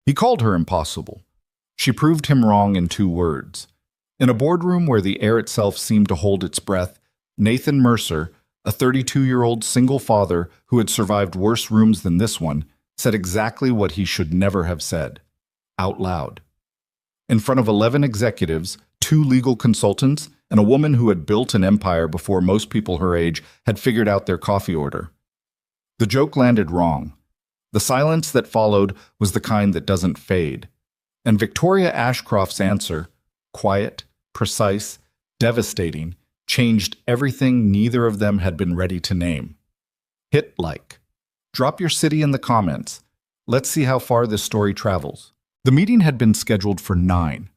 He called her impossible. She proved him wrong in 2 words. In a boardroom where the air itself seemed to hold its breath, Nathan Mercer, a 32-year-old single father who had survived worse rooms than this one, said exactly what he should never have said, out loud. In front of 11 executives, 2 legal consultants, and a woman who had built an empire before most people her age had figured out their coffee order. The joke landed wrong. The silence that followed was the kind that doesn't fade. And Victoria Ashcroft's answer, quiet, precise, devastating, changed everything neither of them had been ready to name. Hit like. Drop your city in the comments. Let's see how far this story travels. The meeting had been scheduled for 9.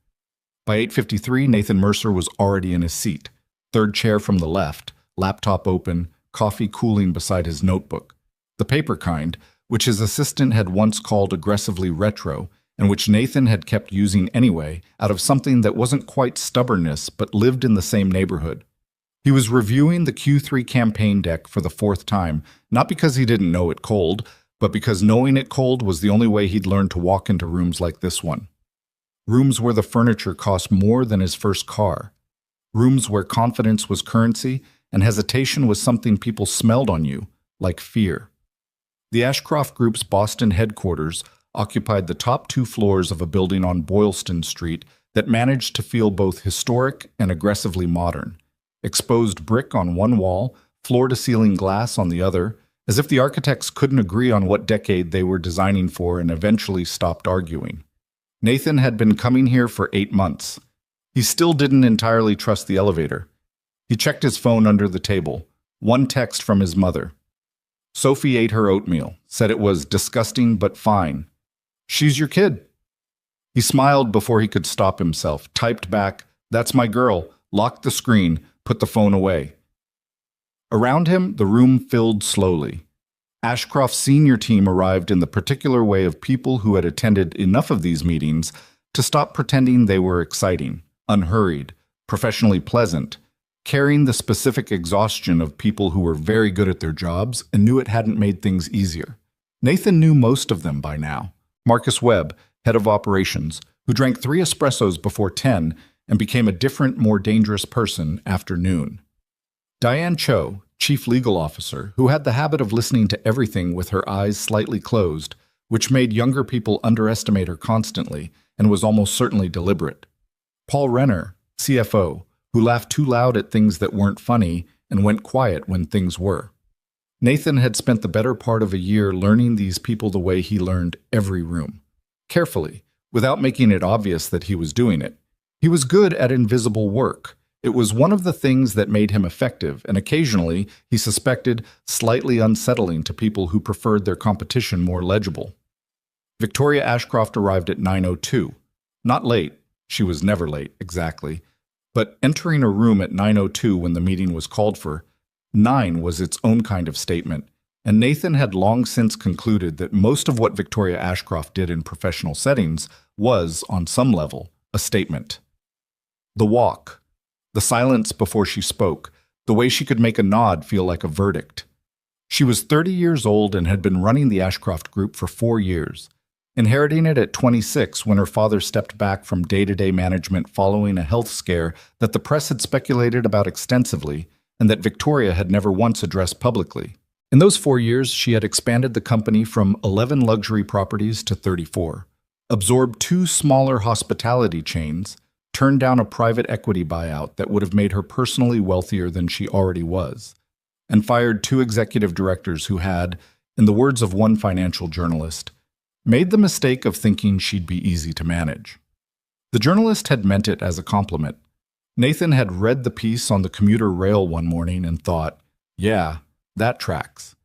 By 8:53, Nathan Mercer was already in his seat, third chair from the left, laptop open, coffee cooling beside his notebook. The paper kind, which his assistant had once called aggressively retro, and which Nathan had kept using anyway out of something that wasn't quite stubbornness but lived in the same neighborhood. He was reviewing the Q3 campaign deck for the 4th time, not because he didn't know it cold, but because knowing it cold was the only way he'd learned to walk into rooms like this one. Rooms where the furniture cost more than his first car. Rooms where confidence was currency and hesitation was something people smelled on you, like fear. The Ashcroft Group's Boston headquarters occupied the top 2 floors of a building on Boylston Street that managed to feel both historic and aggressively modern. Exposed brick on one wall, floor-to-ceiling glass on the other, as if the architects couldn't agree on what decade they were designing for and eventually stopped arguing. Nathan had been coming here for 8 months. He still didn't entirely trust the elevator. He checked his phone under the table. One text from his mother. Sophie ate her oatmeal, said it was disgusting but fine. She's your kid. He smiled before he could stop himself, typed back, "That's my girl," locked the screen, put the phone away. Around him, the room filled slowly. Ashcroft's senior team arrived in the particular way of people who had attended enough of these meetings to stop pretending they were exciting, unhurried, professionally pleasant, carrying the specific exhaustion of people who were very good at their jobs and knew it hadn't made things easier. Nathan knew most of them by now. Marcus Webb, head of operations, who drank 3 espressos before 10 and became a different, more dangerous person after noon. Diane Cho, chief legal officer, who had the habit of listening to everything with her eyes slightly closed, which made younger people underestimate her constantly and was almost certainly deliberate. Paul Renner, CFO, who laughed too loud at things that weren't funny and went quiet when things were. Nathan had spent the better part of a year learning these people the way he learned every room. Carefully, without making it obvious that he was doing it. He was good at invisible work. It was one of the things that made him effective, and occasionally, he suspected, slightly unsettling to people who preferred their competition more legible. Victoria Ashcroft arrived at 9:02. Not late. She was never late, exactly. But entering a room at 9:02 when the meeting was called for, 9 was its own kind of statement, and Nathan had long since concluded that most of what Victoria Ashcroft did in professional settings was, on some level, a statement. The walk. The silence before she spoke, the way she could make a nod feel like a verdict. She was 30 years old and had been running the Ashcroft Group for 4 years, inheriting it at 26 when her father stepped back from day-to-day management following a health scare that the press had speculated about extensively and that Victoria had never once addressed publicly. In those 4 years, she had expanded the company from 11 luxury properties to 34, absorbed 2 smaller hospitality chains, turned down a private equity buyout that would have made her personally wealthier than she already was, and fired 2 executive directors who had, in the words of one financial journalist, made the mistake of thinking she'd be easy to manage. The journalist had meant it as a compliment. Nathan had read the piece on the commuter rail one morning and thought, yeah, that tracks.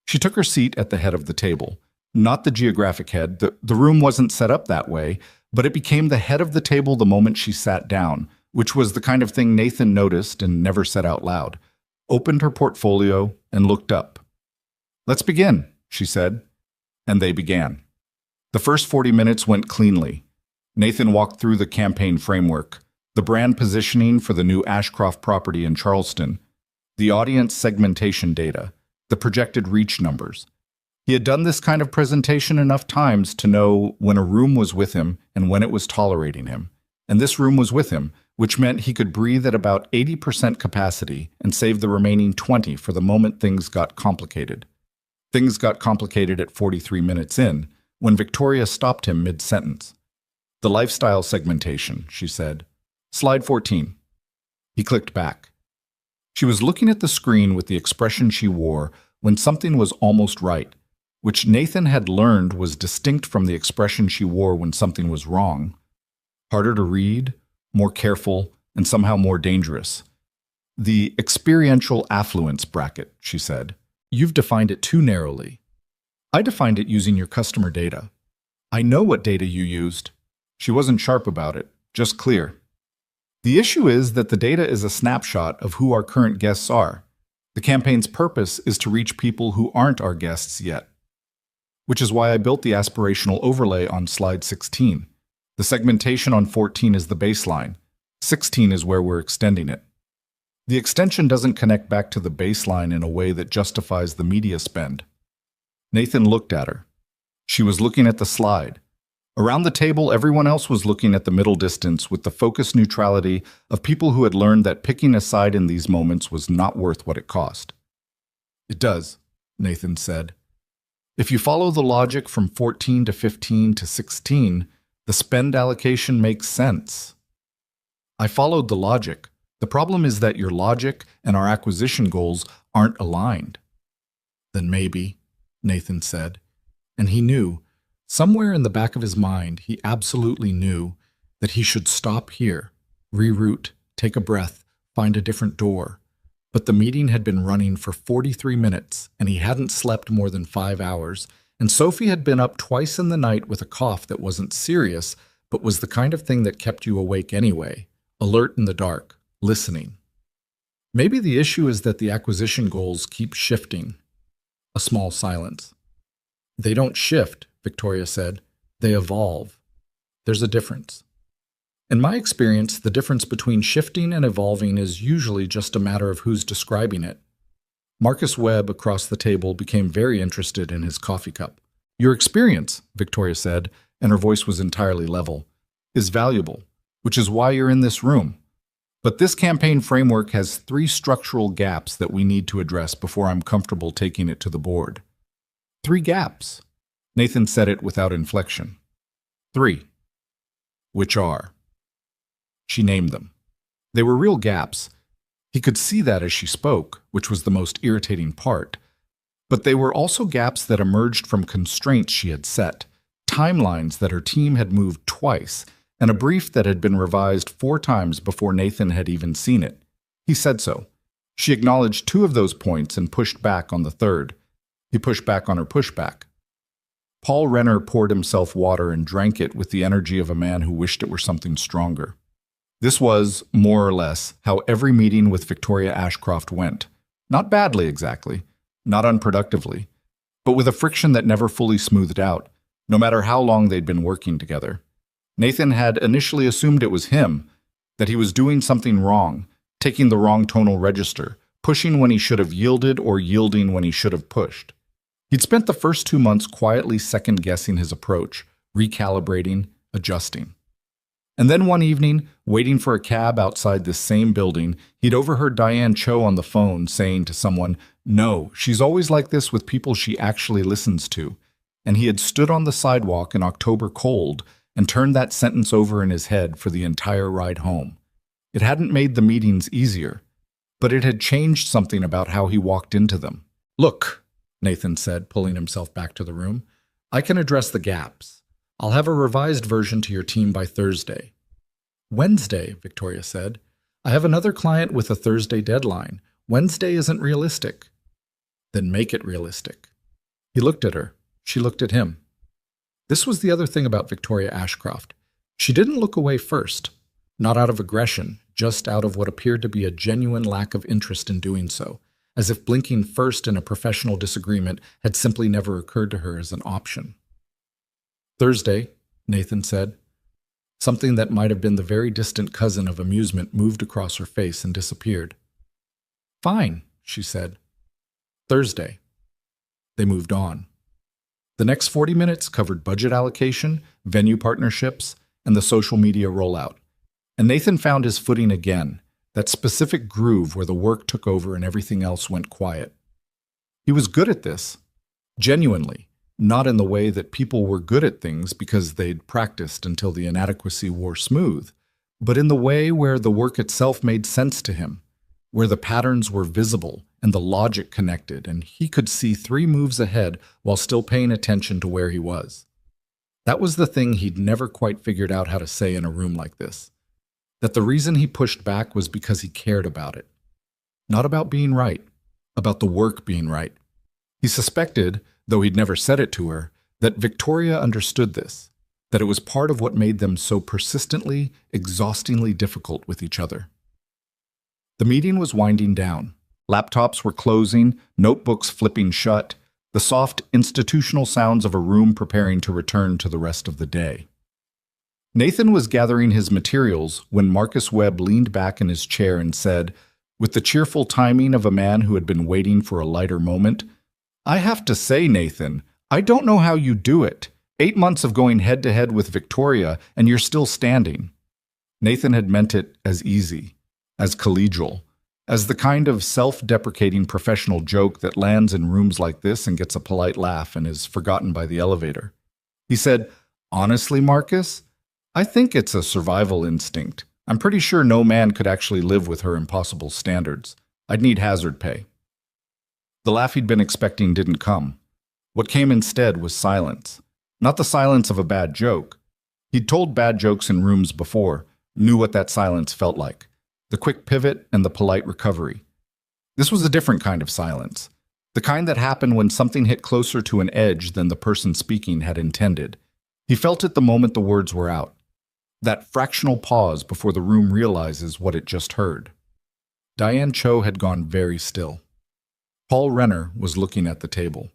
She took her seat at the head of the table. Not the geographic head, the room wasn't set up that way, but it became the head of the table the moment she sat down, which was the kind of thing Nathan noticed and never said out loud, opened her portfolio, and looked up. "Let's begin," she said. And they began. The first 40 minutes went cleanly. Nathan walked through the campaign framework, the brand positioning for the new Ashcroft property in Charleston, the audience segmentation data, the projected reach numbers. He had done this kind of presentation enough times to know when a room was with him and when it was tolerating him. And this room was with him, which meant he could breathe at about 80% capacity and save the remaining 20 for the moment things got complicated. Things got complicated at 43 minutes in, when Victoria stopped him mid-sentence. "The lifestyle segmentation," she said. "Slide 14. He clicked back. She was looking at the screen with the expression she wore when something was almost right, which Nathan had learned was distinct from the expression she wore when something was wrong. Harder to read, more careful, and somehow more dangerous. "The experiential affluence bracket," she said. "You've defined it too narrowly. I defined it using your customer data. I know what data you used." She wasn't sharp about it, just clear. "The issue is that the data is a snapshot of who our current guests are. The campaign's purpose is to reach people who aren't our guests yet. Which is why I built the aspirational overlay on slide 16. The segmentation on 14 is the baseline. 16 is where we're extending it. The extension doesn't connect back to the baseline in a way that justifies the media spend." Nathan looked at her. She was looking at the slide. Around the table, everyone else was looking at the middle distance with the focused neutrality of people who had learned that picking a side in these moments was not worth what it cost. "It does," Nathan said. "If you follow the logic from 14 to 15 to 16, the spend allocation makes sense." "I followed the logic. The problem is that your logic and our acquisition goals aren't aligned." "Then maybe," Nathan said. And he knew, somewhere in the back of his mind, he absolutely knew that he should stop here, reroute, take a breath, find a different door. But the meeting had been running for 43 minutes, and he hadn't slept more than 5 hours, and Sophie had been up twice in the night with a cough that wasn't serious, but was the kind of thing that kept you awake anyway, alert in the dark, listening. Maybe the issue is that the acquisition goals keep shifting. A small silence. "They don't shift," Victoria said. "They evolve. There's a difference." In my experience, the difference between shifting and evolving is usually just a matter of who's describing it. Marcus Webb across the table became very interested in his coffee cup. "Your experience," Victoria said, and her voice was entirely level, "is valuable, which is why you're in this room. But this campaign framework has 3 structural gaps that we need to address before I'm comfortable taking it to the board." 3 gaps. Nathan said it without inflection. 3. Which are? She named them. They were real gaps. He could see that as she spoke, which was the most irritating part. But they were also gaps that emerged from constraints she had set, timelines that her team had moved twice, and a brief that had been revised 4 times before Nathan had even seen it. He said so. She acknowledged 2 of those points and pushed back on the 3rd. He pushed back on her pushback. Paul Renner poured himself water and drank it with the energy of a man who wished it were something stronger. This was, more or less, how every meeting with Victoria Ashcroft went. Not badly, exactly. Not unproductively. But with a friction that never fully smoothed out, no matter how long they'd been working together. Nathan had initially assumed it was him, that he was doing something wrong, taking the wrong tonal register, pushing when he should have yielded or yielding when he should have pushed. He'd spent the first 2 months quietly second-guessing his approach, recalibrating, adjusting. And then one evening, waiting for a cab outside this same building, he'd overheard Diane Cho on the phone saying to someone, "No, she's always like this with people she actually listens to." And he had stood on the sidewalk in October cold and turned that sentence over in his head for the entire ride home. It hadn't made the meetings easier, but it had changed something about how he walked into them. "Look," Nathan said, pulling himself back to the room, "I can address the gaps. I'll have a revised version to your team by Thursday." "Wednesday," Victoria said. "I have another client with a Thursday deadline. Wednesday isn't realistic." "Then make it realistic." He looked at her. She looked at him. This was the other thing about Victoria Ashcroft. She didn't look away first. Not out of aggression, just out of what appeared to be a genuine lack of interest in doing so, as if blinking first in a professional disagreement had simply never occurred to her as an option. "Thursday," Nathan said. Something that might have been the very distant cousin of amusement moved across her face and disappeared. "Fine," she said. "Thursday." They moved on. The next 40 minutes covered budget allocation, venue partnerships, and the social media rollout. And Nathan found his footing again, that specific groove where the work took over and everything else went quiet. He was good at this, genuinely, not in the way that people were good at things because they'd practiced until the inadequacy wore smooth, but in the way where the work itself made sense to him, where the patterns were visible and the logic connected, and he could see 3 moves ahead while still paying attention to where he was. That was the thing he'd never quite figured out how to say in a room like this. That the reason he pushed back was because he cared about it. Not about being right, about the work being right. He suspected, though he'd never said it to her, that Victoria understood this, that it was part of what made them so persistently, exhaustingly difficult with each other. The meeting was winding down. Laptops were closing, notebooks flipping shut, the soft institutional sounds of a room preparing to return to the rest of the day. Nathan was gathering his materials when Marcus Webb leaned back in his chair and said, with the cheerful timing of a man who had been waiting for a lighter moment, "I have to say, Nathan, I don't know how you do it. 8 months of going head-to-head with Victoria, and you're still standing." Nathan had meant it as easy, as collegial, as the kind of self-deprecating professional joke that lands in rooms like this and gets a polite laugh and is forgotten by the elevator. He said, "Honestly, Marcus, I think it's a survival instinct. I'm pretty sure no man could actually live with her impossible standards. I'd need hazard pay." The laugh he'd been expecting didn't come. What came instead was silence. Not the silence of a bad joke. He'd told bad jokes in rooms before, knew what that silence felt like. The quick pivot and the polite recovery. This was a different kind of silence. The kind that happened when something hit closer to an edge than the person speaking had intended. He felt it the moment the words were out. That fractional pause before the room realizes what it just heard. Diane Cho had gone very still. Paul Renner was looking at the table.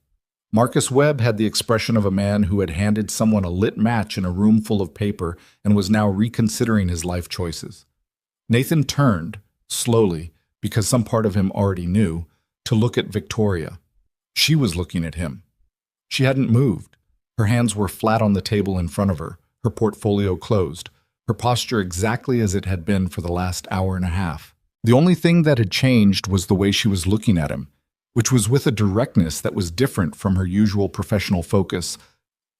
Marcus Webb had the expression of a man who had handed someone a lit match in a room full of paper and was now reconsidering his life choices. Nathan turned, slowly, because some part of him already knew, to look at Victoria. She was looking at him. She hadn't moved. Her hands were flat on the table in front of her, her portfolio closed, her posture exactly as it had been for the last hour and a half. The only thing that had changed was the way she was looking at him, which was with a directness that was different from her usual professional focus,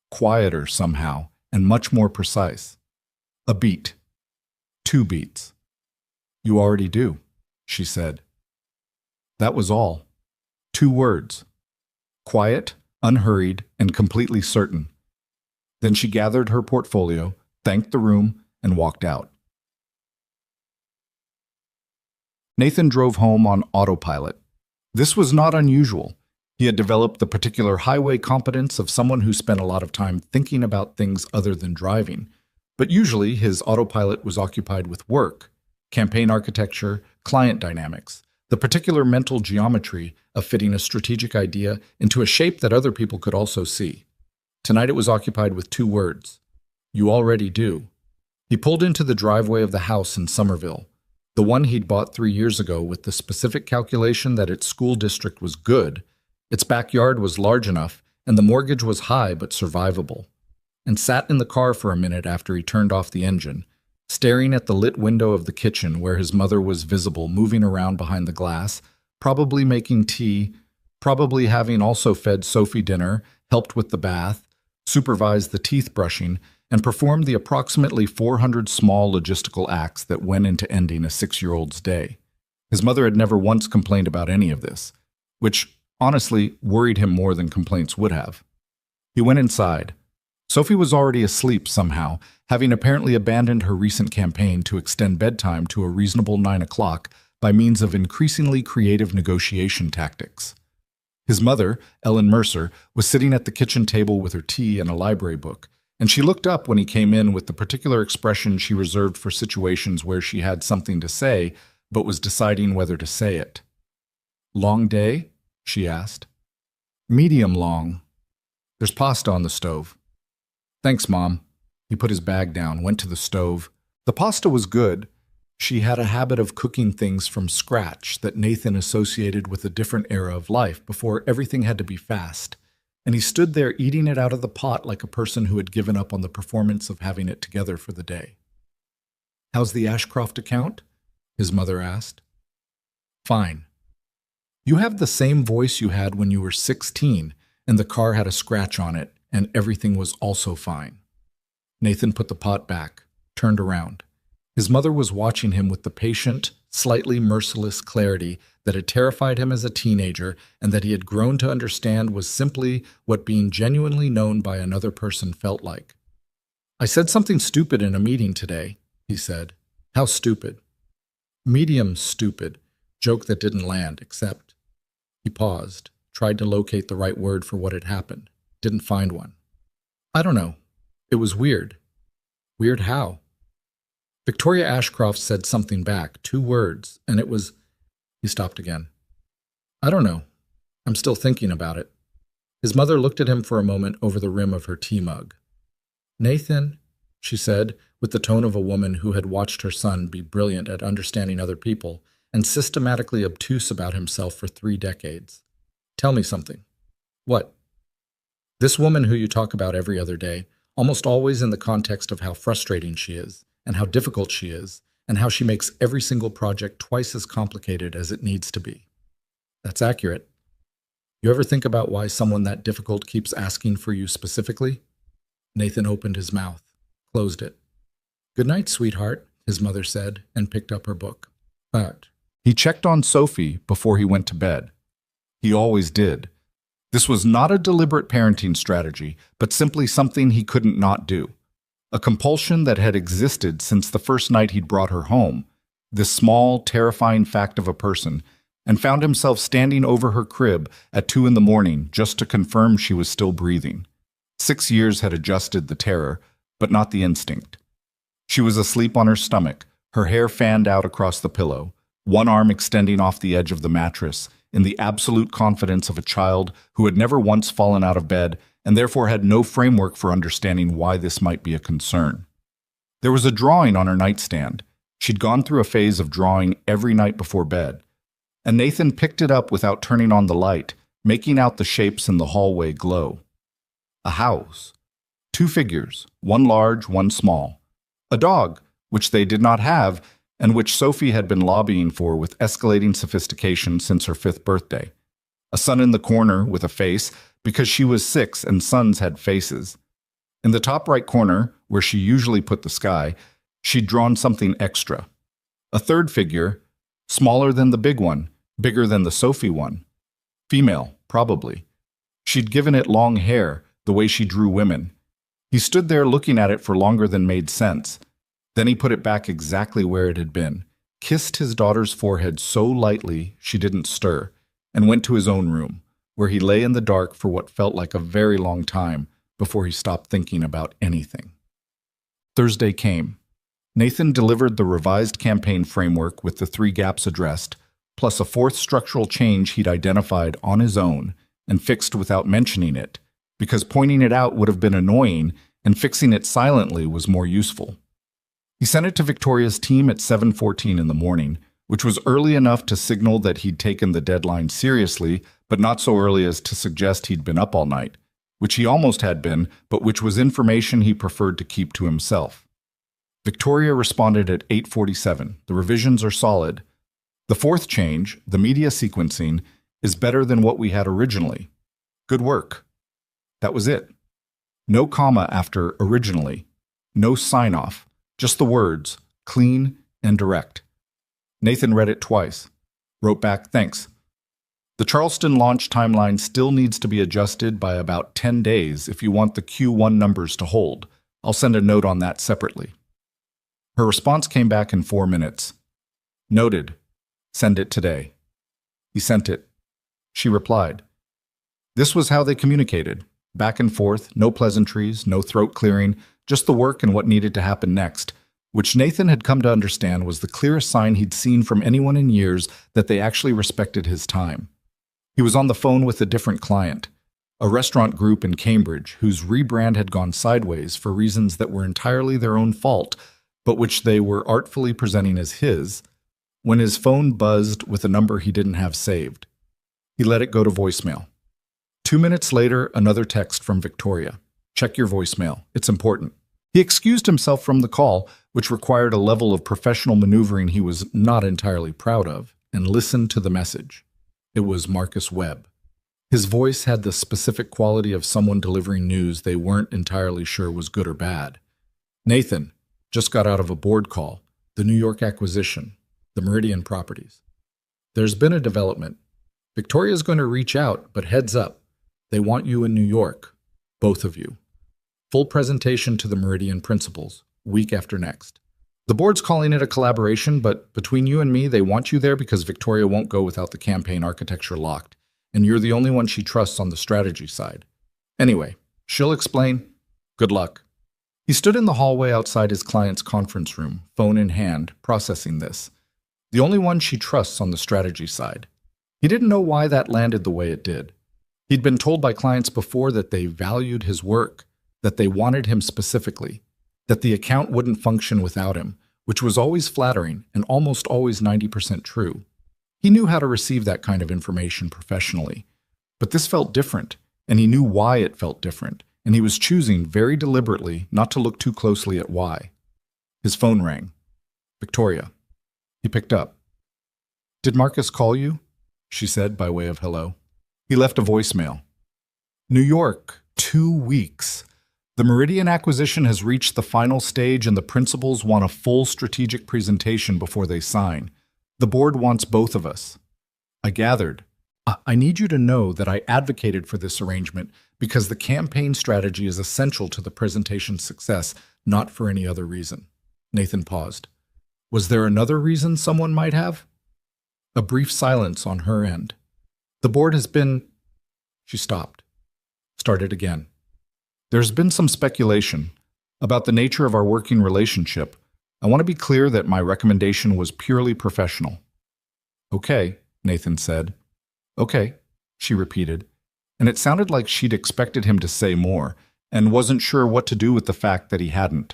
quieter somehow, and much more precise. A beat. 2 beats. "You already do," she said. That was all. 2 words. Quiet, unhurried, and completely certain. Then she gathered her portfolio, thanked the room, and walked out. Nathan drove home on autopilot. This was not unusual. He had developed the particular highway competence of someone who spent a lot of time thinking about things other than driving. But usually his autopilot was occupied with work, campaign architecture, client dynamics, the particular mental geometry of fitting a strategic idea into a shape that other people could also see. Tonight it was occupied with 2 words. "You already do." He pulled into the driveway of the house in Somerville, the one he'd bought 3 years ago with the specific calculation that its school district was good, its backyard was large enough, and the mortgage was high but survivable, and sat in the car for a minute after he turned off the engine, staring at the lit window of the kitchen where his mother was visible moving around behind the glass, probably making tea, probably having also fed Sophie dinner, helped with the bath, supervised the teeth brushing, and performed the approximately 400 small logistical acts that went into ending a 6-year-old's day. His mother had never once complained about any of this, which, honestly, worried him more than complaints would have. He went inside. Sophie was already asleep somehow, having apparently abandoned her recent campaign to extend bedtime to a reasonable 9 o'clock by means of increasingly creative negotiation tactics. His mother, Ellen Mercer, was sitting at the kitchen table with her tea and a library book, and she looked up when he came in with the particular expression she reserved for situations where she had something to say but was deciding whether to say it. "Long day?" she asked. "Medium long. There's pasta on the stove." "Thanks, Mom." He put his bag down, went to the stove. The pasta was good. She had a habit of cooking things from scratch that Nathan associated with a different era of life before everything had to be fast. and he stood there eating it out of the pot like a person who had given up on the performance of having it together for the day. "How's the Ashcroft account?" his mother asked. "Fine. You have the same voice you had when you were 16, and the car had a scratch on it, and everything was also fine." Nathan put the pot back, turned around. His mother was watching him with the patient, slightly merciless clarity that had terrified him as a teenager and that he had grown to understand was simply what being genuinely known by another person felt like. "I said something stupid in a meeting today," he said. "How stupid?" "Medium stupid," joke that didn't land, except. He paused, tried to locate the right word for what had happened, didn't find one. "I don't know. It was weird." "Weird how?" Victoria Ashcroft said something back, 2 words, and it was... He stopped again. "I don't know. I'm still thinking about it." His mother looked at him for a moment over the rim of her tea mug. "Nathan," she said, with the tone of a woman who had watched her son be brilliant at understanding other people and systematically obtuse about himself for 3 decades. "Tell me something." "What?" "This woman who you talk about every other day, almost always in the context of how frustrating she is, and how difficult she is, and how she makes every single project twice as complicated as it needs to be." "That's accurate." "You ever think about why someone that difficult keeps asking for you specifically?" Nathan opened his mouth, closed it. "Good night, sweetheart," his mother said, and picked up her book. But he checked on Sophie before he went to bed. He always did. This was not a deliberate parenting strategy, but simply something he couldn't not do. A compulsion that had existed since the first night he'd brought her home, this small, terrifying fact of a person, and found himself standing over her crib at 2 a.m. just to confirm she was still breathing. 6 years had adjusted the terror, but not the instinct. She was asleep on her stomach, her hair fanned out across the pillow, one arm extending off the edge of the mattress, in the absolute confidence of a child who had never once fallen out of bed and therefore had no framework for understanding why this might be a concern. There was a drawing on her nightstand. She'd gone through a phase of drawing every night before bed, and Nathan picked it up without turning on the light, making out the shapes in the hallway glow. A house. 2 figures, one large, one small. A dog, which they did not have, and which Sophie had been lobbying for with escalating sophistication since her 5th birthday. A son in the corner with a face, because she was 6 and sons had faces. In the top right corner, where she usually put the sky, she'd drawn something extra. A 3rd figure, smaller than the big one, bigger than the Sophie one. Female, probably. She'd given it long hair, the way she drew women. He stood there looking at it for longer than made sense. Then he put it back exactly where it had been, kissed his daughter's forehead so lightly she didn't stir, and went to his own room, where he lay in the dark for what felt like a very long time before he stopped thinking about anything. Thursday came. Nathan delivered the revised campaign framework with the 3 gaps addressed, plus a 4th structural change he'd identified on his own and fixed without mentioning it, because pointing it out would have been annoying and fixing it silently was more useful. He sent it to Victoria's team at 7:14 in the morning, which was early enough to signal that he'd taken the deadline seriously, but not so early as to suggest he'd been up all night, which he almost had been, but which was information he preferred to keep to himself. Victoria responded at 8:47. The revisions are solid. The 4th change, the media sequencing, is better than what we had originally. Good work. That was it. No comma after originally. No sign-off. Just the words, clean and direct. Nathan read it twice. Wrote back, "Thanks." The Charleston launch timeline still needs to be adjusted by about 10 days if you want the Q1 numbers to hold. I'll send a note on that separately. Her response came back in 4 minutes. Noted. Send it today. He sent it. She replied. This was how they communicated. Back and forth, no pleasantries, no throat clearing, just the work and what needed to happen next, which Nathan had come to understand was the clearest sign he'd seen from anyone in years that they actually respected his time. He was on the phone with a different client, a restaurant group in Cambridge whose rebrand had gone sideways for reasons that were entirely their own fault, but which they were artfully presenting as his, when his phone buzzed with a number he didn't have saved. He let it go to voicemail. 2 minutes later, another text from Victoria. Check your voicemail. It's important. He excused himself from the call, which required a level of professional maneuvering he was not entirely proud of, and listened to the message. It was Marcus Webb. His voice had the specific quality of someone delivering news they weren't entirely sure was good or bad. Nathan, just got out of a board call. The New York acquisition. The Meridian properties. There's been a development. Victoria's going to reach out, but heads up. They want you in New York. Both of you. Full presentation to the Meridian principals, week after next. The board's calling it a collaboration, but between you and me, they want you there because Victoria won't go without the campaign architecture locked, and you're the only one she trusts on the strategy side. Anyway, she'll explain. Good luck. He stood in the hallway outside his client's conference room, phone in hand, processing this. The only one she trusts on the strategy side. He didn't know why that landed the way it did. He'd been told by clients before that they valued his work, that they wanted him specifically, that the account wouldn't function without him, which was always flattering and almost always 90% true. He knew how to receive that kind of information professionally. But this felt different, and he knew why it felt different, and he was choosing very deliberately not to look too closely at why. His phone rang. Victoria. He picked up. Did Marcus call you? She said by way of hello. He left a voicemail. New York, 2 weeks. The Meridian acquisition has reached the final stage and the principals want a full strategic presentation before they sign. The board wants both of us. I gathered. I need you to know that I advocated for this arrangement because the campaign strategy is essential to the presentation's success, not for any other reason. Nathan paused. Was there another reason someone might have? A brief silence on her end. The board has been... She stopped. Started again. There's been some speculation about the nature of our working relationship. I want to be clear that my recommendation was purely professional. Okay, Nathan said. Okay, she repeated, and it sounded like she'd expected him to say more and wasn't sure what to do with the fact that he hadn't.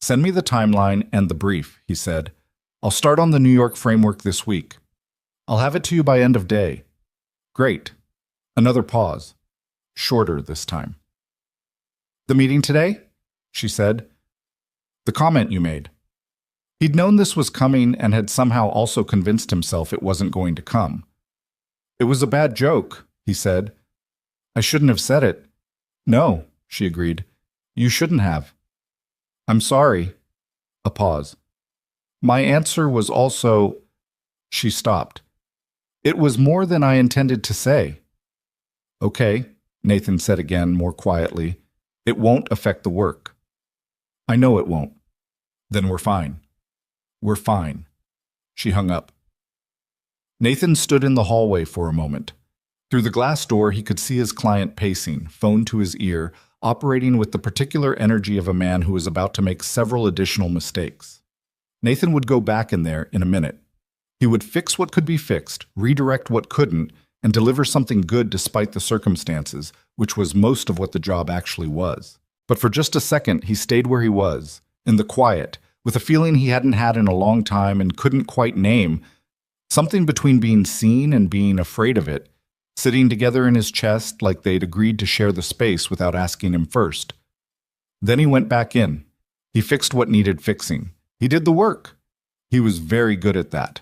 Send me the timeline and the brief, he said. I'll start on the New York framework this week. I'll have it to you by end of day. Great. Another pause. Shorter this time. The meeting today? She said. The comment you made. He'd known this was coming and had somehow also convinced himself it wasn't going to come. It was a bad joke, he said. I shouldn't have said it. No, she agreed. You shouldn't have. I'm sorry. A pause. My answer was also... She stopped. It was more than I intended to say. Okay, Nathan said again, more quietly. It won't affect the work. I know it won't. Then we're fine. We're fine. She hung up. Nathan stood in the hallway for a moment. Through the glass door, he could see his client pacing, phone to his ear, operating with the particular energy of a man who was about to make several additional mistakes. Nathan would go back in there in a minute. He would fix what could be fixed, redirect what couldn't, and deliver something good despite the circumstances, which was most of what the job actually was. But for just a second, he stayed where he was, in the quiet, with a feeling he hadn't had in a long time and couldn't quite name, something between being seen and being afraid of it, sitting together in his chest like they'd agreed to share the space without asking him first. Then he went back in. He fixed what needed fixing. He did the work. He was very good at that.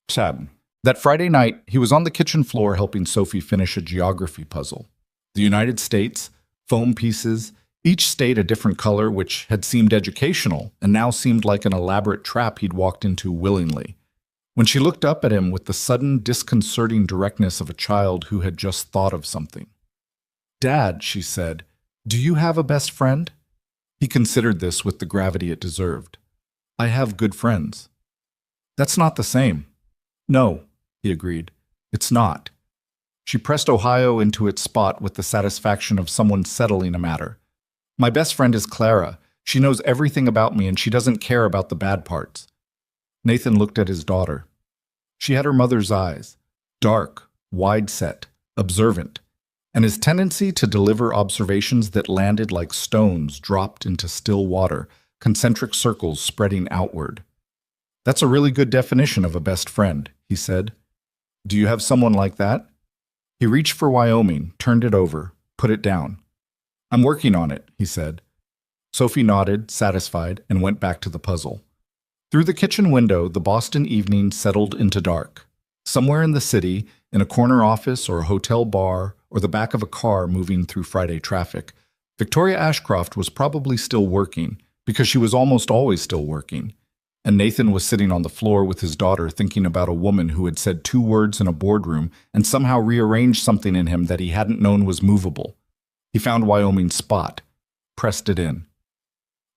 Sad. That Friday night, he was on the kitchen floor helping Sophie finish a geography puzzle. The United States, foam pieces, each state a different color, which had seemed educational and now seemed like an elaborate trap he'd walked into willingly. When she looked up at him with the sudden, disconcerting directness of a child who had just thought of something. Dad, she said, do you have a best friend? He considered this with the gravity it deserved. I have good friends. That's not the same. No, he agreed. It's not. She pressed Ohio into its spot with the satisfaction of someone settling a matter. My best friend is Clara. She knows everything about me and she doesn't care about the bad parts. Nathan looked at his daughter. She had her mother's eyes, dark, wide-set, observant, and his tendency to deliver observations that landed like stones dropped into still water, concentric circles spreading outward. That's a really good definition of a best friend, he said. Do you have someone like that? He reached for Wyoming, turned it over, put it down. "I'm working on it," he said. Sophie nodded, satisfied, and went back to the puzzle. Through the kitchen window, the Boston evening settled into dark. Somewhere in the city, in a corner office or a hotel bar or the back of a car moving through Friday traffic, Victoria Ashcroft was probably still working, because she was almost always still working. And Nathan was sitting on the floor with his daughter thinking about a woman who had said 2 words in a boardroom and somehow rearranged something in him that he hadn't known was movable. He found Wyoming's spot, pressed it in.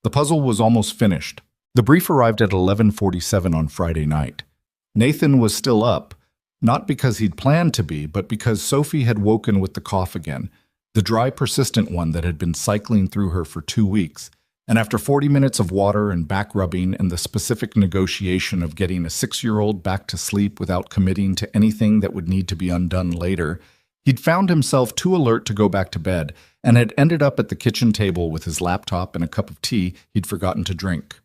The puzzle was almost finished. The brief arrived at 11:47 on Friday night. Nathan was still up, not because he'd planned to be, but because Sophie had woken with the cough again, the dry, persistent one that had been cycling through her for 2 weeks. And after 40 minutes of water and back rubbing and the specific negotiation of getting a 6-year-old back to sleep without committing to anything that would need to be undone later, he'd found himself too alert to go back to bed and had ended up at the kitchen table with his laptop and a cup of tea he'd forgotten to drink.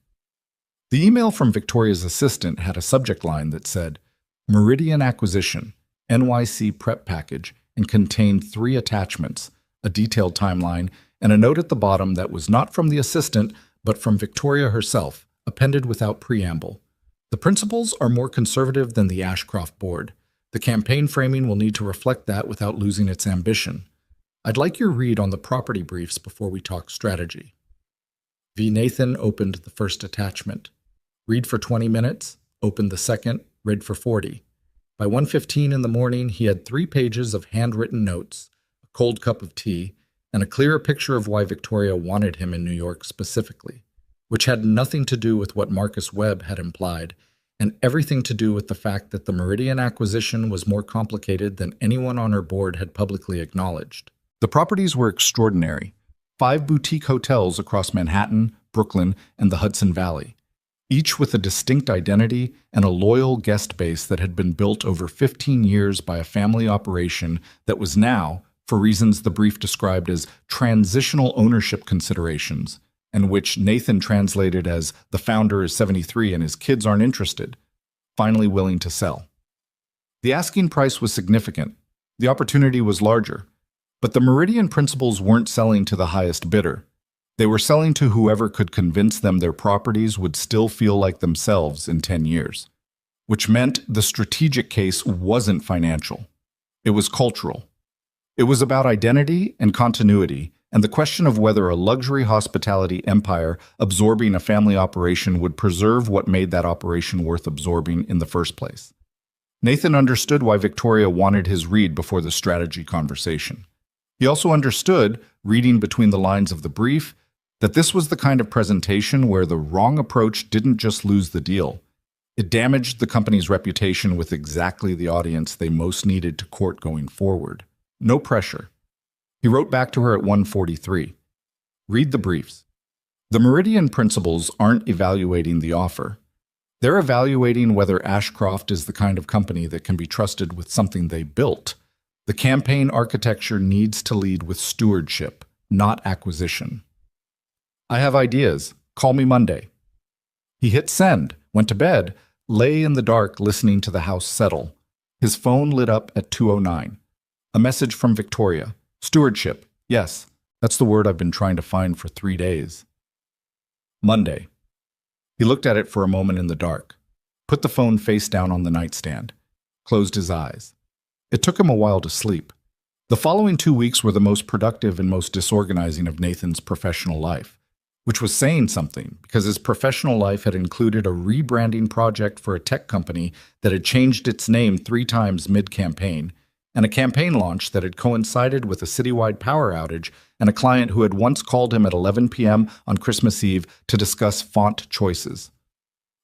The email from Victoria's assistant had a subject line that said, "Meridian Acquisition, NYC Prep Package," and contained 3 attachments, a detailed timeline, and a note at the bottom that was not from the assistant, but from Victoria herself, appended without preamble. "The principals are more conservative than the Ashcroft board. The campaign framing will need to reflect that without losing its ambition. I'd like your read on the property briefs before we talk strategy." V. Nathan opened the first attachment. Read for 20 minutes, opened the second, read for 40. By 1:15 in the morning, he had 3 pages of handwritten notes, a cold cup of tea, and a clearer picture of why Victoria wanted him in New York specifically, which had nothing to do with what Marcus Webb had implied, and everything to do with the fact that the Meridian acquisition was more complicated than anyone on her board had publicly acknowledged. The properties were extraordinary. 5 boutique hotels across Manhattan, Brooklyn, and the Hudson Valley, each with a distinct identity and a loyal guest base that had been built over 15 years by a family operation that was now, for reasons the brief described as transitional ownership considerations, and which Nathan translated as "the founder is 73 and his kids aren't interested," finally willing to sell. The asking price was significant. The opportunity was larger. But the Meridian principals weren't selling to the highest bidder. They were selling to whoever could convince them their properties would still feel like themselves in 10 years, which meant the strategic case wasn't financial. It was cultural. It was about identity and continuity, and the question of whether a luxury hospitality empire absorbing a family operation would preserve what made that operation worth absorbing in the first place. Nathan understood why Victoria wanted his read before the strategy conversation. He also understood, reading between the lines of the brief, that this was the kind of presentation where the wrong approach didn't just lose the deal. It damaged the company's reputation with exactly the audience they most needed to court going forward. No pressure. He wrote back to her at 1:43. Read the briefs. The Meridian principals aren't evaluating the offer. They're evaluating whether Ashcroft is the kind of company that can be trusted with something they built. The campaign architecture needs to lead with stewardship, not acquisition. I have ideas. Call me Monday. He hit send, went to bed, lay in the dark listening to the house settle. His phone lit up at 2:09. A message from Victoria. Stewardship. Yes, that's the word I've been trying to find for 3 days. Monday. He looked at it for a moment in the dark, put the phone face down on the nightstand, closed his eyes. It took him a while to sleep. The following 2 weeks were the most productive and most disorganizing of Nathan's professional life, which was saying something because his professional life had included a rebranding project for a tech company that had changed its name 3 times mid-campaign, and a campaign launch that had coincided with a citywide power outage and a client who had once called him at 11 p.m. on Christmas Eve to discuss font choices.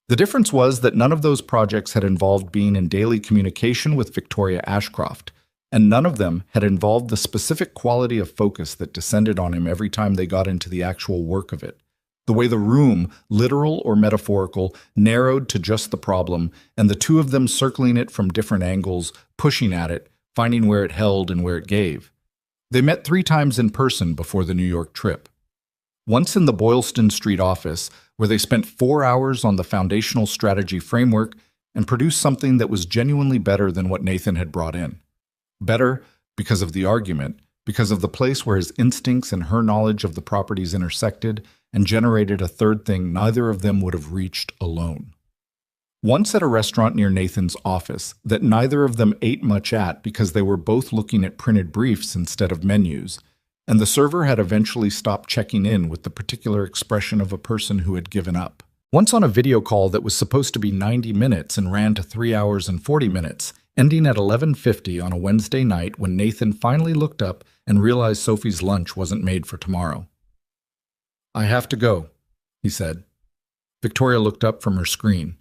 The difference was that none of those projects had involved being in daily communication with Victoria Ashcroft, and none of them had involved the specific quality of focus that descended on him every time they got into the actual work of it. The way the room, literal or metaphorical, narrowed to just the problem, and the 2 of them circling it from different angles, pushing at it, finding where it held and where it gave. They met 3 times in person before the New York trip. Once in the Boylston Street office, where they spent 4 hours on the foundational strategy framework and produced something that was genuinely better than what Nathan had brought in. Better, because of the argument, because of the place where his instincts and her knowledge of the properties intersected and generated a third thing neither of them would have reached alone. Once at a restaurant near Nathan's office that neither of them ate much at because they were both looking at printed briefs instead of menus, and the server had eventually stopped checking in with the particular expression of a person who had given up. Once on a video call that was supposed to be 90 minutes and ran to 3 hours and 40 minutes, ending at 11:50 on a Wednesday night when Nathan finally looked up and realized Sophie's lunch wasn't made for tomorrow. "I have to go," he said. Victoria looked up from her screen.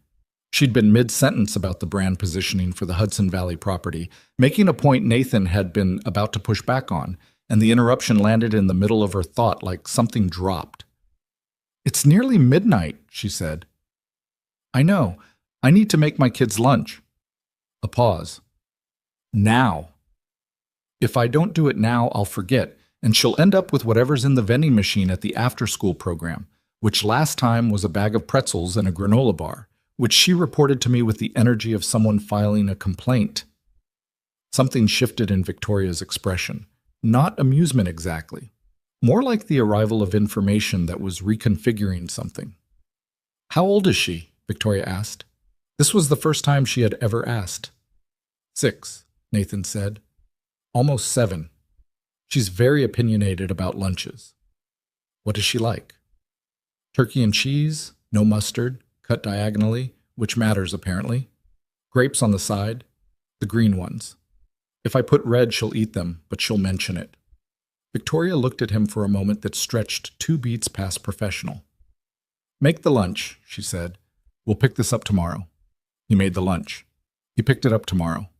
She'd been mid-sentence about the brand positioning for the Hudson Valley property, making a point Nathan had been about to push back on, and the interruption landed in the middle of her thought like something dropped. "It's nearly midnight," she said. "I know. I need to make my kids lunch." A pause. "Now. If I don't do it now, I'll forget, and she'll end up with whatever's in the vending machine at the after-school program, which last time was a bag of pretzels and a granola bar, which she reported to me with the energy of someone filing a complaint." Something shifted in Victoria's expression. Not amusement exactly. More like the arrival of information that was reconfiguring something. "How old is she?" Victoria asked. This was the first time she had ever asked. 6, Nathan said. "Almost 7. She's very opinionated about lunches." "What is she like?" "Turkey and cheese, no mustard, cut diagonally, which matters apparently. Grapes on the side, the green ones. If I put red, she'll eat them, but she'll mention it." Victoria looked at him for a moment that stretched 2 beats past professional. "Make the lunch," she said. "We'll pick this up tomorrow." He made the lunch. He picked it up tomorrow.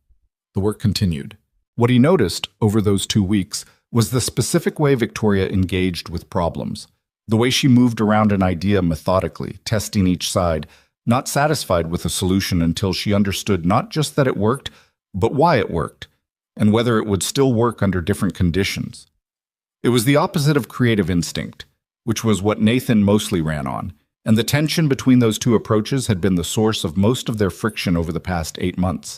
The work continued. What he noticed over those 2 weeks was the specific way Victoria engaged with problems, the way she moved around an idea methodically, testing each side, not satisfied with a solution until she understood not just that it worked, but why it worked, and whether it would still work under different conditions. It was the opposite of creative instinct, which was what Nathan mostly ran on, and the tension between those two approaches had been the source of most of their friction over the past 8 months.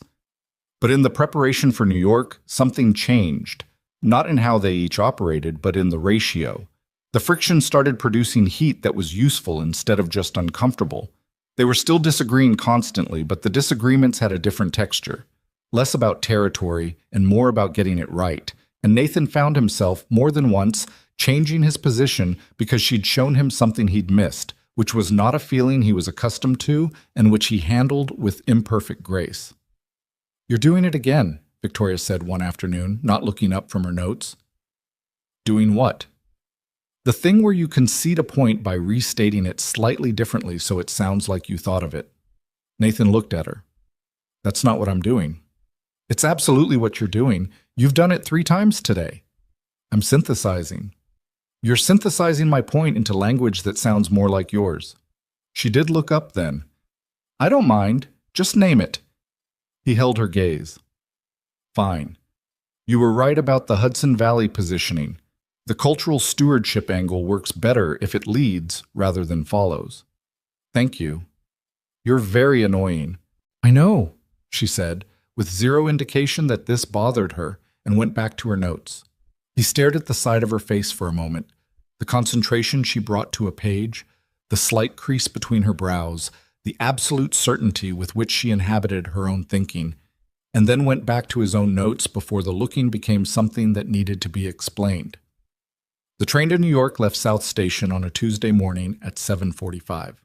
But in the preparation for New York, something changed, not in how they each operated, but in the ratio. The friction started producing heat that was useful instead of just uncomfortable. They were still disagreeing constantly, but the disagreements had a different texture, less about territory and more about getting it right. And Nathan found himself, more than once, changing his position because she'd shown him something he'd missed, which was not a feeling he was accustomed to and which he handled with imperfect grace. "You're doing it again," Victoria said one afternoon, not looking up from her notes. "Doing what?" "The thing where you concede a point by restating it slightly differently so it sounds like you thought of it." Nathan looked at her. "That's not what I'm doing." "It's absolutely what you're doing. You've done it 3 times today." "I'm synthesizing." "You're synthesizing my point into language that sounds more like yours." She did look up then. "I don't mind. Just name it." He held her gaze. "Fine. You were right about the Hudson Valley positioning. The cultural stewardship angle works better if it leads rather than follows." "Thank you." "You're very annoying." "I know," she said, with zero indication that this bothered her, and went back to her notes. He stared at the side of her face for a moment, the concentration she brought to a page, the slight crease between her brows, the absolute certainty with which she inhabited her own thinking, and then went back to his own notes before the looking became something that needed to be explained. The train to New York left South Station on a Tuesday morning at 7:45.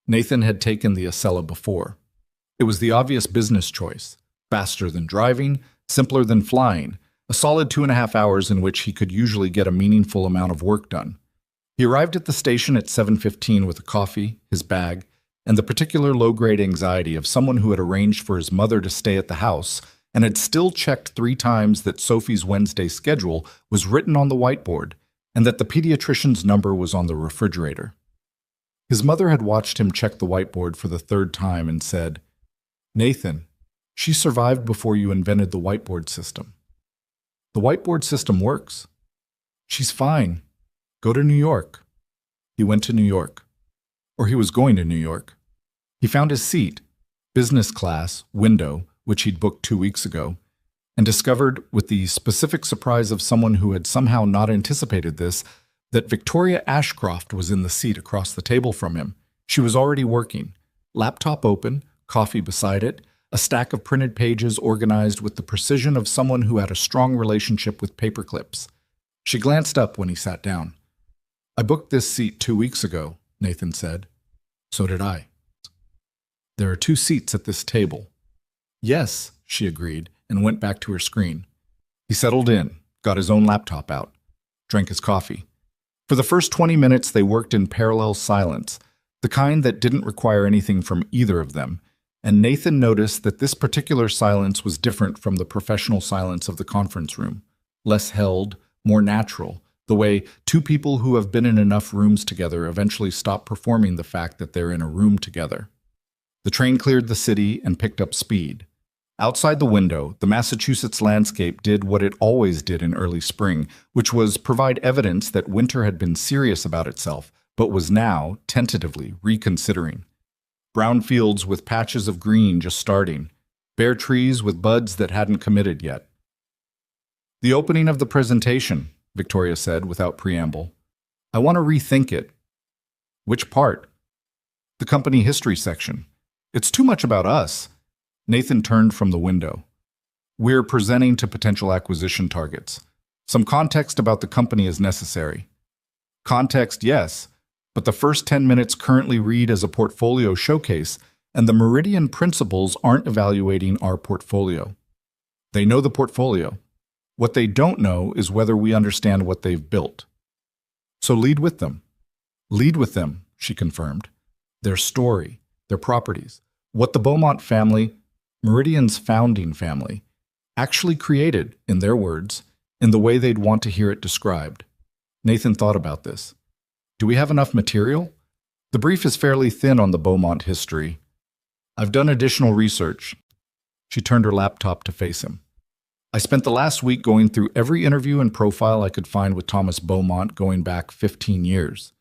Nathan had taken the Acela before. It was the obvious business choice, faster than driving, simpler than flying, a solid 2.5 hours in which he could usually get a meaningful amount of work done. He arrived at the station at 7:15 with a coffee, his bag, and the particular low-grade anxiety of someone who had arranged for his mother to stay at the house and had still checked 3 times that Sophie's Wednesday schedule was written on the whiteboard and that the pediatrician's number was on the refrigerator. His mother had watched him check the whiteboard for the 3rd time and said, "Nathan, she survived before you invented the whiteboard system." "The whiteboard system works." "She's fine. Go to New York." He went to New York. Or he was going to New York. He found his seat, business class, window, which he'd booked 2 weeks ago. and discovered, with the specific surprise of someone who had somehow not anticipated this, that Victoria Ashcroft was in the seat across the table from him. She was already working, laptop open, coffee beside it, a stack of printed pages organized with the precision of someone who had a strong relationship with paperclips. She glanced up when he sat down. "I booked this seat 2 weeks ago," Nathan said. "So did I." "There are 2 seats at this table." "Yes," she agreed, and went back to her screen. He settled in, got his own laptop out, drank his coffee. For the first 20 minutes, they worked in parallel silence, the kind that didn't require anything from either of them, and Nathan noticed that this particular silence was different from the professional silence of the conference room, less held, more natural, the way 2 people who have been in enough rooms together eventually stop performing the fact that they're in a room together. The train cleared the city and picked up speed. Outside the window, the Massachusetts landscape did what it always did in early spring, which was provide evidence that winter had been serious about itself, but was now, tentatively, reconsidering. Brown fields with patches of green just starting, bare trees with buds that hadn't committed yet. "The opening of the presentation," Victoria said without preamble. "I want to rethink it." "Which part?" "The company history section. It's too much about us." Nathan turned from the window. "We're presenting to potential acquisition targets. Some context about the company is necessary." "Context, yes, but the first 10 minutes currently read as a portfolio showcase, and the Meridian principals aren't evaluating our portfolio. They know the portfolio. What they don't know is whether we understand what they've built. So lead with them." "Lead with them," she confirmed. "Their story, their properties, what the Beaumont family, Meridian's founding family, actually created, in their words, in the way they'd want to hear it described." Nathan thought about this. "Do we have enough material?" "The brief is fairly thin on the Beaumont history. I've done additional research." She turned her laptop to face him. "I spent the last week going through every interview and profile I could find with Thomas Beaumont going back 15 years.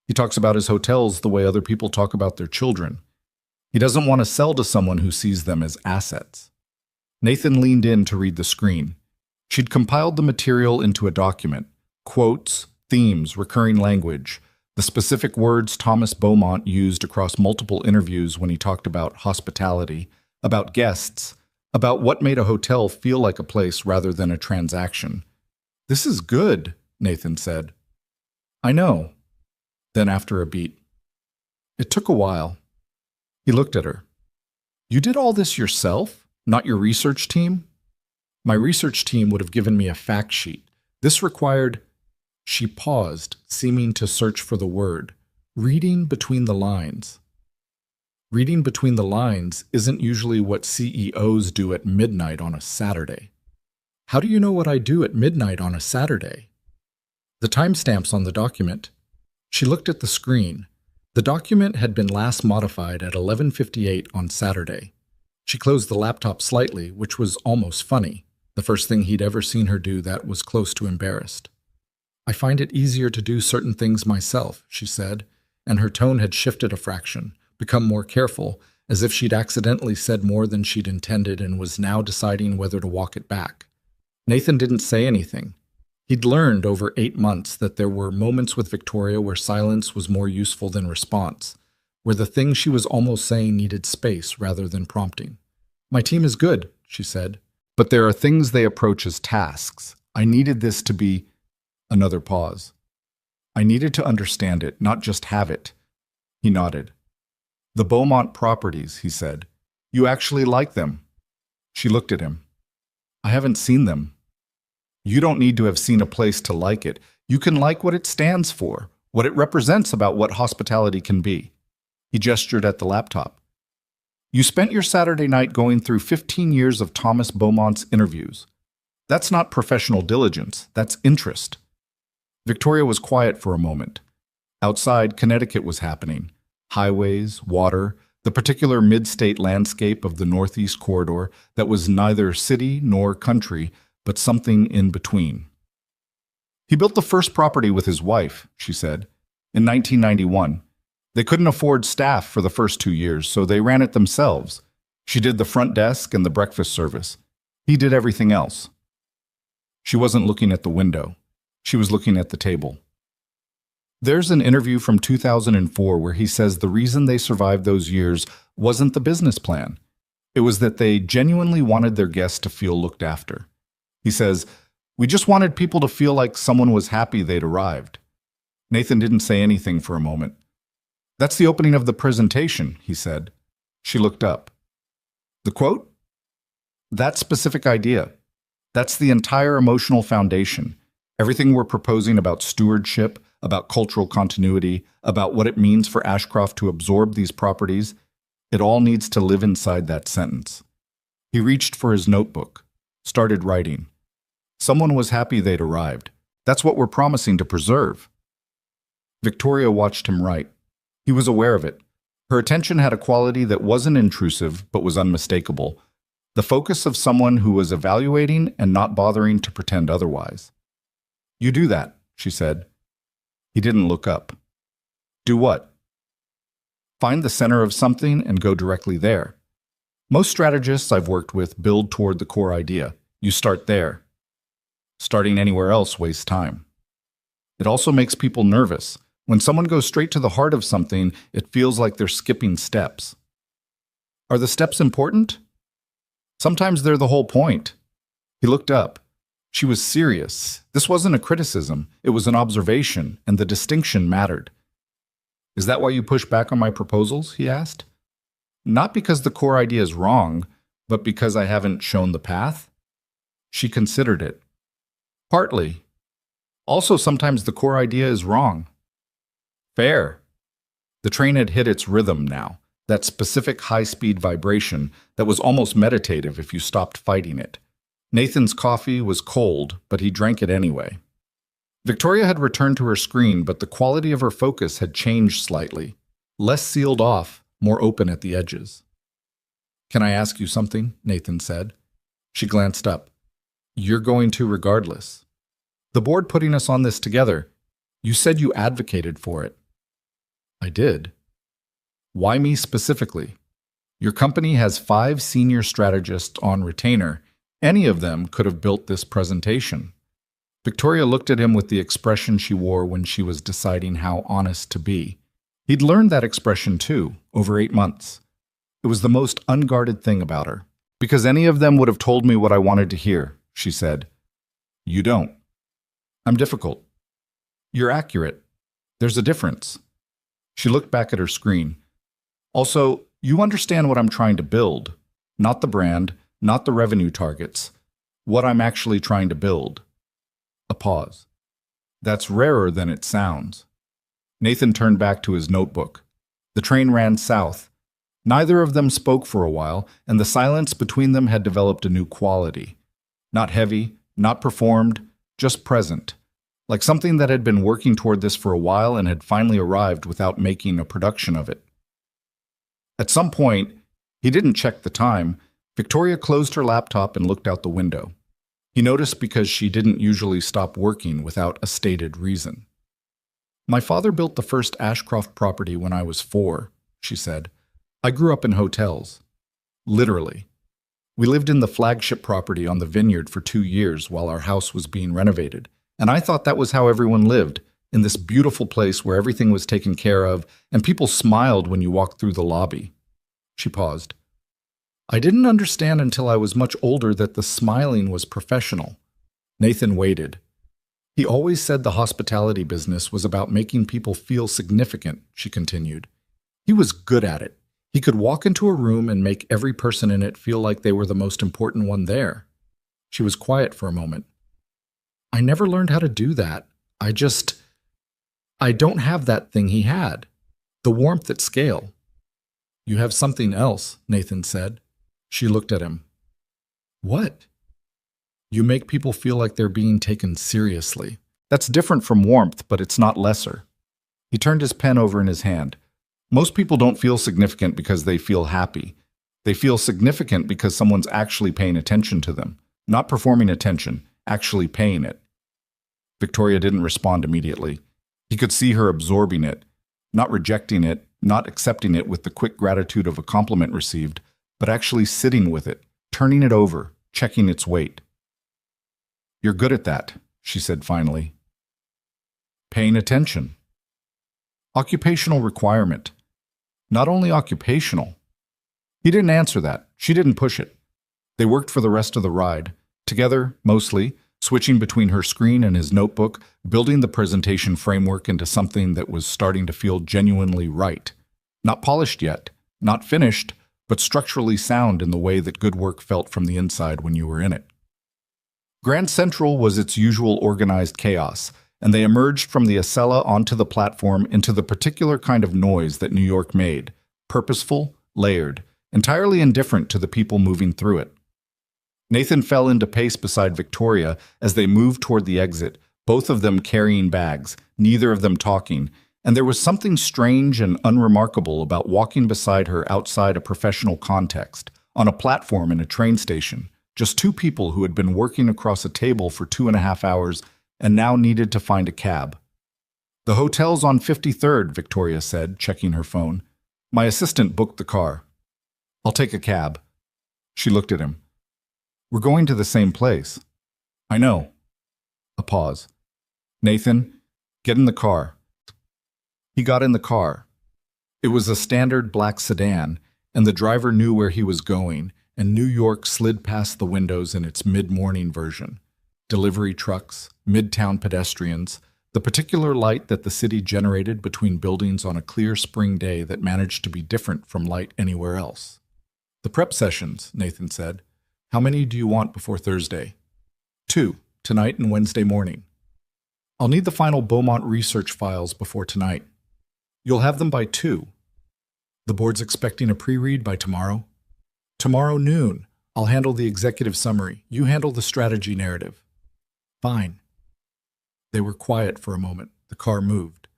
He talks about his hotels the way other people talk about their children. He doesn't want to sell to someone who sees them as assets." Nathan leaned in to read the screen. She'd compiled the material into a document. Quotes, themes, recurring language, the specific words Thomas Beaumont used across multiple interviews when he talked about hospitality, about guests, about what made a hotel feel like a place rather than a transaction. "This is good," Nathan said. "I know." Then after a beat, "It took a while." He looked at her. "You did all this yourself? Not your research team?" "My research team would have given me a fact sheet. This required—" She paused, seeming to search for the word. "Reading between the lines." "Reading between the lines isn't usually what CEOs do at midnight on a Saturday." "How do you know what I do at midnight on a Saturday?" "The timestamps on the document." She looked at the screen. The document had been last modified at 11:58 on Saturday. She closed the laptop slightly, which was almost funny, the first thing he'd ever seen her do that was close to embarrassed. "I find it easier to do certain things myself," she said, and her tone had shifted a fraction, become more careful, as if she'd accidentally said more than she'd intended and was now deciding whether to walk it back. Nathan didn't say anything. He'd learned over 8 months that there were moments with Victoria where silence was more useful than response, where the thing she was almost saying needed space rather than prompting. "My team is good," she said, "but there are things they approach as tasks. I needed this to be—" Another pause. "I needed to understand it, not just have it." He nodded. "The Beaumont properties," he said. "You actually like them." She looked at him. "I haven't seen them." "You don't need to have seen a place to like it. You can like what it stands for, what it represents about what hospitality can be." He gestured at the laptop. "You spent your Saturday night going through 15 years of Thomas Beaumont's interviews. That's not professional diligence, that's interest." Victoria was quiet for a moment. Outside, Connecticut was happening. Highways, water, the particular mid-state landscape of the Northeast Corridor that was neither city nor country, but something in between. "He built the first property with his wife," she said, "in 1991. They couldn't afford staff for the first 2 years, so they ran it themselves. She did the front desk and the breakfast service. He did everything else. She wasn't looking at the window. She was looking at the table. There's an interview from 2004 where he says the reason they survived those years wasn't the business plan. It was that they genuinely wanted their guests to feel looked after. He says, "We just wanted people to feel like someone was happy they'd arrived." Nathan didn't say anything for a moment. "That's the opening of the presentation," he said. She looked up. "The quote?" "That specific idea. That's the entire emotional foundation. Everything we're proposing about stewardship, about cultural continuity, about what it means for Ashcroft to absorb these properties, it all needs to live inside that sentence." He reached for his notebook, started writing. Someone was happy they'd arrived. That's what we're promising to preserve. Victoria watched him write. He was aware of it. Her attention had a quality that wasn't intrusive but was unmistakable. The focus of someone who was evaluating and not bothering to pretend otherwise. "You do that," she said. He didn't look up. "Do what?" "Find the center of something and go directly there. Most strategists I've worked with build toward the core idea. You start there. Starting anywhere else wastes time. It also makes people nervous. When someone goes straight to the heart of something, it feels like they're skipping steps." "Are the steps important?" "Sometimes they're the whole point." He looked up. She was serious. This wasn't a criticism. It was an observation, and the distinction mattered. "Is that why you push back on my proposals?" he asked. "Not because the core idea is wrong, but because I haven't shown the path?" She considered it. "Partly. Also, sometimes the core idea is wrong." "Fair." The train had hit its rhythm now, that specific high-speed vibration that was almost meditative if you stopped fighting it. Nathan's coffee was cold, but he drank it anyway. Victoria had returned to her screen, but the quality of her focus had changed slightly. Less sealed off, more open at the edges. "Can I ask you something?" Nathan said. She glanced up. "You're going to regardless. The board putting us on this together, you said you advocated for it." "I did." "Why me specifically? Your company has 5 senior strategists on retainer. Any of them could have built this presentation." Victoria looked at him with the expression she wore when she was deciding how honest to be. He'd learned that expression too, over 8 months. It was the most unguarded thing about her. "Because any of them would have told me what I wanted to hear," she said. "You don't." "I'm difficult." "You're accurate. There's a difference." She looked back at her screen. "Also, you understand what I'm trying to build. Not the brand, not the revenue targets. What I'm actually trying to build." A pause. "That's rarer than it sounds." Nathan turned back to his notebook. The train ran south. Neither of them spoke for a while, and the silence between them had developed a new quality. Not heavy, not performed, just present. Like something that had been working toward this for a while and had finally arrived without making a production of it. At some point, he didn't check the time, Victoria closed her laptop and looked out the window. He noticed because she didn't usually stop working without a stated reason. "My father built the first Ashcroft property when I was 4, she said. "I grew up in hotels. Literally. We lived in the flagship property on the vineyard for 2 years while our house was being renovated, and I thought that was how everyone lived, in this beautiful place where everything was taken care of and people smiled when you walked through the lobby." She paused. "I didn't understand until I was much older that the smiling was professional." Nathan waited. "He always said the hospitality business was about making people feel significant," she continued. "He was good at it. He could walk into a room and make every person in it feel like they were the most important one there." She was quiet for a moment. "I never learned how to do that. I don't have that thing he had. The warmth at scale." "You have something else," Nathan said. She looked at him. "What?" "You make people feel like they're being taken seriously. That's different from warmth, but it's not lesser." He turned his pen over in his hand. "Most people don't feel significant because they feel happy. They feel significant because someone's actually paying attention to them. Not performing attention, actually paying it." Victoria didn't respond immediately. He could see her absorbing it, not rejecting it, not accepting it with the quick gratitude of a compliment received, but actually sitting with it, turning it over, checking its weight. "You're good at that," she said finally. "Paying attention." Occupational requirement. Not only occupational. He didn't answer that. She didn't push it. They worked for the rest of the ride, together, mostly, switching between her screen and his notebook, building the presentation framework into something that was starting to feel genuinely right. Not polished yet, not finished, but structurally sound in the way that good work felt from the inside when you were in it. Grand Central was its usual organized chaos, and they emerged from the Acela onto the platform into the particular kind of noise that New York made, purposeful, layered, entirely indifferent to the people moving through it. Nathan fell into pace beside Victoria as they moved toward the exit, both of them carrying bags, neither of them talking, and there was something strange and unremarkable about walking beside her outside a professional context, on a platform in a train station, just two people who had been working across a table for 2.5 hours and now needed to find a cab. "The hotel's on 53rd, Victoria said, checking her phone. "My assistant booked the car." "I'll take a cab." She looked at him. "We're going to the same place." "I know." A pause. "Nathan, get in the car." He got in the car. It was a standard black sedan, and the driver knew where he was going, and New York slid past the windows in its mid-morning version. Delivery trucks, midtown pedestrians, the particular light that the city generated between buildings on a clear spring day that managed to be different from light anywhere else. "The prep sessions," Nathan said. "How many do you want before Thursday?" "2, tonight and Wednesday morning." "I'll need the final Beaumont research files before tonight." "You'll have them by 2. "The board's expecting a pre-read by tomorrow?" "Tomorrow noon. I'll handle the executive summary. You handle the strategy narrative." "Fine." They were quiet for a moment. The car moved.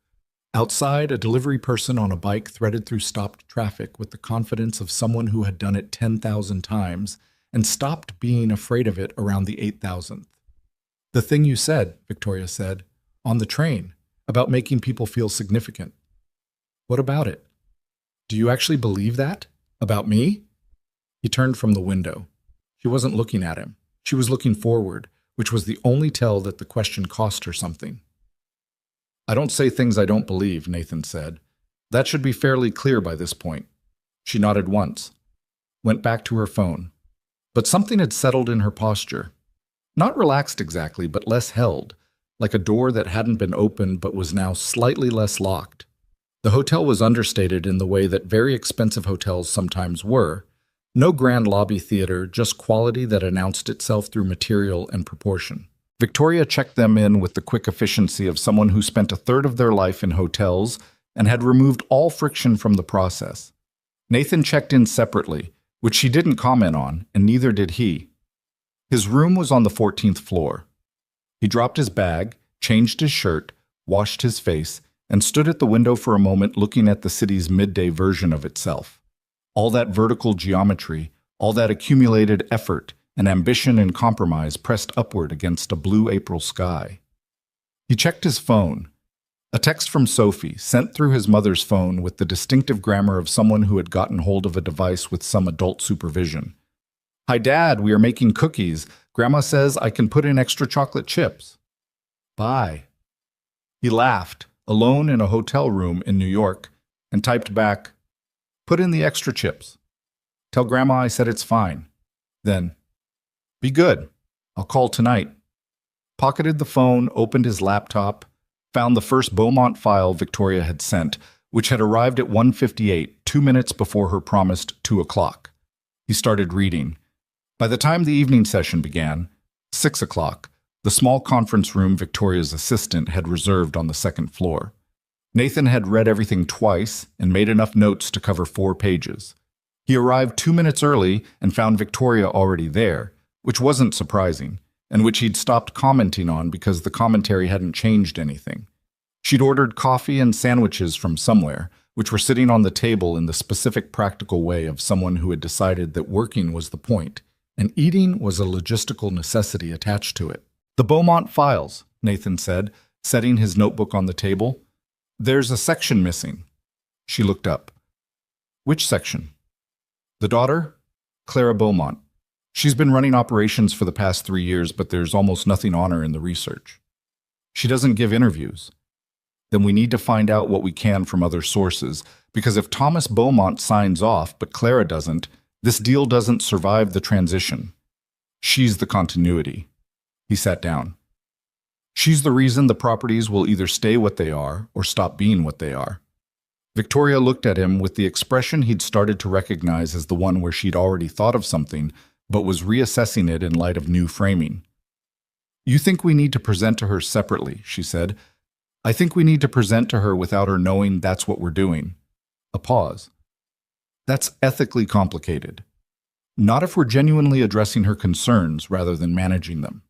Outside, a delivery person on a bike threaded through stopped traffic with the confidence of someone who had done it 10,000 times and stopped being afraid of it around the 8,000th. "The thing you said," Victoria said, "on the train, about making people feel significant. What about it? Do you actually believe that? About me?" He turned from the window. She wasn't looking at him. She was looking forward, which was the only tell that the question cost her something. "I don't say things I don't believe," Nathan said. "That should be fairly clear by this point." She nodded once, went back to her phone. But something had settled in her posture. Not relaxed exactly, but less held, like a door that hadn't been opened but was now slightly less locked. The hotel was understated in the way that very expensive hotels sometimes were. No grand lobby theater, just quality that announced itself through material and proportion. Victoria checked them in with the quick efficiency of someone who spent a third of their life in hotels and had removed all friction from the process. Nathan checked in separately, which she didn't comment on, and neither did he. His room was on the 14th floor. He dropped his bag, changed his shirt, washed his face, and stood at the window for a moment looking at the city's midday version of itself. All that vertical geometry, all that accumulated effort and ambition and compromise pressed upward against a blue April sky. He checked his phone. A text from Sophie, sent through his mother's phone with the distinctive grammar of someone who had gotten hold of a device with some adult supervision. "Hi, Dad, we are making cookies. Grandma says I can put in extra chocolate chips. Bye." He laughed, alone in a hotel room in New York, and typed back, "Put in the extra chips. Tell Grandma I said it's fine." Then, "Be good. I'll call tonight." Pocketed the phone, opened his laptop, found the first Beaumont file Victoria had sent, which had arrived at 1:58, 2 minutes before her promised 2 o'clock. He started reading. By the time the evening session began, 6 o'clock, the small conference room Victoria's assistant had reserved on the second floor. Nathan had read everything twice and made enough notes to cover 4 pages. He arrived 2 minutes early and found Victoria already there, which wasn't surprising, and which he'd stopped commenting on because the commentary hadn't changed anything. She'd ordered coffee and sandwiches from somewhere, which were sitting on the table in the specific practical way of someone who had decided that working was the point, and eating was a logistical necessity attached to it. "The Beaumont files," Nathan said, setting his notebook on the table. "There's a section missing." She looked up. "Which section?" "The daughter? Clara Beaumont. She's been running operations for the past 3 years, but there's almost nothing on her in the research. She doesn't give interviews. Then we need to find out what we can from other sources, because if Thomas Beaumont signs off but Clara doesn't, this deal doesn't survive the transition. She's the continuity. He sat down. She's the reason the properties will either stay what they are or stop being what they are. Victoria looked at him with the expression he'd started to recognize as the one where she'd already thought of something, but was reassessing it in light of new framing. You think we need to present to her separately, she said. I think we need to present to her without her knowing that's what we're doing. A pause. That's ethically complicated. Not if we're genuinely addressing her concerns rather than managing them.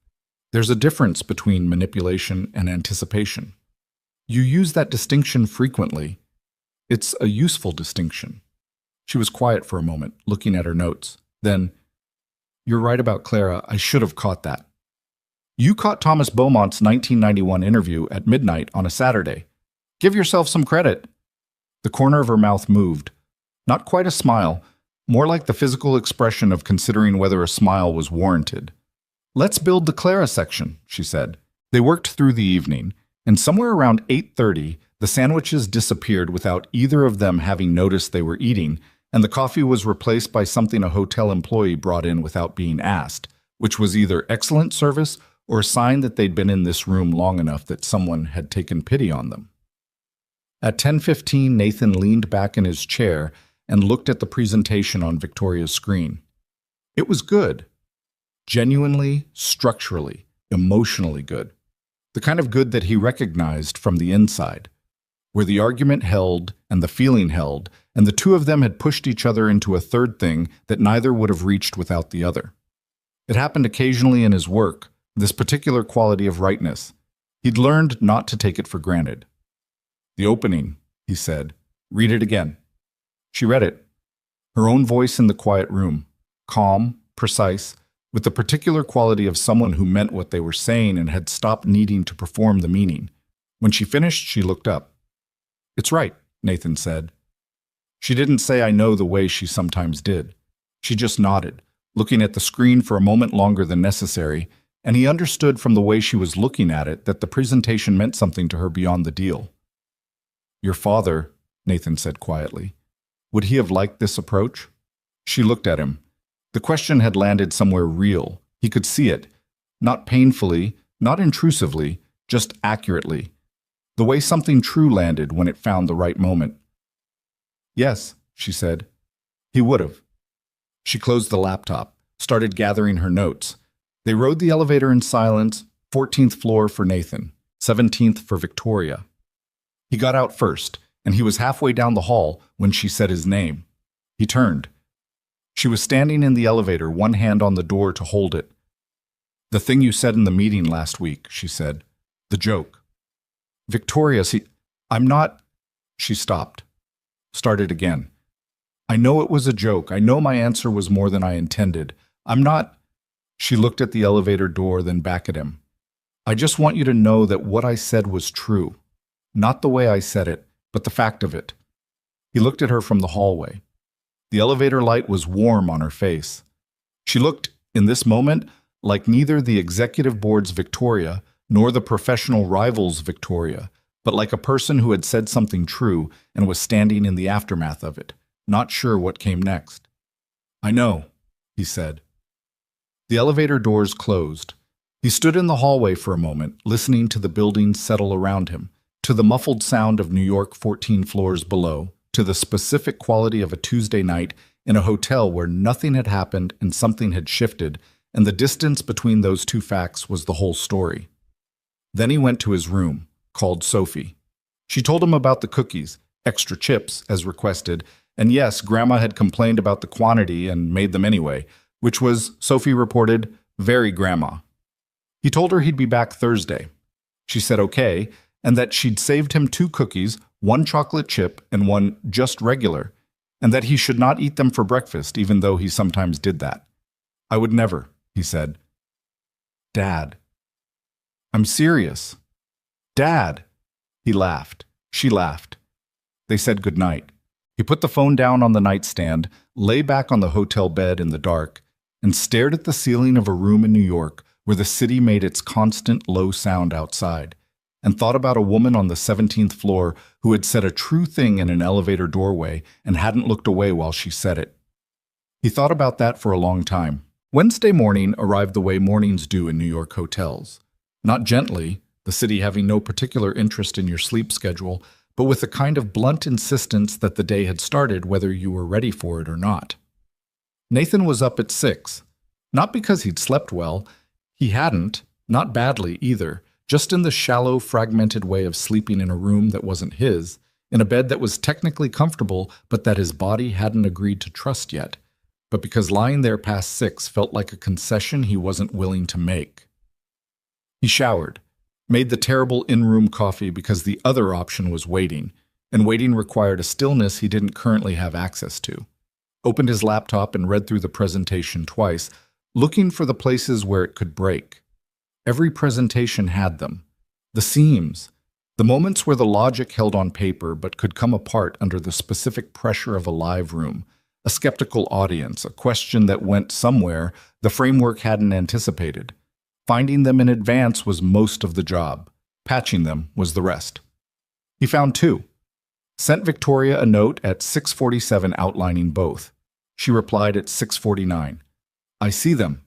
There's a difference between manipulation and anticipation. You use that distinction frequently. It's a useful distinction. She was quiet for a moment, looking at her notes. Then, you're right about Clara. I should have caught that. You caught Thomas Beaumont's 1991 interview at midnight on a Saturday. Give yourself some credit. The corner of her mouth moved. Not quite a smile, more like the physical expression of considering whether a smile was warranted. Let's build the Clara section, she said. They worked through the evening, and somewhere around 8:30, the sandwiches disappeared without either of them having noticed they were eating, and the coffee was replaced by something a hotel employee brought in without being asked, which was either excellent service or a sign that they'd been in this room long enough that someone had taken pity on them. At 10:15, Nathan leaned back in his chair and looked at the presentation on Victoria's screen. It was good. Genuinely, structurally, emotionally good. The kind of good that he recognized from the inside, where the argument held and the feeling held, and the two of them had pushed each other into a third thing that neither would have reached without the other. It happened occasionally in his work, this particular quality of rightness. He'd learned not to take it for granted. The opening, he said. Read it again. She read it. Her own voice in the quiet room, calm, precise, with the particular quality of someone who meant what they were saying and had stopped needing to perform the meaning. When she finished, she looked up. It's right, Nathan said. She didn't say I know the way she sometimes did. She just nodded, looking at the screen for a moment longer than necessary, and he understood from the way she was looking at it that the presentation meant something to her beyond the deal. Your father, Nathan said quietly. Would he have liked this approach? She looked at him. The question had landed somewhere real. He could see it. Not painfully, not intrusively, just accurately. The way something true landed when it found the right moment. Yes, she said. He would have. She closed the laptop, started gathering her notes. They rode the elevator in silence, 14th floor for Nathan, 17th for Victoria. He got out first, and he was halfway down the hall when she said his name. He turned. She was standing in the elevator, one hand on the door to hold it. The thing you said in the meeting last week, she said. The joke. Victoria, see, I'm not... She stopped. Started again. I know it was a joke. I know my answer was more than I intended. I'm not... She looked at the elevator door, then back at him. I just want you to know that what I said was true. Not the way I said it, but the fact of it. He looked at her from the hallway. The elevator light was warm on her face. She looked, in this moment, like neither the executive board's Victoria nor the professional rival's Victoria, but like a person who had said something true and was standing in the aftermath of it, not sure what came next. I know, he said. The elevator doors closed. He stood in the hallway for a moment, listening to the building settle around him, to the muffled sound of New York 14 floors below, to the specific quality of a Tuesday night in a hotel where nothing had happened and something had shifted, and the distance between those two facts was the whole story. Then he went to his room, called Sophie. She told him about the cookies, extra chips, as requested, and yes, Grandma had complained about the quantity and made them anyway, which was, Sophie reported, very Grandma. He told her he'd be back Thursday. She said okay, and that she'd saved him 2 cookies, 1 chocolate chip and 1 just regular, and that he should not eat them for breakfast, even though he sometimes did that. I would never, he said. Dad. I'm serious. Dad. He laughed. She laughed. They said goodnight. He put the phone down on the nightstand, lay back on the hotel bed in the dark, and stared at the ceiling of a room in New York where the city made its constant low sound outside, and thought about a woman on the 17th floor who had said a true thing in an elevator doorway and hadn't looked away while she said it. He thought about that for a long time. Wednesday morning arrived the way mornings do in New York hotels. Not gently, the city having no particular interest in your sleep schedule, but with a kind of blunt insistence that the day had started whether you were ready for it or not. Nathan was up at 6. Not because he'd slept well. He hadn't, not badly either, just in the shallow, fragmented way of sleeping in a room that wasn't his, in a bed that was technically comfortable but that his body hadn't agreed to trust yet, but because lying there past 6 felt like a concession he wasn't willing to make. He showered, made the terrible in-room coffee because the other option was waiting, and waiting required a stillness he didn't currently have access to. Opened his laptop and read through the presentation twice, looking for the places where it could break. Every presentation had them. The seams, the moments where the logic held on paper but could come apart under the specific pressure of a live room, a skeptical audience, a question that went somewhere the framework hadn't anticipated. Finding them in advance was most of the job. Patching them was the rest. He found 2. Sent Victoria a note at 6:47 outlining both. She replied at 6:49. I see them.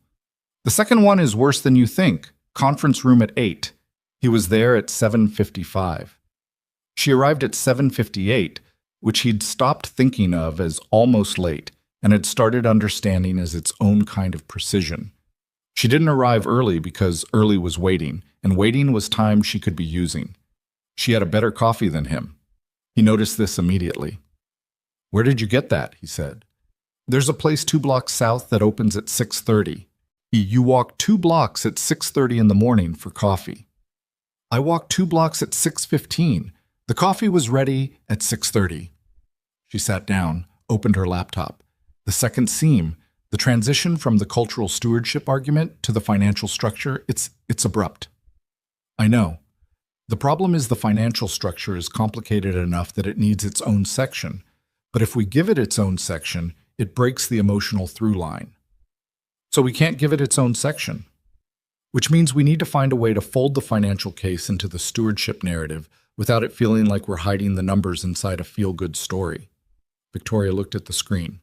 The second one is worse than you think. Conference room at 8. He was there at 7:55. She arrived at 7:58, which he'd stopped thinking of as almost late and had started understanding as its own kind of precision. She didn't arrive early because early was waiting, and waiting was time she could be using. She had a better coffee than him. He noticed this immediately. Where did you get that? He said. There's a place 2 blocks south that opens at 6:30. You walk 2 blocks at 6:30 in the morning for coffee. I walked 2 blocks at 6:15. The coffee was ready at 6:30. She sat down, opened her laptop. The second seam, the transition from the cultural stewardship argument to the financial structure, it's abrupt. I know. The problem is the financial structure is complicated enough that it needs its own section, but if we give it its own section, it breaks the emotional through line. So we can't give it its own section, which means we need to find a way to fold the financial case into the stewardship narrative without it feeling like we're hiding the numbers inside a feel-good story. Victoria looked at the screen.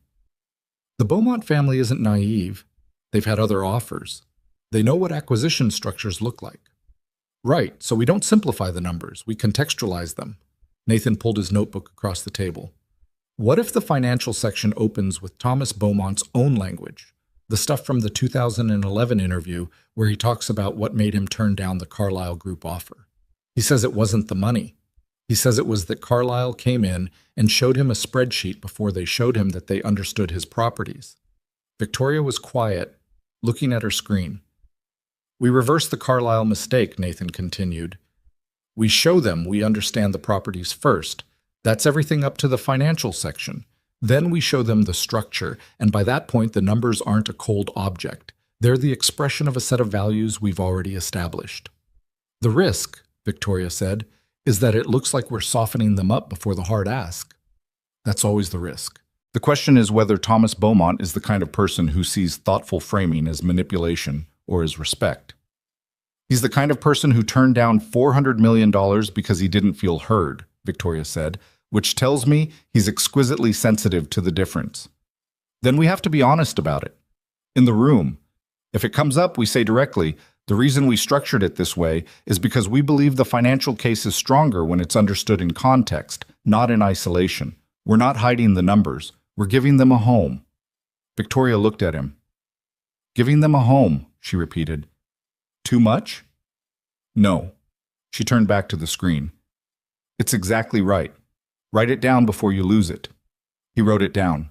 The Beaumont family isn't naive. They've had other offers. They know what acquisition structures look like. Right, so we don't simplify the numbers, we contextualize them. Nathan pulled his notebook across the table. What if the financial section opens with Thomas Beaumont's own language? The stuff from the 2011 interview where he talks about what made him turn down the Carlyle Group offer. He says it wasn't the money. He says it was that Carlyle came in and showed him a spreadsheet before they showed him that they understood his properties. Victoria was quiet, looking at her screen. We reverse the Carlyle mistake, Nathan continued. We show them we understand the properties first. That's everything up to the financial section. Then we show them the structure, and by that point the numbers aren't a cold object. They're the expression of a set of values we've already established. The risk, Victoria said, is that it looks like we're softening them up before the hard ask. That's always the risk. The question is whether Thomas Beaumont is the kind of person who sees thoughtful framing as manipulation or as respect. He's the kind of person who turned down $400 million because he didn't feel heard, Victoria said, which tells me he's exquisitely sensitive to the difference. Then we have to be honest about it. In the room. If it comes up, we say directly, the reason we structured it this way is because we believe the financial case is stronger when it's understood in context, not in isolation. We're not hiding the numbers. We're giving them a home. Victoria looked at him. Giving them a home, she repeated. Too much? No. She turned back to the screen. It's exactly right. Write it down before you lose it. He wrote it down.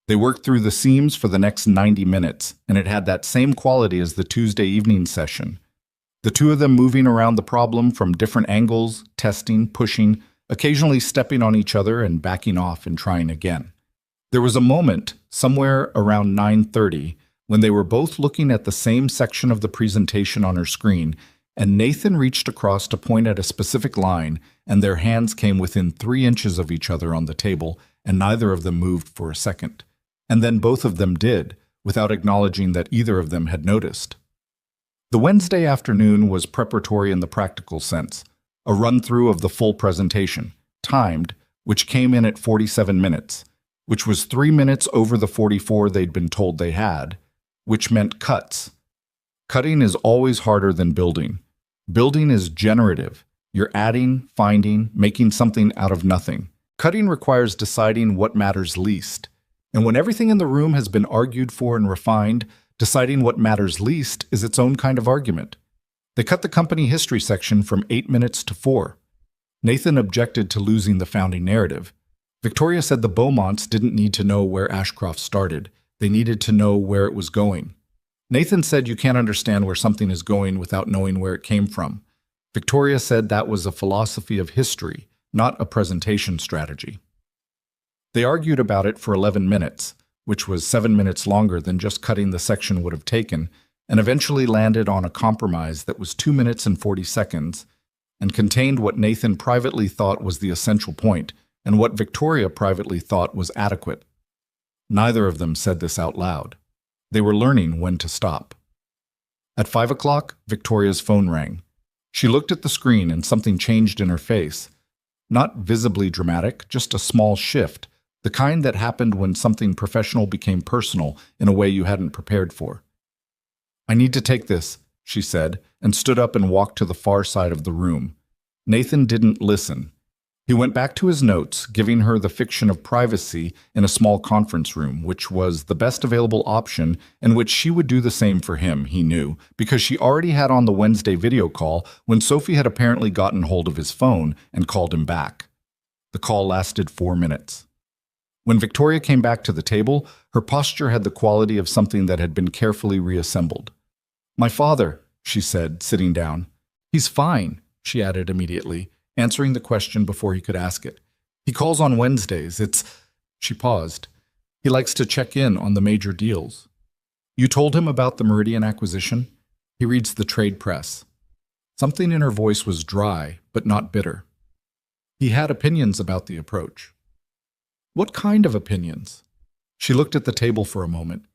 They worked through the seams for the next 90 minutes, and it had that same quality as the Tuesday evening session. The two of them moving around the problem from different angles, testing, pushing, occasionally stepping on each other and backing off and trying again. There was a moment, somewhere around 9:30, when they were both looking at the same section of the presentation on her screen, and Nathan reached across to point at a specific line, and their hands came within 3 inches of each other on the table, and neither of them moved for a second. And then both of them did, without acknowledging that either of them had noticed. The Wednesday afternoon was preparatory in the practical sense, a run-through of the full presentation, timed, which came in at 47 minutes, which was 3 minutes over the 44 they'd been told they had, which meant cuts. Cutting is always harder than building. Building is generative. You're adding, finding, making something out of nothing. Cutting requires deciding what matters least. And when everything in the room has been argued for and refined, deciding what matters least is its own kind of argument. They cut the company history section from 8 minutes to 4. Nathan objected to losing the founding narrative. Victoria said the Beaumonts didn't need to know where Ashcroft started. They needed to know where it was going. Nathan said you can't understand where something is going without knowing where it came from. Victoria said that was a philosophy of history, not a presentation strategy. They argued about it for 11 minutes, which was 7 minutes longer than just cutting the section would have taken, and eventually landed on a compromise that was 2 minutes and 40 seconds, and contained what Nathan privately thought was the essential point, and what Victoria privately thought was adequate. Neither of them said this out loud. They were learning when to stop. At 5 o'clock, Victoria's phone rang. She looked at the screen and something changed in her face. Not visibly dramatic, just a small shift, the kind that happened when something professional became personal in a way you hadn't prepared for. "I need to take this," she said, and stood up and walked to the far side of the room. Nathan didn't listen. He went back to his notes, giving her the fiction of privacy in a small conference room, which was the best available option and which she would do the same for him, he knew, because she already had on the Wednesday video call when Sophie had apparently gotten hold of his phone and called him back. The call lasted 4 minutes. When Victoria came back to the table, her posture had the quality of something that had been carefully reassembled. "My father," she said, sitting down. "He's fine," she added immediately, answering the question before he could ask it. "He calls on Wednesdays. She paused. "He likes to check in on the major deals." "You told him about the Meridian acquisition? He reads the trade press." Something in her voice was dry, but not bitter. "He had opinions about the approach." "What kind of opinions?" She looked at the table for a moment.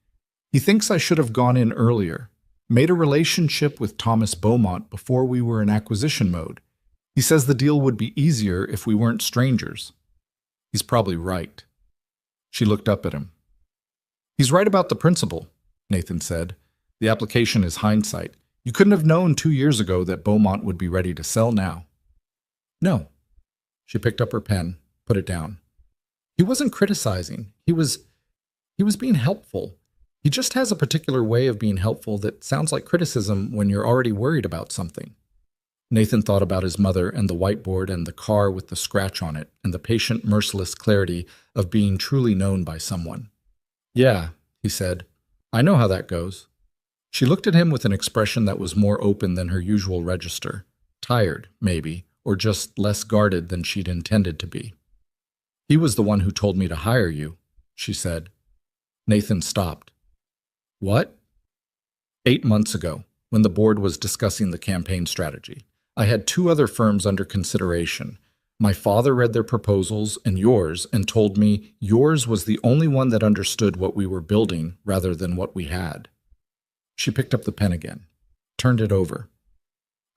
"He thinks I should have gone in earlier, made a relationship with Thomas Beaumont before we were in acquisition mode. He says the deal would be easier if we weren't strangers." "He's probably right." She looked up at him. "He's right about the principle," Nathan said. "The application is hindsight. You couldn't have known 2 years ago that Beaumont would be ready to sell now." "No." She picked up her pen, put it down. "He wasn't criticizing. He was being helpful. He just has a particular way of being helpful that sounds like criticism when you're already worried about something." Nathan thought about his mother and the whiteboard and the car with the scratch on it and the patient, merciless clarity of being truly known by someone. "Yeah," he said. "I know how that goes." She looked at him with an expression that was more open than her usual register. Tired, maybe, or just less guarded than she'd intended to be. "He was the one who told me to hire you," she said. Nathan stopped. "What?" 8 months ago, when the board was discussing the campaign strategy. I had 2 other firms under consideration. My father read their proposals and yours and told me yours was the only one that understood what we were building rather than what we had. She picked up the pen again, turned it over.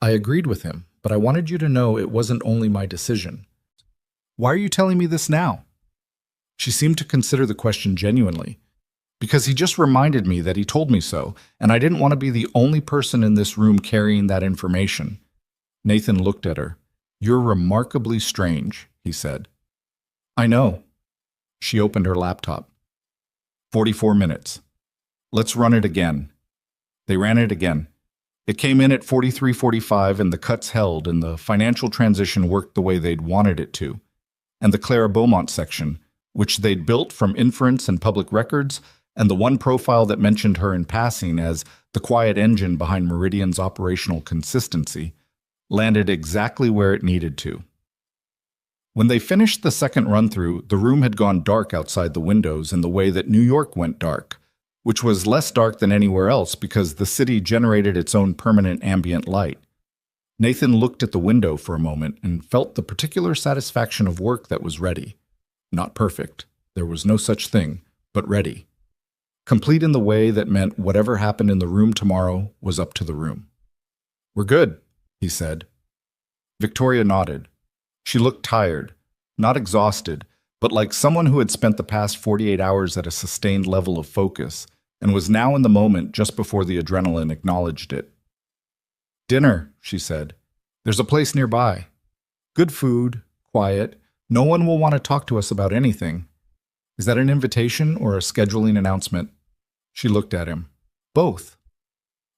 "I agreed with him, but I wanted you to know it wasn't only my decision." "Why are you telling me this now?" She seemed to consider the question genuinely. "Because he just reminded me that he told me so, and I didn't want to be the only person in this room carrying that information." Nathan looked at her. "You're remarkably strange," he said. "I know." She opened her laptop. 44 minutes. "Let's run it again." They ran it again. It came in at 43:45 and the cuts held and the financial transition worked the way they'd wanted it to. And the Clara Beaumont section, which they'd built from inference and public records, and the one profile that mentioned her in passing as the quiet engine behind Meridian's operational consistency, landed exactly where it needed to. When they finished the second run-through, the room had gone dark outside the windows in the way that New York went dark, which was less dark than anywhere else because the city generated its own permanent ambient light. Nathan looked at the window for a moment and felt the particular satisfaction of work that was ready. Not perfect, there was no such thing, but ready. complete in the way that meant whatever happened in the room tomorrow was up to the room. "We're good," he said. Victoria nodded. She looked tired, not exhausted, but like someone who had spent the past 48 hours at a sustained level of focus and was now in the moment just before the adrenaline acknowledged it. "Dinner," she said. "There's a place nearby. Good food, quiet. No one will want to talk to us about anything. Is that an invitation or a scheduling announcement?" She looked at him. "Both."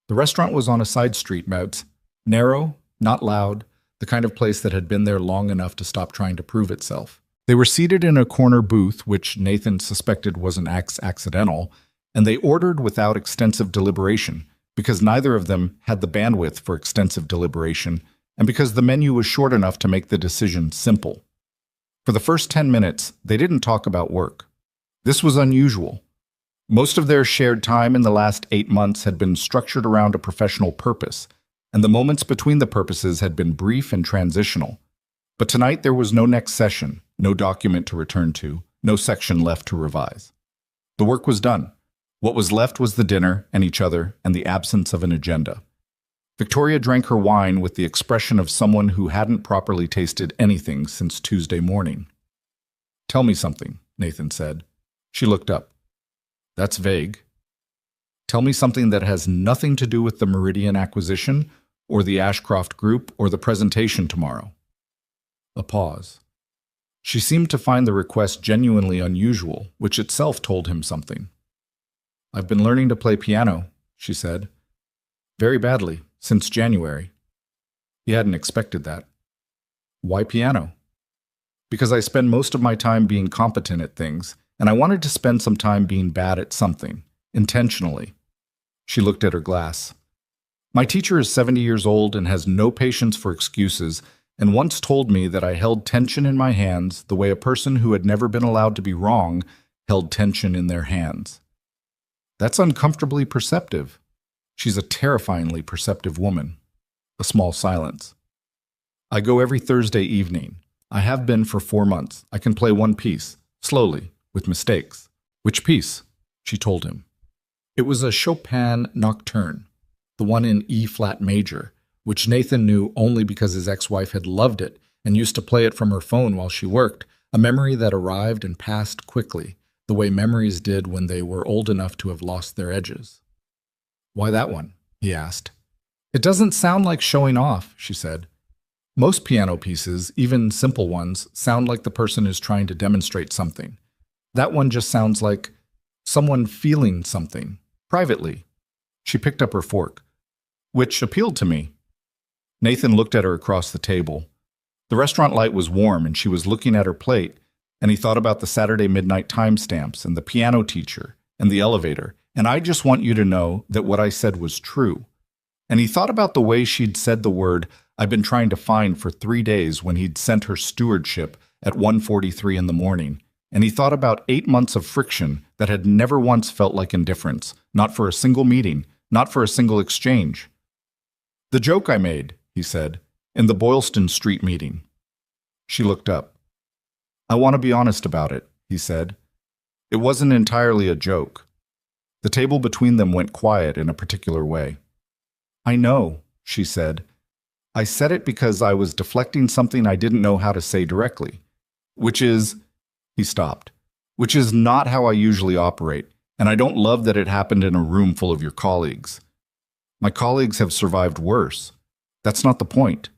The restaurant was on a side street, Mouts. Narrow, not loud, the kind of place that had been there long enough to stop trying to prove itself. They were seated in a corner booth, which Nathan suspected was an accidental, and they ordered without extensive deliberation, because neither of them had the bandwidth for extensive deliberation, and because the menu was short enough to make the decision simple. For the first 10 minutes, they didn't talk about work. This was unusual. Most of their shared time in the last 8 months had been structured around a professional purpose, and the moments between the purposes had been brief and transitional. But tonight there was no next session, no document to return to, no section left to revise. The work was done. What was left was the dinner and each other and the absence of an agenda. Victoria drank her wine with the expression of someone who hadn't properly tasted anything since Tuesday morning. "Tell me something," Nathan said. She looked up. "That's vague. Tell me something that has nothing to do with the Meridian acquisition or the Ashcroft Group or the presentation tomorrow." A pause. She seemed to find the request genuinely unusual, which itself told him something. "I've been learning to play piano," she said. "Very badly, since January." He hadn't expected that. "Why piano?" "Because I spend most of my time being competent at things, and I wanted to spend some time being bad at something, intentionally." She looked at her glass. "My teacher is 70 years old and has no patience for excuses, and once told me that I held tension in my hands the way a person who had never been allowed to be wrong held tension in their hands. That's uncomfortably perceptive. She's a terrifyingly perceptive woman." A small silence. "I go every Thursday evening. I have been for 4 months. I can play one piece, slowly, with mistakes." "Which piece?" she told him. It was a Chopin nocturne, the one in E-flat major, which Nathan knew only because his ex-wife had loved it and used to play it from her phone while she worked, a memory that arrived and passed quickly, the way memories did when they were old enough to have lost their edges. "Why that one?" he asked. "It doesn't sound like showing off," she said. "Most piano pieces, even simple ones, sound like the person is trying to demonstrate something. That one just sounds like someone feeling something, privately." She picked up her fork, which appealed to me. Nathan looked at her across the table. The restaurant light was warm and she was looking at her plate, and he thought about the Saturday midnight timestamps and the piano teacher and the elevator, and "I just want you to know that what I said was true." And he thought about the way she'd said the word I've been trying to find for 3 days when he'd sent her stewardship at 1:43 in the morning, and he thought about 8 months of friction that had never once felt like indifference, not for a single meeting, not for a single exchange. "The joke I made," he said, "in the Boylston Street meeting." She looked up. "I want to be honest about it," he said. "It wasn't entirely a joke." The table between them went quiet in a particular way. "I know," she said. "I said it because I was deflecting something I didn't know how to say directly. Which is," he stopped, "which is not how I usually operate, and I don't love that it happened in a room full of your colleagues. My colleagues have survived worse. That's not the point."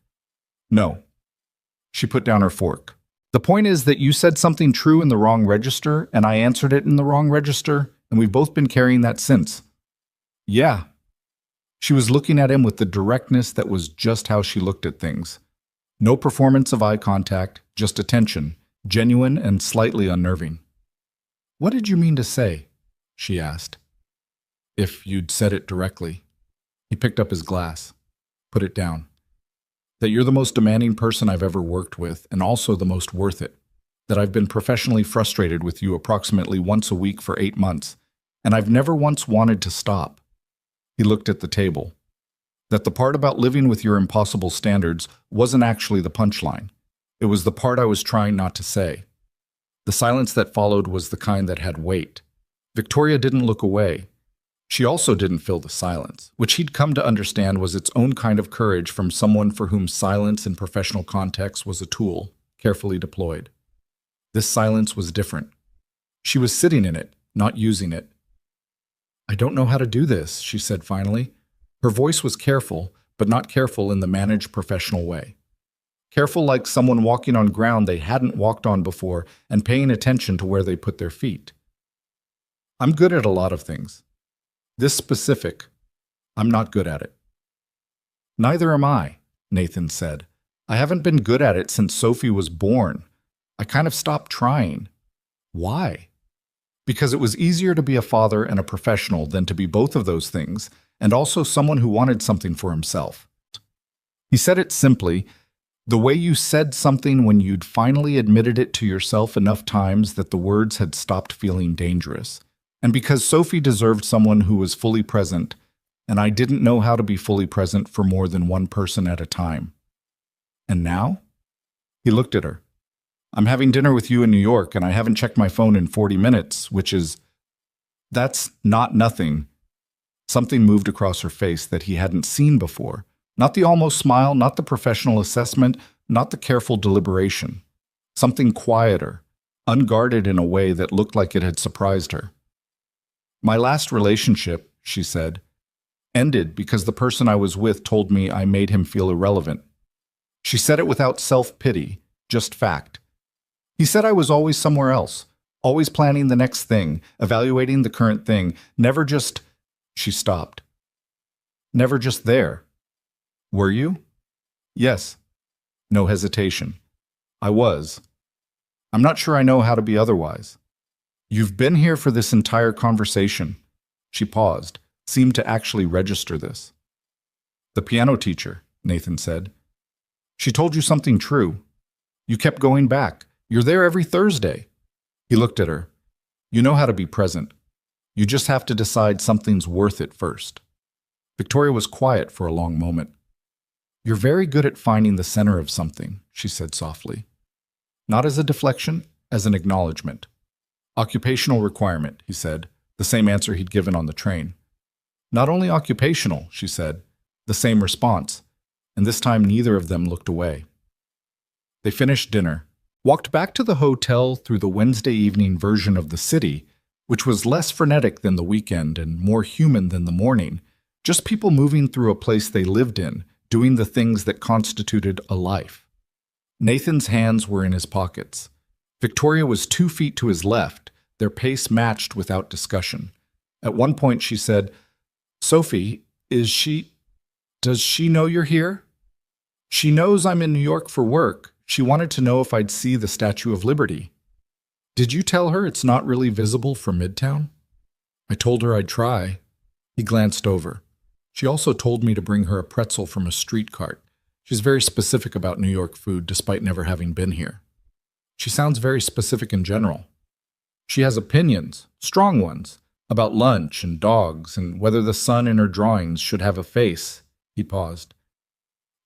"No." She put down her fork. "The point is that you said something true in the wrong register, and I answered it in the wrong register, and we've both been carrying that since." "Yeah." She was looking at him with the directness that was just how she looked at things. No performance of eye contact, just attention, genuine and slightly unnerving. "What did you mean to say?" she asked. "If you'd said it directly." He picked up his glass, put it down. "That you're the most demanding person I've ever worked with, and also the most worth it. That I've been professionally frustrated with you approximately once a week for 8 months, and I've never once wanted to stop." He looked at the table. "That the part about living with your impossible standards wasn't actually the punchline. It was the part I was trying not to say." The silence that followed was the kind that had weight. Victoria didn't look away. She also didn't fill the silence, which he'd come to understand was its own kind of courage from someone for whom silence in professional context was a tool, carefully deployed. This silence was different. She was sitting in it, not using it. "I don't know how to do this," she said finally. Her voice was careful, but not careful in the managed professional way. Careful like someone walking on ground they hadn't walked on before and paying attention to where they put their feet. "I'm good at a lot of things. This specific, I'm not good at it." "Neither am I," Nathan said. "I haven't been good at it since Sophie was born. I kind of stopped trying." "Why?" "Because it was easier to be a father and a professional than to be both of those things, and also someone who wanted something for himself." He said it simply, the way you said something when you'd finally admitted it to yourself enough times that the words had stopped feeling dangerous. And because Sophie deserved someone who was fully present, and I didn't know how to be fully present for more than one person at a time. "And now?" He looked at her. "I'm having dinner with you in New York, and I haven't checked my phone in 40 minutes, which is... That's not nothing." Something moved across her face that he hadn't seen before. Not the almost smile, not the professional assessment, not the careful deliberation. Something quieter, unguarded in a way that looked like it had surprised her. "My last relationship," she said, "ended because the person I was with told me I made him feel irrelevant." She said it without self-pity, just fact. "He said I was always somewhere else, always planning the next thing, evaluating the current thing, never just..." She stopped. "Never just there." "Were you?" "Yes." No hesitation. "I was. I'm not sure I know how to be otherwise." "You've been here for this entire conversation." She paused, seemed to actually register this. "The piano teacher," Nathan said. "She told you something true. You kept going back. You're there every Thursday." He looked at her. "You know how to be present. You just have to decide something's worth it first." Victoria was quiet for a long moment. "You're very good at finding the center of something," she said softly. Not as a deflection, as an acknowledgement. "Occupational requirement," he said, the same answer he'd given on the train. "Not only occupational," she said, the same response, and this time neither of them looked away. They finished dinner, walked back to the hotel through the Wednesday evening version of the city, which was less frenetic than the weekend and more human than the morning, just people moving through a place they lived in, doing the things that constituted a life. Nathan's hands were in his pockets. Victoria was 2 feet to his left, their pace matched without discussion. At one point she said, "Sophie, does she know you're here?" "She knows I'm in New York for work. She wanted to know if I'd see the Statue of Liberty." "Did you tell her it's not really visible from Midtown?" "I told her I'd try." He glanced over. "She also told me to bring her a pretzel from a street cart. She's very specific about New York food despite never having been here." "She sounds very specific in general." "She has opinions, strong ones, about lunch and dogs and whether the sun in her drawings should have a face." He paused.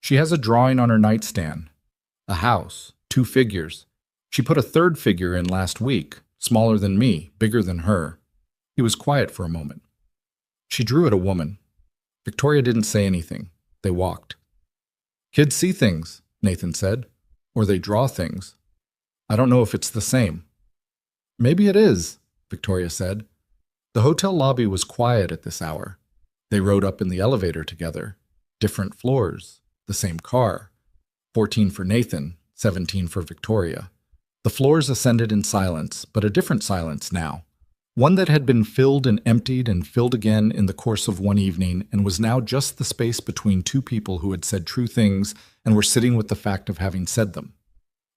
"She has a drawing on her nightstand. A house, 2 figures. She put a 3rd figure in last week, smaller than me, bigger than her." He was quiet for a moment. "She drew it a woman." Victoria didn't say anything. They walked. "Kids see things," Nathan said. "Or they draw things. I don't know if it's the same." "Maybe it is," Victoria said. The hotel lobby was quiet at this hour. They rode up in the elevator together. Different floors, the same car. 14 for Nathan, 17 for Victoria. The floors ascended in silence, but a different silence now. One that had been filled and emptied and filled again in the course of one evening and was now just the space between 2 people who had said true things and were sitting with the fact of having said them.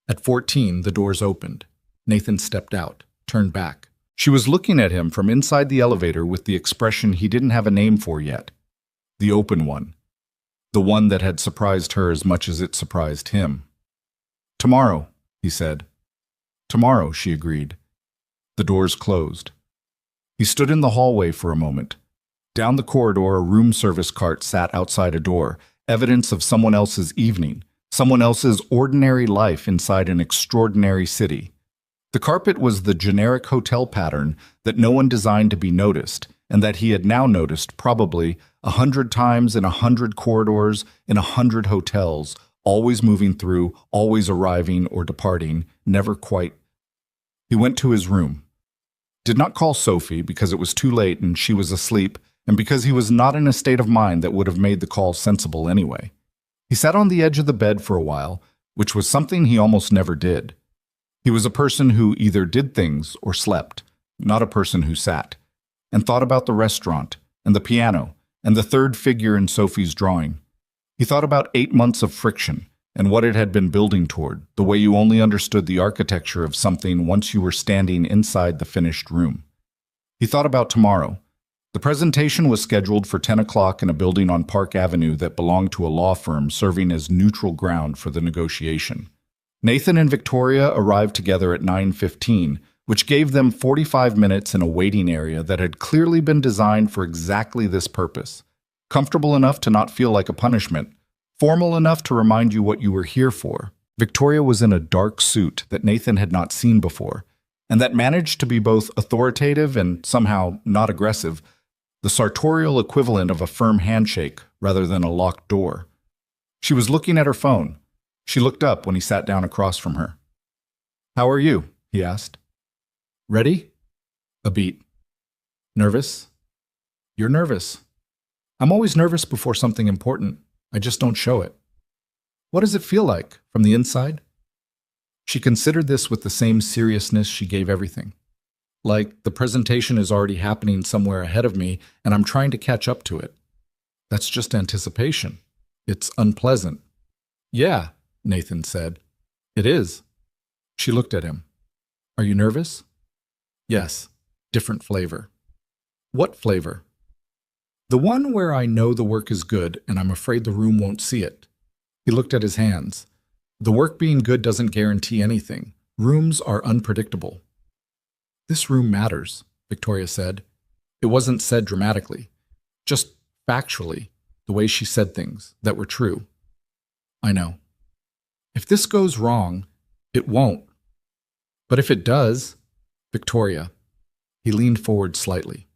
At 14, the doors opened. Nathan stepped out, turned back. She was looking at him from inside the elevator with the expression he didn't have a name for yet. The open one. The one that had surprised her as much as it surprised him. "Tomorrow," he said. "Tomorrow," she agreed. The doors closed. He stood in the hallway for a moment. Down the corridor, a room service cart sat outside a door, evidence of someone else's evening, someone else's ordinary life inside an extraordinary city. The carpet was the generic hotel pattern that no one designed to be noticed, and that he had now noticed probably 100 times in 100 corridors in 100 hotels, always moving through, always arriving or departing, never quite. He went to his room. Did not call Sophie because it was too late and she was asleep, and because he was not in a state of mind that would have made the call sensible anyway. He sat on the edge of the bed for a while, which was something he almost never did. He was a person who either did things or slept, not a person who sat, and thought about the restaurant, and the piano, and the third figure in Sophie's drawing. He thought about 8 months of friction, and what it had been building toward, the way you only understood the architecture of something once you were standing inside the finished room. He thought about tomorrow. The presentation was scheduled for 10 o'clock in a building on Park Avenue that belonged to a law firm serving as neutral ground for the negotiation. Nathan and Victoria arrived together at 9:15, which gave them 45 minutes in a waiting area that had clearly been designed for exactly this purpose. Comfortable enough to not feel like a punishment, formal enough to remind you what you were here for. Victoria was in a dark suit that Nathan had not seen before, and that managed to be both authoritative and somehow not aggressive, the sartorial equivalent of a firm handshake rather than a locked door. She was looking at her phone. She looked up when he sat down across from her. "How are you?" he asked. "Ready?" A beat. "Nervous?" "You're nervous." "I'm always nervous before something important. I just don't show it." "What does it feel like, from the inside?" She considered this with the same seriousness she gave everything. Like, the presentation is already happening somewhere ahead of me, and I'm trying to catch up to it. That's just anticipation. It's unpleasant. "Yeah," Nathan said. "It is." She looked at him. "Are you nervous?" "Yes. Different flavor." "What flavor?" "The one where I know the work is good and I'm afraid the room won't see it." He looked at his hands. "The work being good doesn't guarantee anything. Rooms are unpredictable." "This room matters," Victoria said. It wasn't said dramatically, just factually, the way she said things that were true. "I know. If this goes wrong, it won't. But if it does," Victoria. He leaned forward slightly.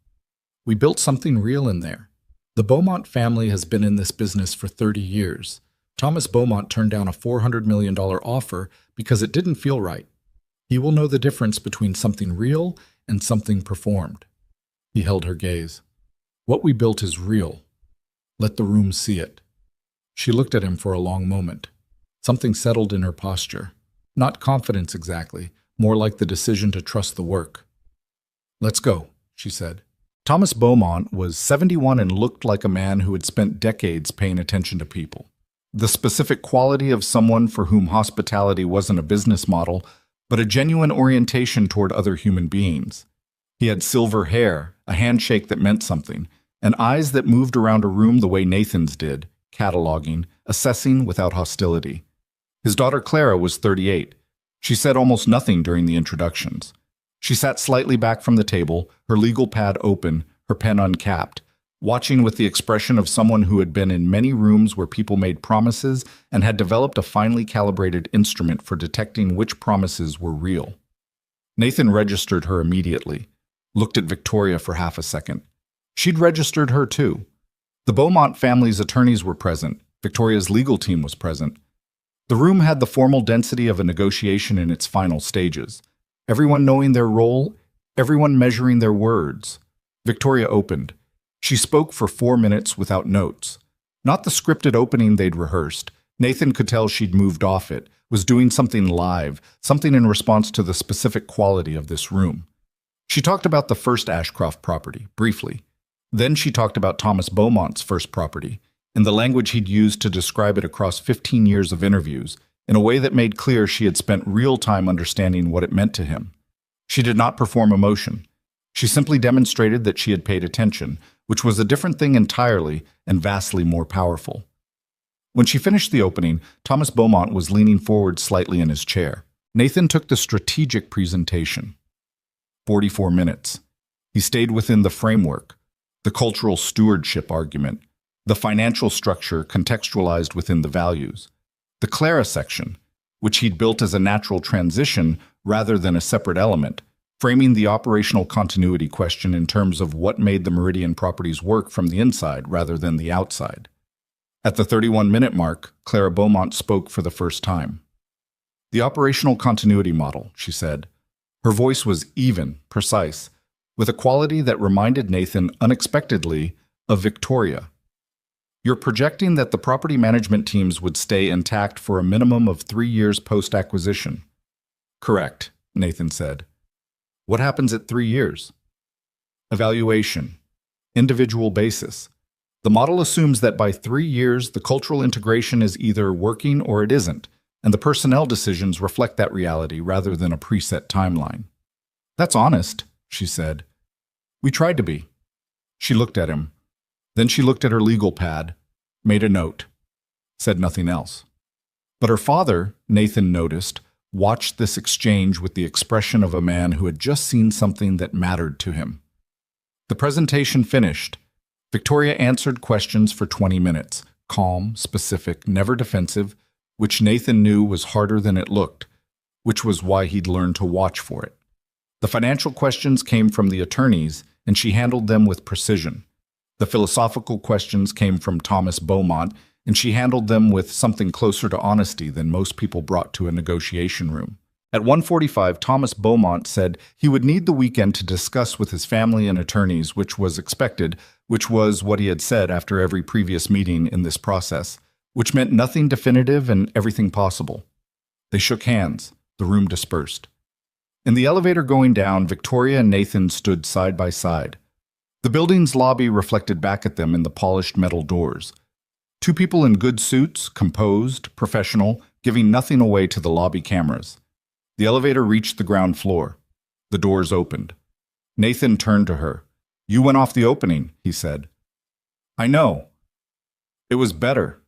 "We built something real in there. The Beaumont family has been in this business for 30 years. Thomas Beaumont turned down a $400 million offer because it didn't feel right. He will know the difference between something real and something performed." He held her gaze. "What we built is real. Let the room see it." She looked at him for a long moment. Something settled in her posture. Not confidence exactly, more like the decision to trust the work. "Let's go," she said. Thomas Beaumont was 71 and looked like a man who had spent decades paying attention to people. The specific quality of someone for whom hospitality wasn't a business model, but a genuine orientation toward other human beings. He had silver hair, a handshake that meant something, and eyes that moved around a room the way Nathan's did, cataloging, assessing without hostility. His daughter Clara was 38. She said almost nothing during the introductions. She sat slightly back from the table, her legal pad open, her pen uncapped, watching with the expression of someone who had been in many rooms where people made promises and had developed a finely calibrated instrument for detecting which promises were real. Nathan registered her immediately, looked at Victoria for half a second. She'd registered her too. The Beaumont family's attorneys were present. Victoria's legal team was present. The room had the formal density of a negotiation in its final stages. Everyone knowing their role, everyone measuring their words. Victoria opened. She spoke for 4 minutes without notes. Not the scripted opening they'd rehearsed. Nathan could tell she'd moved off it, was doing something live, something in response to the specific quality of this room. She talked about the first Ashcroft property, briefly. Then she talked about Thomas Beaumont's first property, in the language he'd used to describe it across 15 years of interviews, in a way that made clear she had spent real time understanding what it meant to him. She did not perform emotion. She simply demonstrated that she had paid attention, which was a different thing entirely and vastly more powerful. When she finished the opening, Thomas Beaumont was leaning forward slightly in his chair. Nathan took the strategic presentation. 44 minutes. He stayed within the framework, the cultural stewardship argument, the financial structure contextualized within the values, the Clara section, which he'd built as a natural transition rather than a separate element, framing the operational continuity question in terms of what made the Meridian properties work from the inside rather than the outside. At the 31-minute mark, Clara Beaumont spoke for the first time. "The operational continuity model," she said. Her voice was even, precise, with a quality that reminded Nathan unexpectedly of Victoria. "You're projecting that the property management teams would stay intact for a minimum of 3 years post-acquisition." "Correct," Nathan said. "What happens at 3 years?" "Evaluation. Individual basis. The model assumes that by 3 years the cultural integration is either working or it isn't, and the personnel decisions reflect that reality rather than a preset timeline." "That's honest," she said. "We tried to be." She looked at him. Then she looked at her legal pad, made a note, said nothing else. But her father, Nathan noticed, watched this exchange with the expression of a man who had just seen something that mattered to him. The presentation finished. Victoria answered questions for 20 minutes, calm, specific, never defensive, which Nathan knew was harder than it looked, which was why he'd learned to watch for it. The financial questions came from the attorneys, and she handled them with precision. The philosophical questions came from Thomas Beaumont, and she handled them with something closer to honesty than most people brought to a negotiation room. At 1:45, Thomas Beaumont said he would need the weekend to discuss with his family and attorneys, which was expected, which was what he had said after every previous meeting in this process, which meant nothing definitive and everything possible. They shook hands. The room dispersed. In the elevator going down, Victoria and Nathan stood side by side. The building's lobby reflected back at them in the polished metal doors. Two people in good suits, composed, professional, giving nothing away to the lobby cameras. The elevator reached the ground floor. The doors opened. Nathan turned to her. "You went off the opening," he said. "I know. It was better."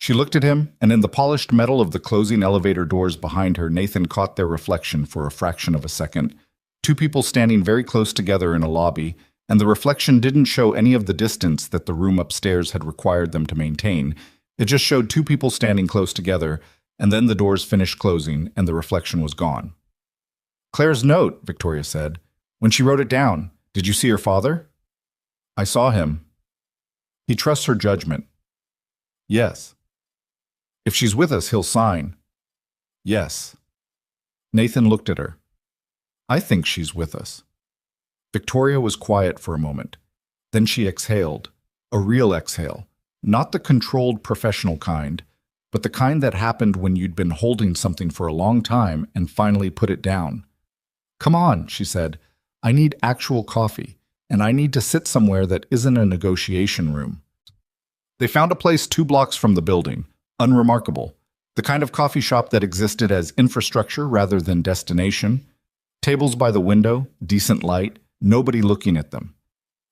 She looked at him, and in the polished metal of the closing elevator doors behind her, Nathan caught their reflection for a fraction of a second. Two people standing very close together in a lobby, and the reflection didn't show any of the distance that the room upstairs had required them to maintain. It just showed two people standing close together, and then the doors finished closing, and the reflection was gone. "Claire's note," Victoria said. "When she wrote it down, did you see her father?" "I saw him." "He trusts her judgment." "Yes." "If she's with us, he'll sign." "Yes." Nathan looked at her. "I think she's with us." Victoria was quiet for a moment. Then she exhaled, a real exhale, not the controlled professional kind, but the kind that happened when you'd been holding something for a long time and finally put it down. "Come on," she said. "I need actual coffee, and I need to sit somewhere that isn't a negotiation room." They found a place 2 blocks from the building, unremarkable, the kind of coffee shop that existed as infrastructure rather than destination. Tables by the window, decent light, nobody looking at them.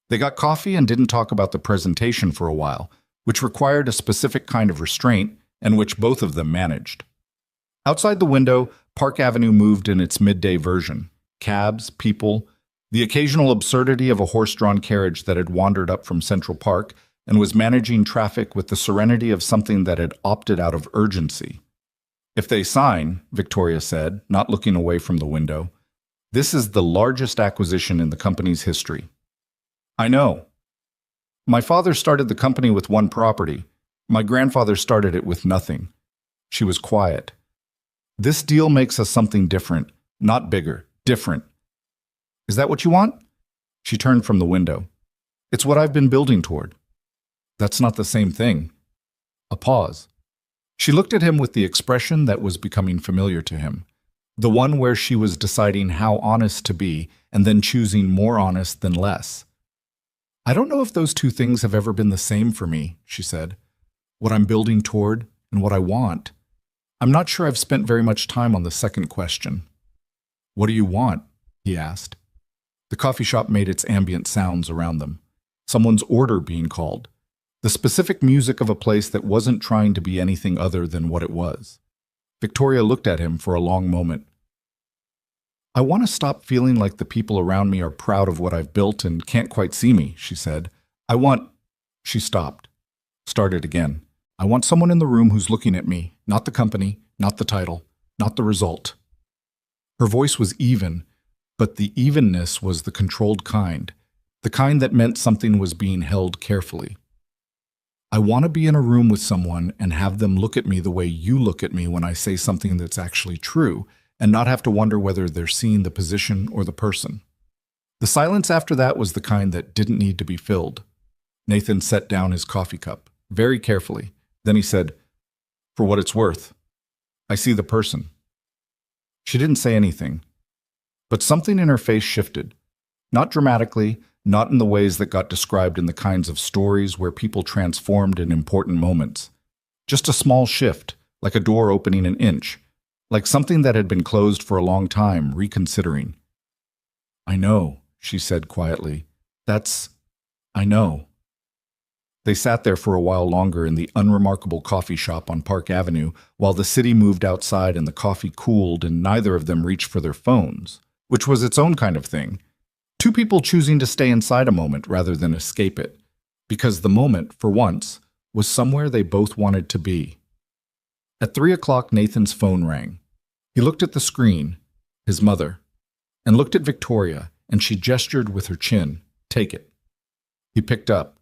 They got coffee and didn't talk about the presentation for a while, which required a specific kind of restraint and which both of them managed. Outside the window, Park Avenue moved in its midday version. Cabs, people, the occasional absurdity of a horse-drawn carriage that had wandered up from Central Park and was managing traffic with the serenity of something that had opted out of urgency. "If they sign," Victoria said, not looking away from the window, "this is the largest acquisition in the company's history." "I know. My father started the company with 1 property. My grandfather started it with nothing." She was quiet. "This deal makes us something different, not bigger, different." "Is that what you want?" She turned from the window. "It's what I've been building toward." "That's not the same thing." A pause. She looked at him with the expression that was becoming familiar to him, the one where she was deciding how honest to be and then choosing more honest than less. "I don't know if those two things have ever been the same for me," she said. "What I'm building toward and what I want. I'm not sure I've spent very much time on the second question." "What do you want?" he asked. The coffee shop made its ambient sounds around them. Someone's order being called. The specific music of a place that wasn't trying to be anything other than what it was. Victoria looked at him for a long moment. "I want to stop feeling like the people around me are proud of what I've built and can't quite see me," she said. "I want—" She stopped. Started again. "I want someone in the room who's looking at me, not the company, not the title, not the result." Her voice was even, but the evenness was the controlled kind, the kind that meant something was being held carefully. I want to be in a room with someone and have them look at me the way you look at me when I say something that's actually true, and not have to wonder whether they're seeing the position or the person. The silence after that was the kind that didn't need to be filled. Nathan set down his coffee cup, very carefully. Then he said, "For what it's worth, I see the person." She didn't say anything, but something in her face shifted. Not dramatically, not in the ways that got described in the kinds of stories where people transformed in important moments. Just a small shift, like a door opening an inch, like something that had been closed for a long time, reconsidering. "I know," she said quietly. I know." They sat there for a while longer in the unremarkable coffee shop on Park Avenue while the city moved outside and the coffee cooled and neither of them reached for their phones, which was its own kind of thing. Two people choosing to stay inside a moment rather than escape it, because the moment, for once, was somewhere they both wanted to be. At 3 o'clock, Nathan's phone rang. He looked at the screen, his mother, and looked at Victoria, and she gestured with her chin, "Take it." He picked up.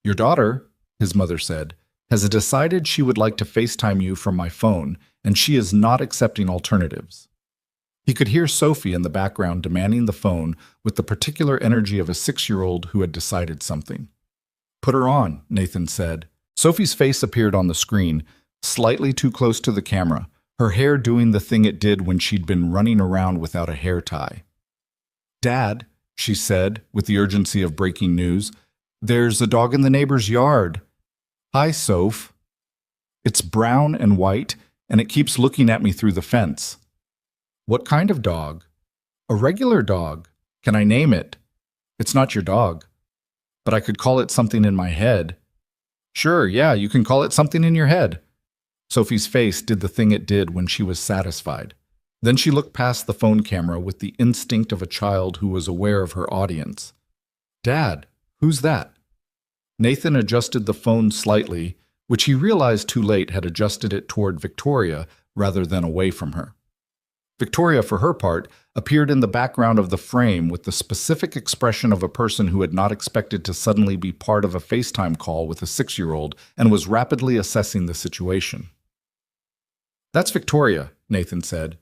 "Your daughter," his mother said, "has decided she would like to FaceTime you from my phone, and she is not accepting alternatives." He could hear Sophie in the background demanding the phone with the particular energy of a 6-year-old who had decided something. "Put her on," Nathan said. Sophie's face appeared on the screen, slightly too close to the camera, her hair doing the thing it did when she'd been running around without a hair tie. "Dad," she said, with the urgency of breaking news, "there's a dog in the neighbor's yard." "Hi, Soph." "It's brown and white, and it keeps looking at me through the fence." "What kind of dog?" "A regular dog. Can I name it?" "It's not your dog." "But I could call it something in my head." "Sure, yeah, you can call it something in your head." Sophie's face did the thing it did when she was satisfied. Then she looked past the phone camera with the instinct of a child who was aware of her audience. "Dad, who's that?" Nathan adjusted the phone slightly, which he realized too late had adjusted it toward Victoria rather than away from her. Victoria, for her part, appeared in the background of the frame with the specific expression of a person who had not expected to suddenly be part of a FaceTime call with a 6-year-old and was rapidly assessing the situation. "That's Victoria," Nathan said.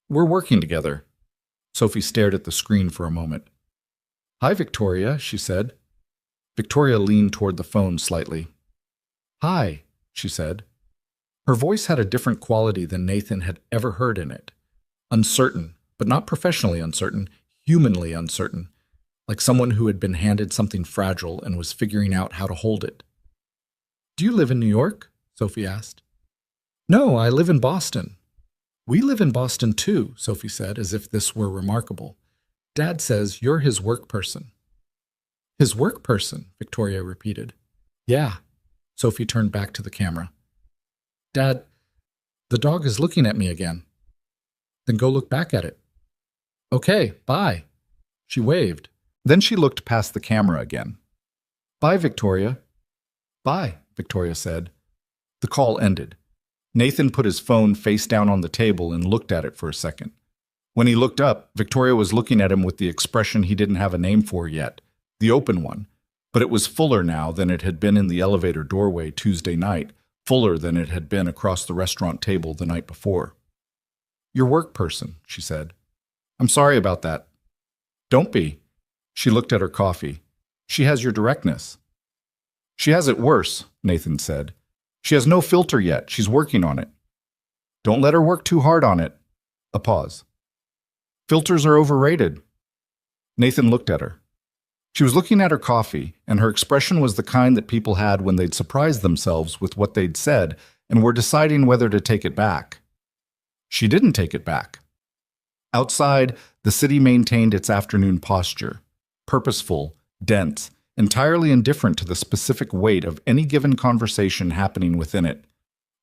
We're working together." Sophie stared at the screen for a moment. "Hi, Victoria," she said. Victoria leaned toward the phone slightly. "Hi," she said. Her voice had a different quality than Nathan had ever heard in it. Uncertain, but not professionally uncertain, humanly uncertain, like someone who had been handed something fragile and was figuring out how to hold it. "Do you live in New York?" Sophie asked. "No, I live in Boston." "We live in Boston too," Sophie said, as if this were remarkable. "Dad says you're his work person." "His work person," Victoria repeated. "Yeah." Sophie turned back to the camera. "Dad, the dog is looking at me again." "Then go look back at it." "Okay, bye." She waved. Then she looked past the camera again. "Bye, Victoria." "Bye," Victoria said. The call ended. Nathan put his phone face down on the table and looked at it for a second. When he looked up, Victoria was looking at him with the expression he didn't have a name for yet, the open one, but it was fuller now than it had been in the elevator doorway Tuesday night, fuller than it had been across the restaurant table the night before. "Your work person," she said. "I'm sorry about that." "Don't be." She looked at her coffee. "She has your directness." "She has it worse," Nathan said. "She has no filter yet. She's working on it." "Don't let her work too hard on it." A pause. "Filters are overrated." Nathan looked at her. She was looking at her coffee, and her expression was the kind that people had when they'd surprised themselves with what they'd said and were deciding whether to take it back. She didn't take it back. Outside, the city maintained its afternoon posture, purposeful, dense, entirely indifferent to the specific weight of any given conversation happening within it.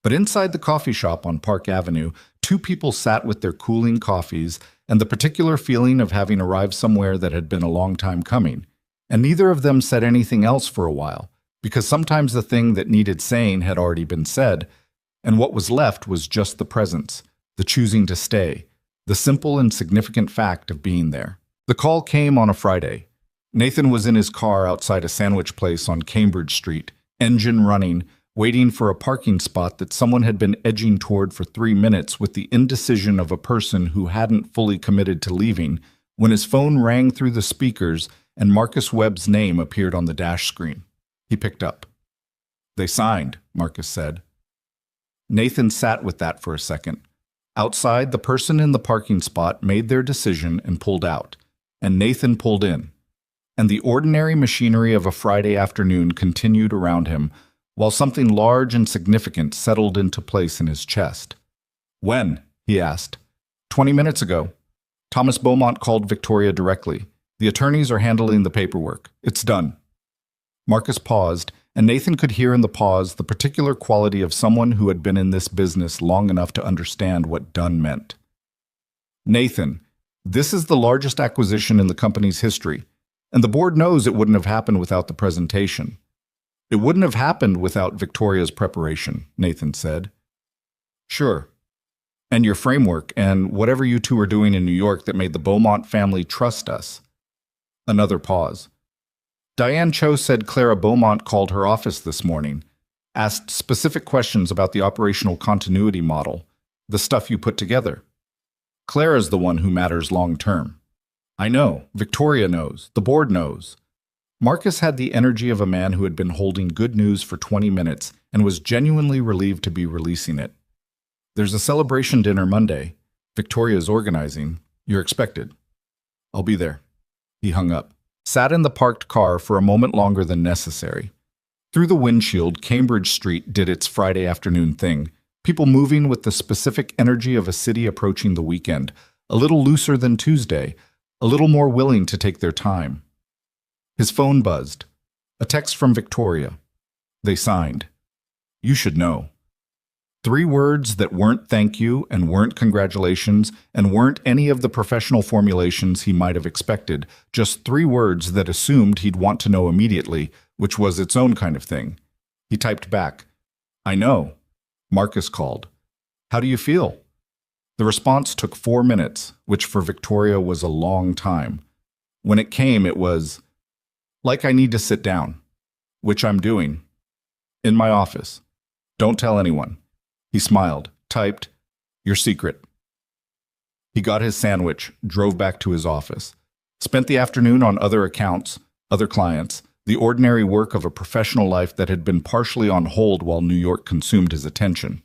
But inside the coffee shop on Park Avenue, two people sat with their cooling coffees and the particular feeling of having arrived somewhere that had been a long time coming. And neither of them said anything else for a while, because sometimes the thing that needed saying had already been said, and what was left was just the presence, the choosing to stay, the simple and significant fact of being there. The call came on a Friday. Nathan was in his car outside a sandwich place on Cambridge Street, engine running, waiting for a parking spot that someone had been edging toward for 3 minutes with the indecision of a person who hadn't fully committed to leaving, when his phone rang through the speakers and Marcus Webb's name appeared on the dash screen. He picked up. "They signed," Marcus said. Nathan sat with that for a second. Outside, the person in the parking spot made their decision and pulled out, and Nathan pulled in. And the ordinary machinery of a Friday afternoon continued around him, while something large and significant settled into place in his chest. "When?" he asked. 20 minutes ago. Thomas Beaumont called Victoria directly. The attorneys are handling the paperwork. It's done." Marcus paused, and Nathan could hear in the pause the particular quality of someone who had been in this business long enough to understand what done meant. "Nathan, this is the largest acquisition in the company's history, and the board knows it wouldn't have happened without the presentation." "It wouldn't have happened without Victoria's preparation," Nathan said. "Sure. And your framework, and whatever you two are doing in New York that made the Beaumont family trust us." Another pause. "Diane Cho said Clara Beaumont called her office this morning, asked specific questions about the operational continuity model, the stuff you put together. Clara's the one who matters long term." "I know. Victoria knows. The board knows." Marcus had the energy of a man who had been holding good news for 20 minutes and was genuinely relieved to be releasing it. "There's a celebration dinner Monday. Victoria's organizing. You're expected." "I'll be there." He hung up, sat in the parked car for a moment longer than necessary. Through the windshield, Cambridge Street did its Friday afternoon thing, people moving with the specific energy of a city approaching the weekend, a little looser than Tuesday, a little more willing to take their time. His phone buzzed. A text from Victoria. They signed. "You should know." 3 words that weren't thank you and weren't congratulations and weren't any of the professional formulations he might have expected, just 3 words that assumed he'd want to know immediately, which was its own kind of thing. He typed back, "I know." Marcus called. "How do you feel?" The response took 4 minutes, which for Victoria was a long time. When it came, it was, "Like I need to sit down," which I'm doing. "In my office. Don't tell anyone." He smiled, typed, "Your secret." He got his sandwich, drove back to his office, spent the afternoon on other accounts, other clients, the ordinary work of a professional life that had been partially on hold while New York consumed his attention.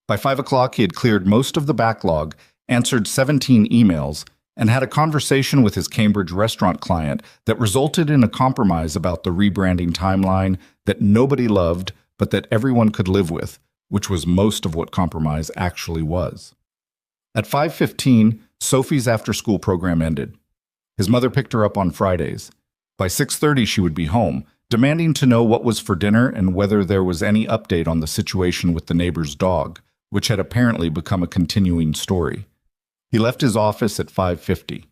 By 5 o'clock, he had cleared most of the backlog, answered 17 emails, and had a conversation with his Cambridge restaurant client that resulted in a compromise about the rebranding timeline that nobody loved but that everyone could live with, which was most of what compromise actually was. At 5:15, Sophie's after-school program ended. His mother picked her up on Fridays. By 6:30, she would be home, demanding to know what was for dinner and whether there was any update on the situation with the neighbor's dog, which had apparently become a continuing story. He left his office at 5:50,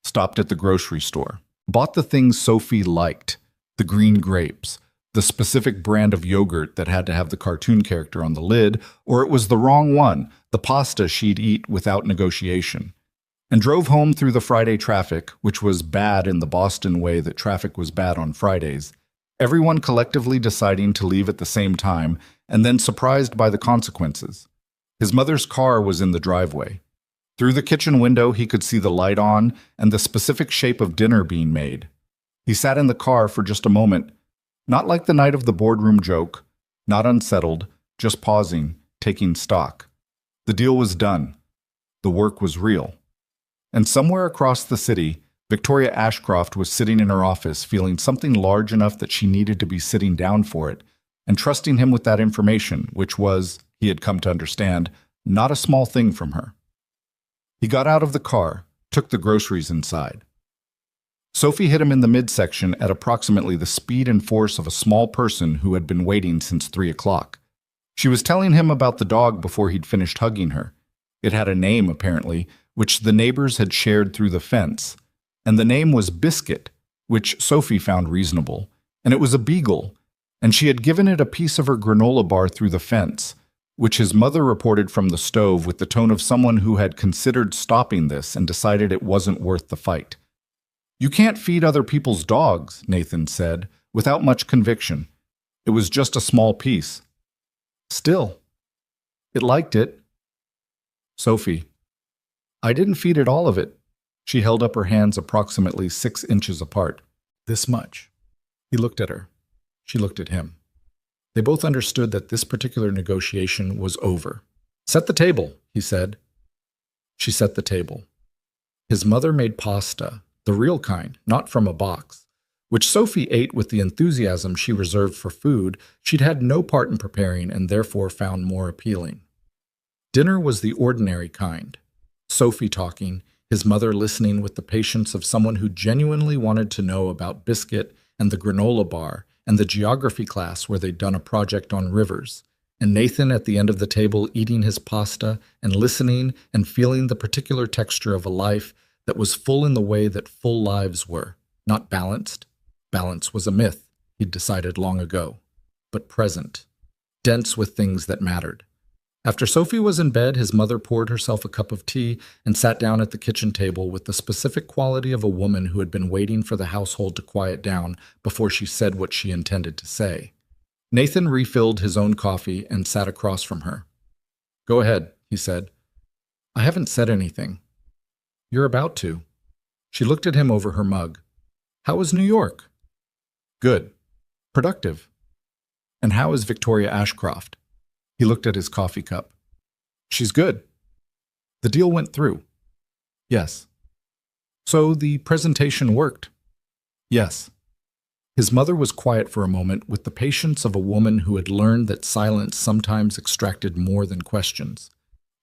stopped at the grocery store, bought the things Sophie liked, the green grapes, the specific brand of yogurt that had to have the cartoon character on the lid, or it was the wrong one, the pasta she'd eat without negotiation, and drove home through the Friday traffic, which was bad in the Boston way that traffic was bad on Fridays, everyone collectively deciding to leave at the same time, and then surprised by the consequences. His mother's car was in the driveway. Through the kitchen window, he could see the light on and the specific shape of dinner being made. He sat in the car for just a moment, not like the night of the boardroom joke, not unsettled, just pausing, taking stock. The deal was done. The work was real. And somewhere across the city, Victoria Ashcroft was sitting in her office feeling something large enough that she needed to be sitting down for it, and trusting him with that information, which was, he had come to understand, not a small thing from her. He got out of the car, took the groceries inside. Sophie hit him in the midsection at approximately the speed and force of a small person who had been waiting since 3 o'clock. She was telling him about the dog before he'd finished hugging her. It had a name, apparently, which the neighbors had shared through the fence, and the name was Biscuit, which Sophie found reasonable, and it was a beagle, and she had given it a piece of her granola bar through the fence, which his mother reported from the stove with the tone of someone who had considered stopping this and decided it wasn't worth the fight. "You can't feed other people's dogs," Nathan said, without much conviction. "It was just a small piece." "Still, it liked it." "Sophie, I didn't feed it all of it." She held up her hands approximately 6 inches apart. "This much." He looked at her. She looked at him. They both understood that this particular negotiation was over. "Set the table," he said. She set the table. His mother made pasta, the real kind, not from a box, which Sophie ate with the enthusiasm she reserved for food she'd had no part in preparing and therefore found more appealing. Dinner was the ordinary kind. Sophie talking, his mother listening with the patience of someone who genuinely wanted to know about Biscuit and the granola bar and the geography class where they'd done a project on rivers, and Nathan at the end of the table eating his pasta and listening and feeling the particular texture of a life that was full in the way that full lives were, not balanced. Balance was a myth, he'd decided long ago, but present, dense with things that mattered. After Sophie was in bed, his mother poured herself a cup of tea and sat down at the kitchen table with the specific quality of a woman who had been waiting for the household to quiet down before she said what she intended to say. Nathan refilled his own coffee and sat across from her. "Go ahead," he said. "I haven't said anything." "You're about to." She looked at him over her mug. "How is New York?" "Good. Productive." "And how is Victoria Ashcroft?" He looked at his coffee cup. "She's good." "The deal went through." "Yes." "So the presentation worked?" "Yes." His mother was quiet for a moment with the patience of a woman who had learned that silence sometimes extracted more than questions.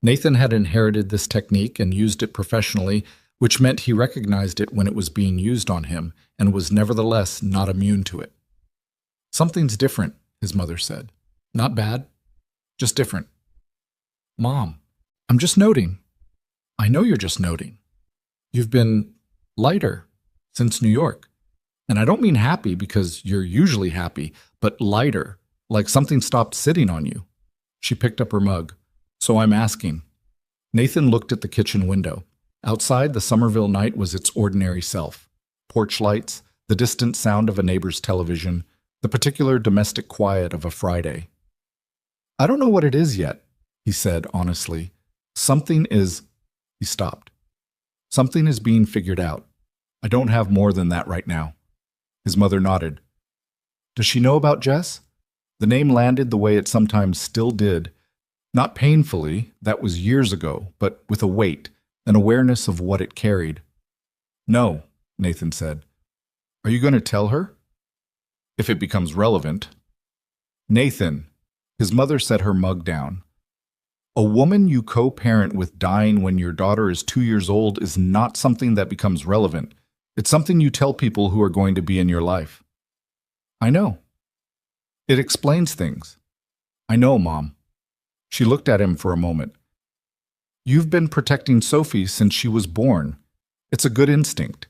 Nathan had inherited this technique and used it professionally, which meant he recognized it when it was being used on him and was nevertheless not immune to it. "Something's different," his mother said. "Not bad. Just different." "Mom, I'm just noting." "I know you're just noting. You've been lighter since New York. And I don't mean happy because you're usually happy, but lighter, like something stopped sitting on you." She picked up her mug. "So I'm asking." Nathan looked at the kitchen window. Outside, the Somerville night was its ordinary self. Porch lights, the distant sound of a neighbor's television, the particular domestic quiet of a Friday. "I don't know what it is yet," he said honestly. "Something is—" He stopped. "Something is being figured out. I don't have more than that right now." His mother nodded. "Does she know about Jess?" The name landed the way it sometimes still did. Not painfully, that was years ago, but with a weight, an awareness of what it carried. "No," Nathan said. "Are you going to tell her?" "If it becomes relevant." "Nathan." His mother set her mug down. "A woman you co-parent with dying when your daughter is 2 years old is not something that becomes relevant. It's something you tell people who are going to be in your life." "I know." "It explains things." "I know, Mom." She looked at him for a moment. "You've been protecting Sophie since she was born. It's a good instinct.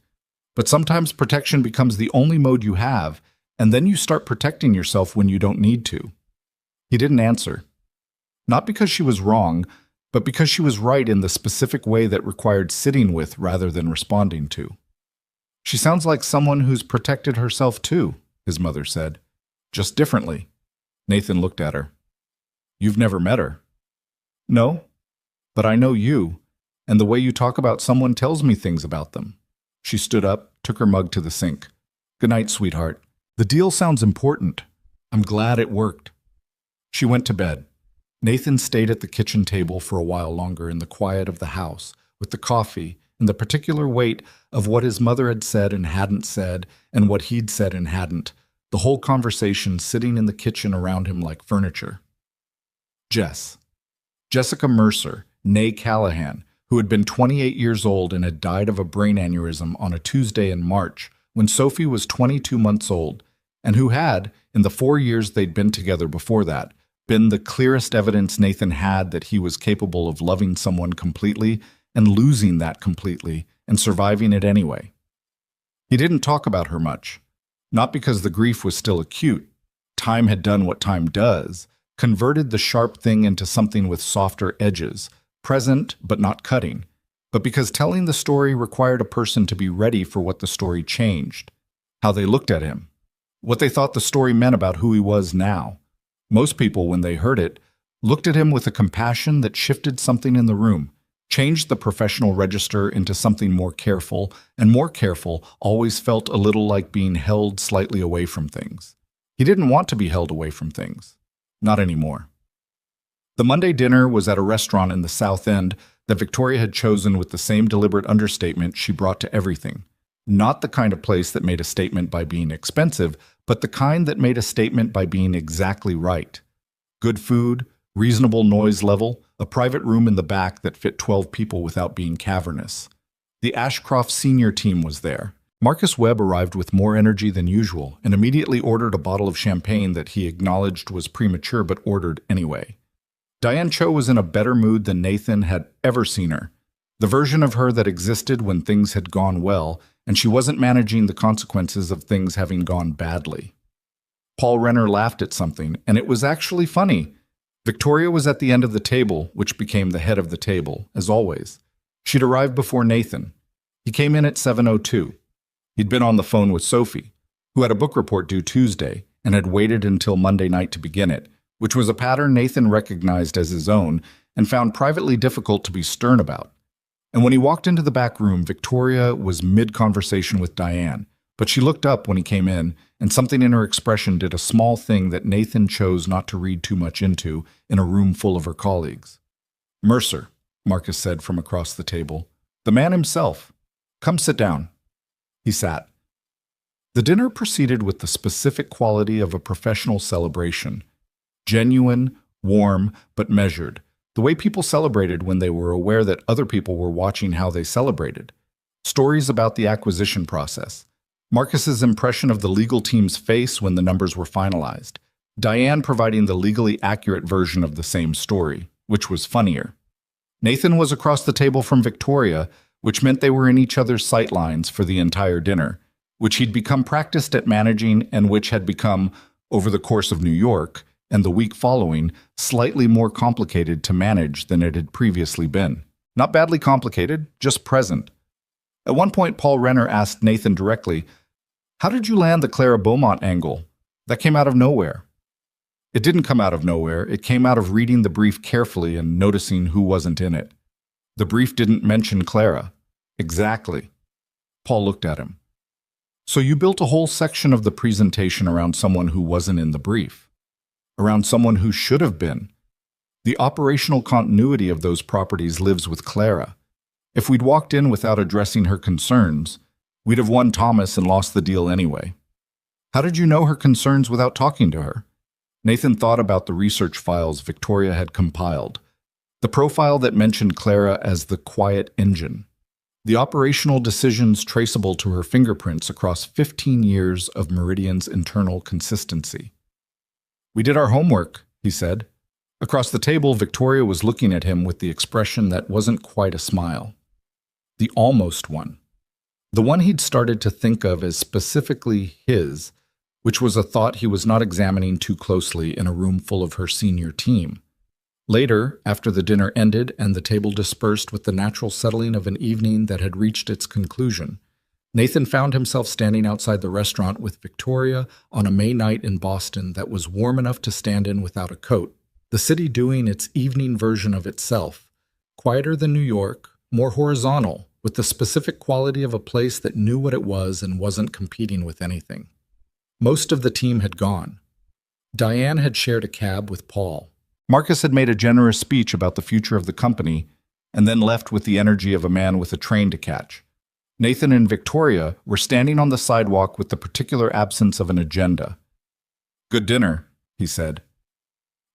But sometimes protection becomes the only mode you have, and then you start protecting yourself when you don't need to." He didn't answer. Not because she was wrong, but because she was right in the specific way that required sitting with rather than responding to. "She sounds like someone who's protected herself too," his mother said. "Just differently." Nathan looked at her. "You've never met her." "No, but I know you, and the way you talk about someone tells me things about them." She stood up, took her mug to the sink. "Good night, sweetheart. The deal sounds important. I'm glad it worked." She went to bed. Nathan stayed at the kitchen table for a while longer in the quiet of the house, with the coffee and the particular weight of what his mother had said and hadn't said, and what he'd said and hadn't, the whole conversation sitting in the kitchen around him like furniture. Jess. Jessica Mercer, née Callahan, who had been 28 years old and had died of a brain aneurysm on a Tuesday in March when Sophie was 22 months old, and who had, in the 4 years they'd been together before that, been the clearest evidence Nathan had that he was capable of loving someone completely and losing that completely and surviving it anyway. He didn't talk about her much, not because the grief was still acute. Time had done what time does, converted the sharp thing into something with softer edges, present but not cutting, but because telling the story required a person to be ready for what the story changed, how they looked at him, what they thought the story meant about who he was now. Most people, when they heard it, looked at him with a compassion that shifted something in the room, changed the professional register into something more careful, and more careful always felt a little like being held slightly away from things. He didn't want to be held away from things. Not anymore. The Monday dinner was at a restaurant in the South End that Victoria had chosen with the same deliberate understatement she brought to everything. Not the kind of place that made a statement by being expensive, but the kind that made a statement by being exactly right. Good food, reasonable noise level, a private room in the back that fit 12 people without being cavernous. The Ashcroft senior team was there. Marcus Webb arrived with more energy than usual and immediately ordered a bottle of champagne that he acknowledged was premature but ordered anyway. Diane Cho was in a better mood than Nathan had ever seen her. The version of her that existed when things had gone well, and she wasn't managing the consequences of things having gone badly. Paul Renner laughed at something, and it was actually funny. Victoria was at the end of the table, which became the head of the table, as always. She'd arrived before Nathan. He came in at 7:02. He'd been on the phone with Sophie, who had a book report due Tuesday, and had waited until Monday night to begin it, which was a pattern Nathan recognized as his own and found privately difficult to be stern about. And when he walked into the back room, Victoria was mid-conversation with Diane, but she looked up when he came in, and something in her expression did a small thing that Nathan chose not to read too much into in a room full of her colleagues. "Mercer," Marcus said from across the table. "The man himself. Come sit down." He sat. The dinner proceeded with the specific quality of a professional celebration. Genuine, warm, but measured. The way people celebrated when they were aware that other people were watching how they celebrated. Stories about the acquisition process. Marcus's impression of the legal team's face when the numbers were finalized. Diane providing the legally accurate version of the same story, which was funnier. Nathan was across the table from Victoria, which meant they were in each other's sightlines for the entire dinner, which he'd become practiced at managing and which had become, over the course of New York, and the week following, slightly more complicated to manage than it had previously been. Not badly complicated, just present. At one point, Paul Renner asked Nathan directly, "How did you land the Clara Beaumont angle? That came out of nowhere." It didn't come out of nowhere. It came out of reading the brief carefully and noticing who wasn't in it. The brief didn't mention Clara. Exactly. Paul looked at him. "So you built a whole section of the presentation around someone who wasn't in the brief. Around someone who should have been. The operational continuity of those properties lives with Clara. If we'd walked in without addressing her concerns, we'd have won Thomas and lost the deal anyway. How did you know her concerns without talking to her?" Nathan thought about the research files Victoria had compiled. The profile that mentioned Clara as the quiet engine. The operational decisions traceable to her fingerprints across 15 years of Meridian's internal consistency. "We did our homework," he said. Across the table, Victoria was looking at him with the expression that wasn't quite a smile. The almost one. The one he'd started to think of as specifically his, which was a thought he was not examining too closely in a room full of her senior team. Later, after the dinner ended and the table dispersed with the natural settling of an evening that had reached its conclusion, Nathan found himself standing outside the restaurant with Victoria on a May night in Boston that was warm enough to stand in without a coat, the city doing its evening version of itself, quieter than New York, more horizontal, with the specific quality of a place that knew what it was and wasn't competing with anything. Most of the team had gone. Diane had shared a cab with Paul. Marcus had made a generous speech about the future of the company and then left with the energy of a man with a train to catch. Nathan and Victoria were standing on the sidewalk with the particular absence of an agenda. "Good dinner," he said.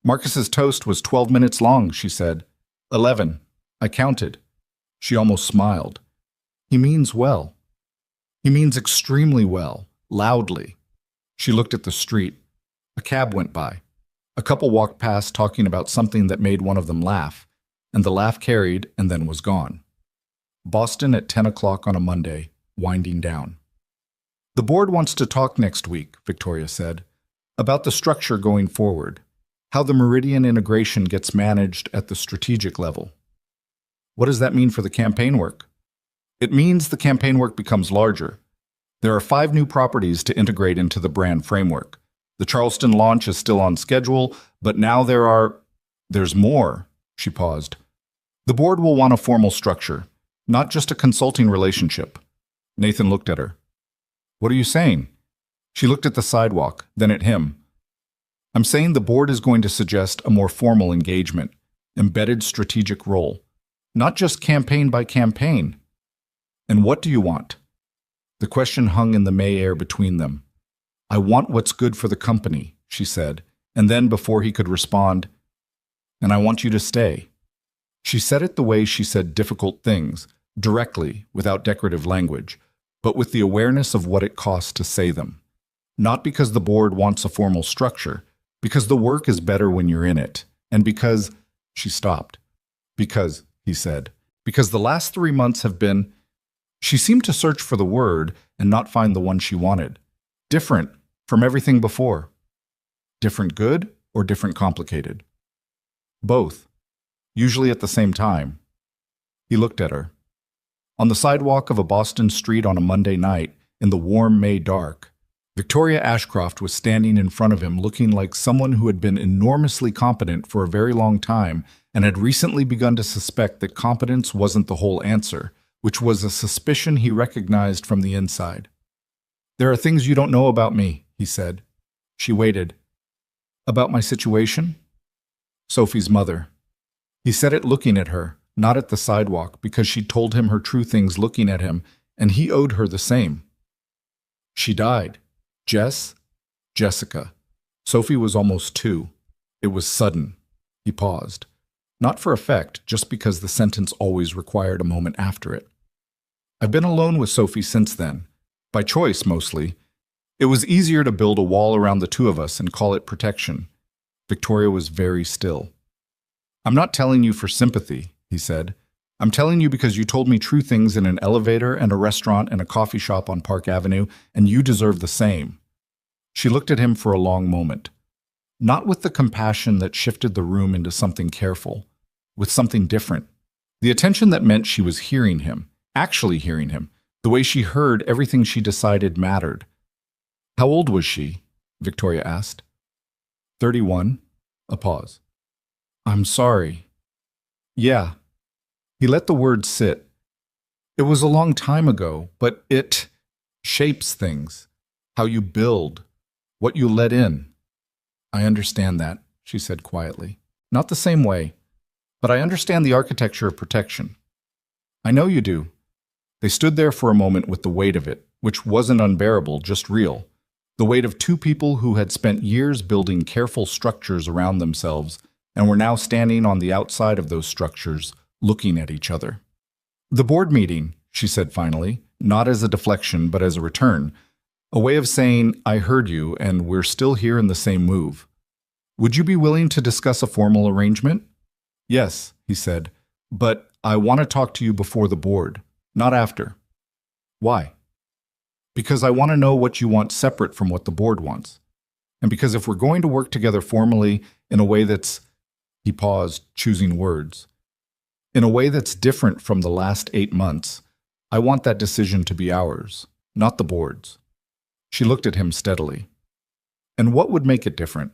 "Marcus's toast was 12 minutes long," she said. 11. I counted. She almost smiled. "He means well. He means extremely well, loudly." She looked at the street. A cab went by. A couple walked past talking about something that made one of them laugh, and the laugh carried and then was gone. Boston at 10 o'clock on a Monday, winding down. "The board wants to talk next week," Victoria said, "about the structure going forward. how the Meridian integration gets managed at the strategic level. What does that mean for the campaign work? It means the campaign work becomes larger. There are 5 new properties to integrate into the brand framework. The Charleston launch is still on schedule, but now there's more. She paused. The board will want a formal structure, not just a consulting relationship. Nathan looked at her. What are you saying? She looked at the sidewalk, then at him. I'm saying the board is going to suggest a more formal engagement, embedded strategic role, not just campaign by campaign. And what do you want? The question hung in the May air between them. I want what's good for the company, she said, and then before he could respond, and I want you to stay. She said it the way she said difficult things, directly, without decorative language, but with the awareness of what it costs to say them. Not because the board wants a formal structure, because the work is better when you're in it, and because, she stopped. Because, he said, because the last 3 months have been, she seemed to search for the word and not find the one she wanted. Different from everything before. Different good or different complicated? Both, usually at the same time. He looked at her. On the sidewalk of a Boston street on a Monday night, in the warm May dark, Victoria Ashcroft was standing in front of him looking like someone who had been enormously competent for a very long time and had recently begun to suspect that competence wasn't the whole answer, which was a suspicion he recognized from the inside. There are things you don't know about me, he said. She waited. About my situation? Sophie's mother. He said it looking at her, not at the sidewalk, because she'd told him her true things looking at him, and he owed her the same. She died. Jessica. Sophie was almost 2. It was sudden. He paused. Not for effect, just because the sentence always required a moment after it. I've been alone with Sophie since then. By choice, mostly. It was easier to build a wall around the 2 of us and call it protection. Victoria was very still. I'm not telling you for sympathy, he said. I'm telling you because you told me true things in an elevator and a restaurant and a coffee shop on Park Avenue, and you deserve the same. She looked at him for a long moment. Not with the compassion that shifted the room into something careful, with something different. The attention that meant she was hearing him, actually hearing him, the way she heard everything she decided mattered. How old was she? Victoria asked. 31. A pause. I'm sorry. Yeah. He let the words sit. It was a long time ago, but it shapes things. How you build. What you let in. I understand that, she said quietly. Not the same way, but I understand the architecture of protection. I know you do. They stood there for a moment with the weight of it, which wasn't unbearable, just real. The weight of 2 people who had spent years building careful structures around themselves and were now standing on the outside of those structures, looking at each other. The board meeting, she said finally, not as a deflection but as a return, a way of saying, I heard you and we're still here in the same move. Would you be willing to discuss a formal arrangement? Yes, he said, but I want to talk to you before the board, not after. Why? Because I want to know what you want separate from what the board wants. And because if we're going to work together formally in a way that's, he paused, choosing words, in a way that's different from the last 8 months, I want that decision to be ours, not the board's. She looked at him steadily. And what would make it different?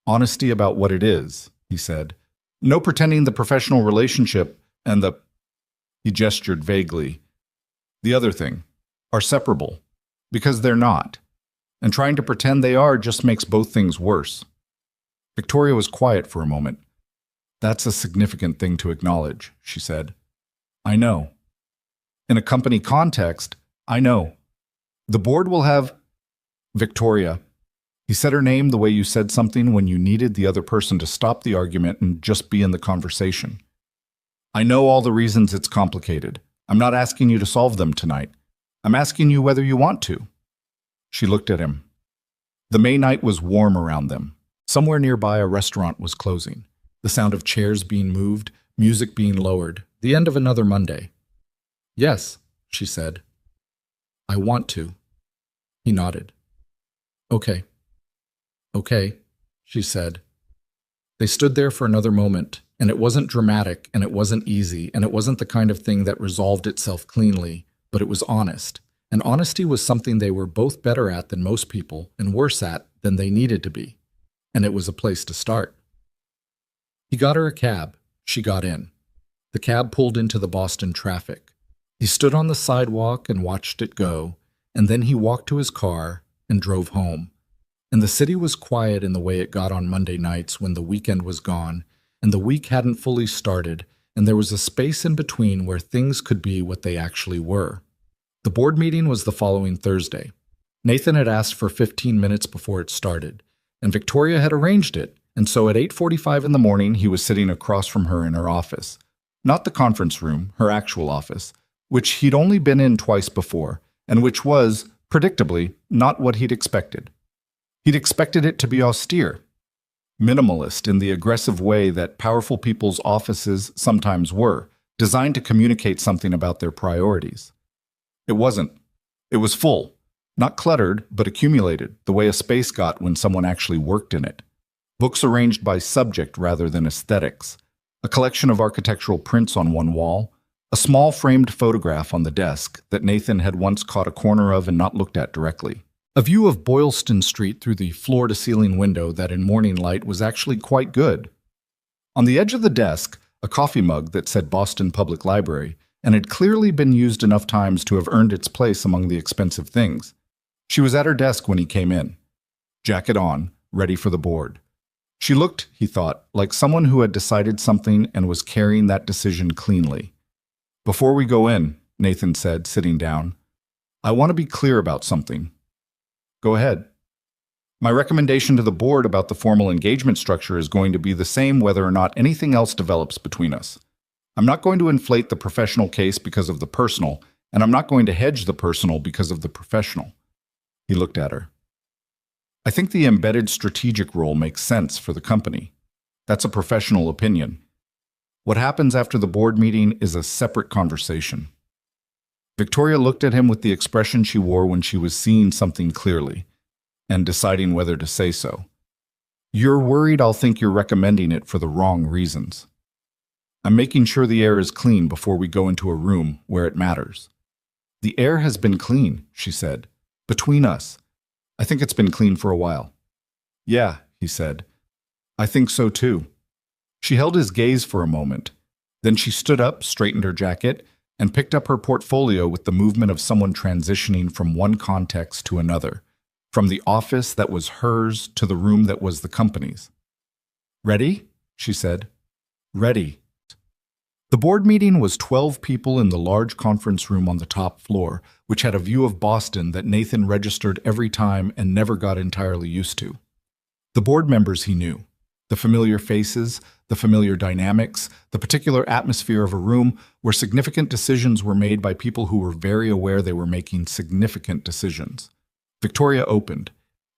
Honesty about what it is, he said. No pretending the professional relationship and the, he gestured vaguely, the other thing, are separable, because they're not. And trying to pretend they are just makes both things worse. Victoria was quiet for a moment. That's a significant thing to acknowledge, she said. I know. In a company context, I know. The board will have Victoria. He said her name the way you said something when you needed the other person to stop the argument and just be in the conversation. I know all the reasons it's complicated. I'm not asking you to solve them tonight. I'm asking you whether you want to. She looked at him. The May night was warm around them. Somewhere nearby, a restaurant was closing. The sound of chairs being moved, music being lowered. The end of another Monday. Yes, she said. I want to. He nodded. Okay. Okay, she said. They stood there for another moment, and it wasn't dramatic, and it wasn't easy, and it wasn't the kind of thing that resolved itself cleanly, but it was honest. And honesty was something they were both better at than most people, and worse at than they needed to be. And it was a place to start. He got her a cab. She got in. The cab pulled into the Boston traffic. He stood on the sidewalk and watched it go, and then he walked to his car and drove home. And the city was quiet in the way it got on Monday nights when the weekend was gone, and the week hadn't fully started, and there was a space in between where things could be what they actually were. The board meeting was the following Thursday. Nathan had asked for 15 minutes before it started, and Victoria had arranged it, and so at 8:45 in the morning he was sitting across from her in her office. Not the conference room, her actual office, which he'd only been in twice before, and which was, predictably, not what he'd expected. He'd expected it to be austere, minimalist in the aggressive way that powerful people's offices sometimes were, designed to communicate something about their priorities. It wasn't. It was full, not cluttered, but accumulated, the way a space got when someone actually worked in it. Books arranged by subject rather than aesthetics, a collection of architectural prints on one wall, a small framed photograph on the desk that Nathan had once caught a corner of and not looked at directly. A view of Boylston Street through the floor-to-ceiling window that in morning light was actually quite good. On the edge of the desk, a coffee mug that said Boston Public Library and had clearly been used enough times to have earned its place among the expensive things. She was at her desk when he came in, jacket on, ready for the board. She looked, he thought, like someone who had decided something and was carrying that decision cleanly. "Before we go in," Nathan said, sitting down, "I want to be clear about something." "Go ahead." "My recommendation to the board about the formal engagement structure is going to be the same whether or not anything else develops between us. I'm not going to inflate the professional case because of the personal, and I'm not going to hedge the personal because of the professional." He looked at her. "I think the embedded strategic role makes sense for the company. That's a professional opinion. What happens after the board meeting is a separate conversation." Victoria looked at him with the expression she wore when she was seeing something clearly and deciding whether to say so. "You're worried I'll think you're recommending it for the wrong reasons. I'm making sure the air is clean before we go into a room where it matters." "The air has been clean," she said. "Between us. I think it's been clean for a while." "Yeah," he said. "I think so too." She held his gaze for a moment. Then she stood up, straightened her jacket, and picked up her portfolio with the movement of someone transitioning from one context to another, from the office that was hers to the room that was the company's. "Ready?" she said. "Ready." The board meeting was 12 people in the large conference room on the top floor, which had a view of Boston that Nathan registered every time and never got entirely used to. The board members he knew, the familiar faces, the familiar dynamics, the particular atmosphere of a room where significant decisions were made by people who were very aware they were making significant decisions. Victoria opened.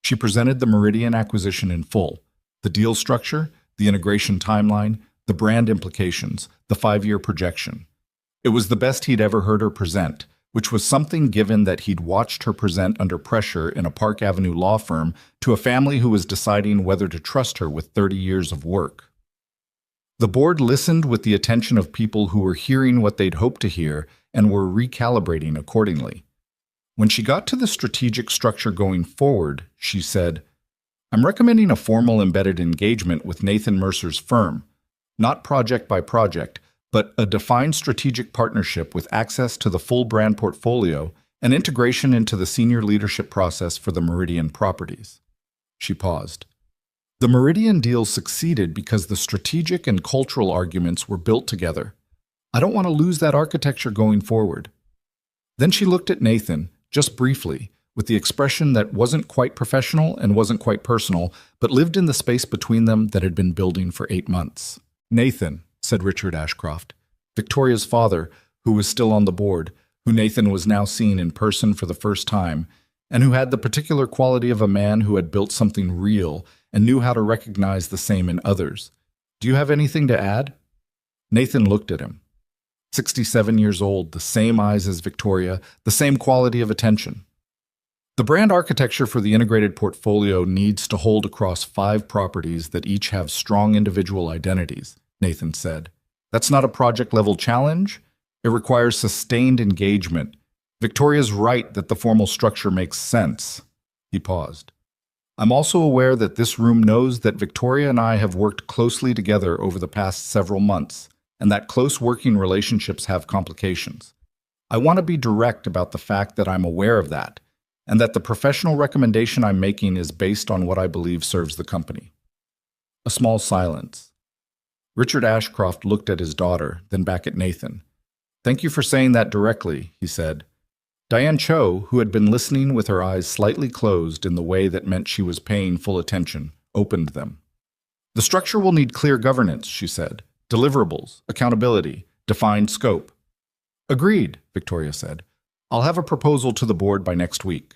She presented the Meridian acquisition in full, the deal structure, the integration timeline, the brand implications, the 5-year projection. It was the best he'd ever heard her present, which was something given that he'd watched her present under pressure in a Park Avenue law firm to a family who was deciding whether to trust her with 30 years of work. The board listened with the attention of people who were hearing what they'd hoped to hear and were recalibrating accordingly. When she got to the strategic structure going forward, she said, "I'm recommending a formal embedded engagement with Nathan Mercer's firm, not project by project, but a defined strategic partnership with access to the full brand portfolio and integration into the senior leadership process for the Meridian properties." She paused. The Meridian deal succeeded because the strategic and cultural arguments were built together. I don't want to lose that architecture going forward. Then she looked at Nathan, just briefly, with the expression that wasn't quite professional and wasn't quite personal, but lived in the space between them that had been building for 8 months. "Nathan," said Richard Ashcroft, Victoria's father, who was still on the board, who Nathan was now seeing in person for the first time, and who had the particular quality of a man who had built something real and knew how to recognize the same in others. "Do you have anything to add?" Nathan looked at him. 67 years old, the same eyes as Victoria, the same quality of attention. The brand architecture for the integrated portfolio needs to hold across 5 properties that each have strong individual identities, Nathan said. That's not a project-level challenge. It requires sustained engagement. Victoria's right that the formal structure makes sense. He paused. I'm also aware that this room knows that Victoria and I have worked closely together over the past several months, and that close working relationships have complications. I want to be direct about the fact that I'm aware of that, and that the professional recommendation I'm making is based on what I believe serves the company. A small silence. Richard Ashcroft looked at his daughter, then back at Nathan. Thank you for saying that directly, he said. Diane Cho, who had been listening with her eyes slightly closed in the way that meant she was paying full attention, opened them. The structure will need clear governance, she said. Deliverables, accountability, defined scope. Agreed, Victoria said. I'll have a proposal to the board by next week.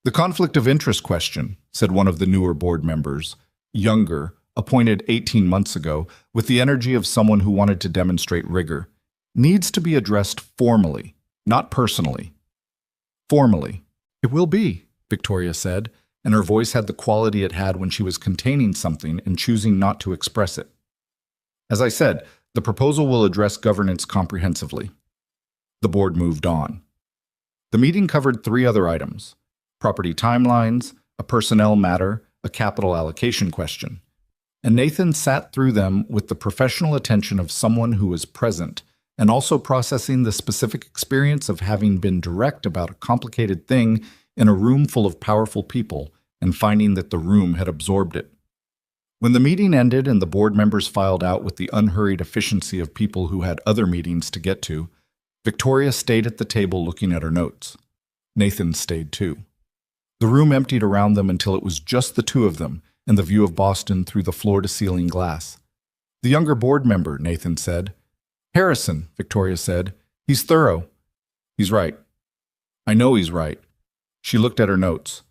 The conflict of interest question, said one of the newer board members, younger, appointed 18 months ago, with the energy of someone who wanted to demonstrate rigor, needs to be addressed formally. Not personally. Formally. It will be, Victoria said, and her voice had the quality it had when she was containing something and choosing not to express it. As I said, the proposal will address governance comprehensively. The board moved on. The meeting covered 3 other items: property timelines, a personnel matter, a capital allocation question. And Nathan sat through them with the professional attention of someone who was present and also processing the specific experience of having been direct about a complicated thing in a room full of powerful people and finding that the room had absorbed it. When the meeting ended and the board members filed out with the unhurried efficiency of people who had other meetings to get to, Victoria stayed at the table looking at her notes. Nathan stayed too. The room emptied around them until it was just the 2 of them and the view of Boston through the floor-to-ceiling glass. The younger board member, Nathan said. Harrison, Victoria said. He's thorough. He's right. I know he's right. She looked at her notes.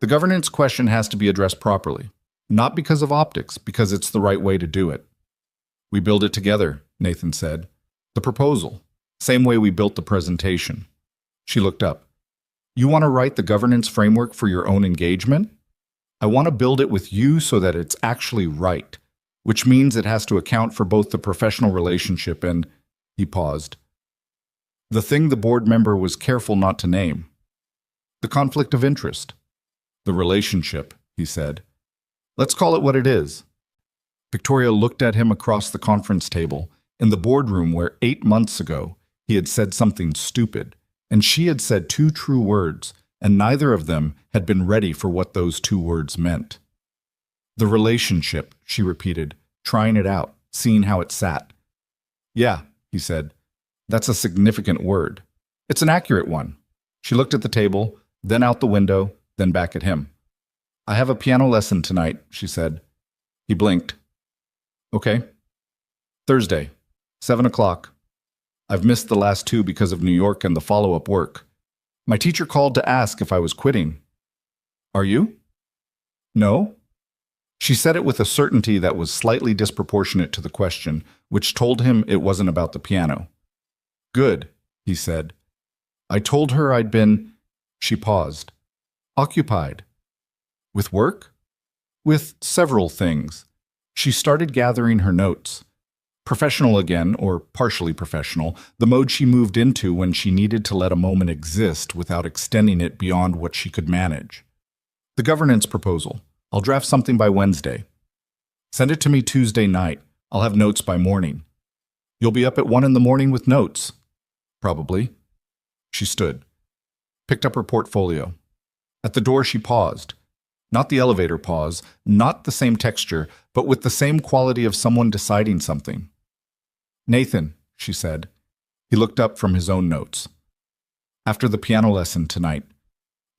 The governance question has to be addressed properly. Not because of optics, because it's the right way to do it. We build it together, Nathan said. The proposal. Same way we built the presentation. She looked up. You want to write the governance framework for your own engagement? I want to build it with you so that it's actually right, which means it has to account for both the professional relationship and, he paused, the thing the board member was careful not to name. The conflict of interest. The relationship, he said. Let's call it what it is. Victoria looked at him across the conference table, in the boardroom where 8 months ago he had said something stupid, and she had said 2 true words, and neither of them had been ready for what those 2 words meant. The relationship, she repeated, trying it out, seeing how it sat. Yeah, he said. That's a significant word. It's an accurate one. She looked at the table, then out the window, then back at him. I have a piano lesson tonight, she said. He blinked. Okay. Thursday, 7 o'clock. I've missed the last 2 because of New York and the follow-up work. My teacher called to ask if I was quitting. Are you? No? She said it with a certainty that was slightly disproportionate to the question, which told him it wasn't about the piano. Good, he said. I told her I'd been, she paused, occupied. With work? With several things. She started gathering her notes. Professional again, or partially professional, the mode she moved into when she needed to let a moment exist without extending it beyond what she could manage. The governance proposal. I'll draft something by Wednesday. Send it to me Tuesday night. I'll have notes by morning. You'll be up at 1 in the morning with notes. Probably. She stood. Picked up her portfolio. At the door she paused. Not the elevator pause, not the same texture, but with the same quality of someone deciding something. Nathan, she said. He looked up from his own notes. After the piano lesson tonight.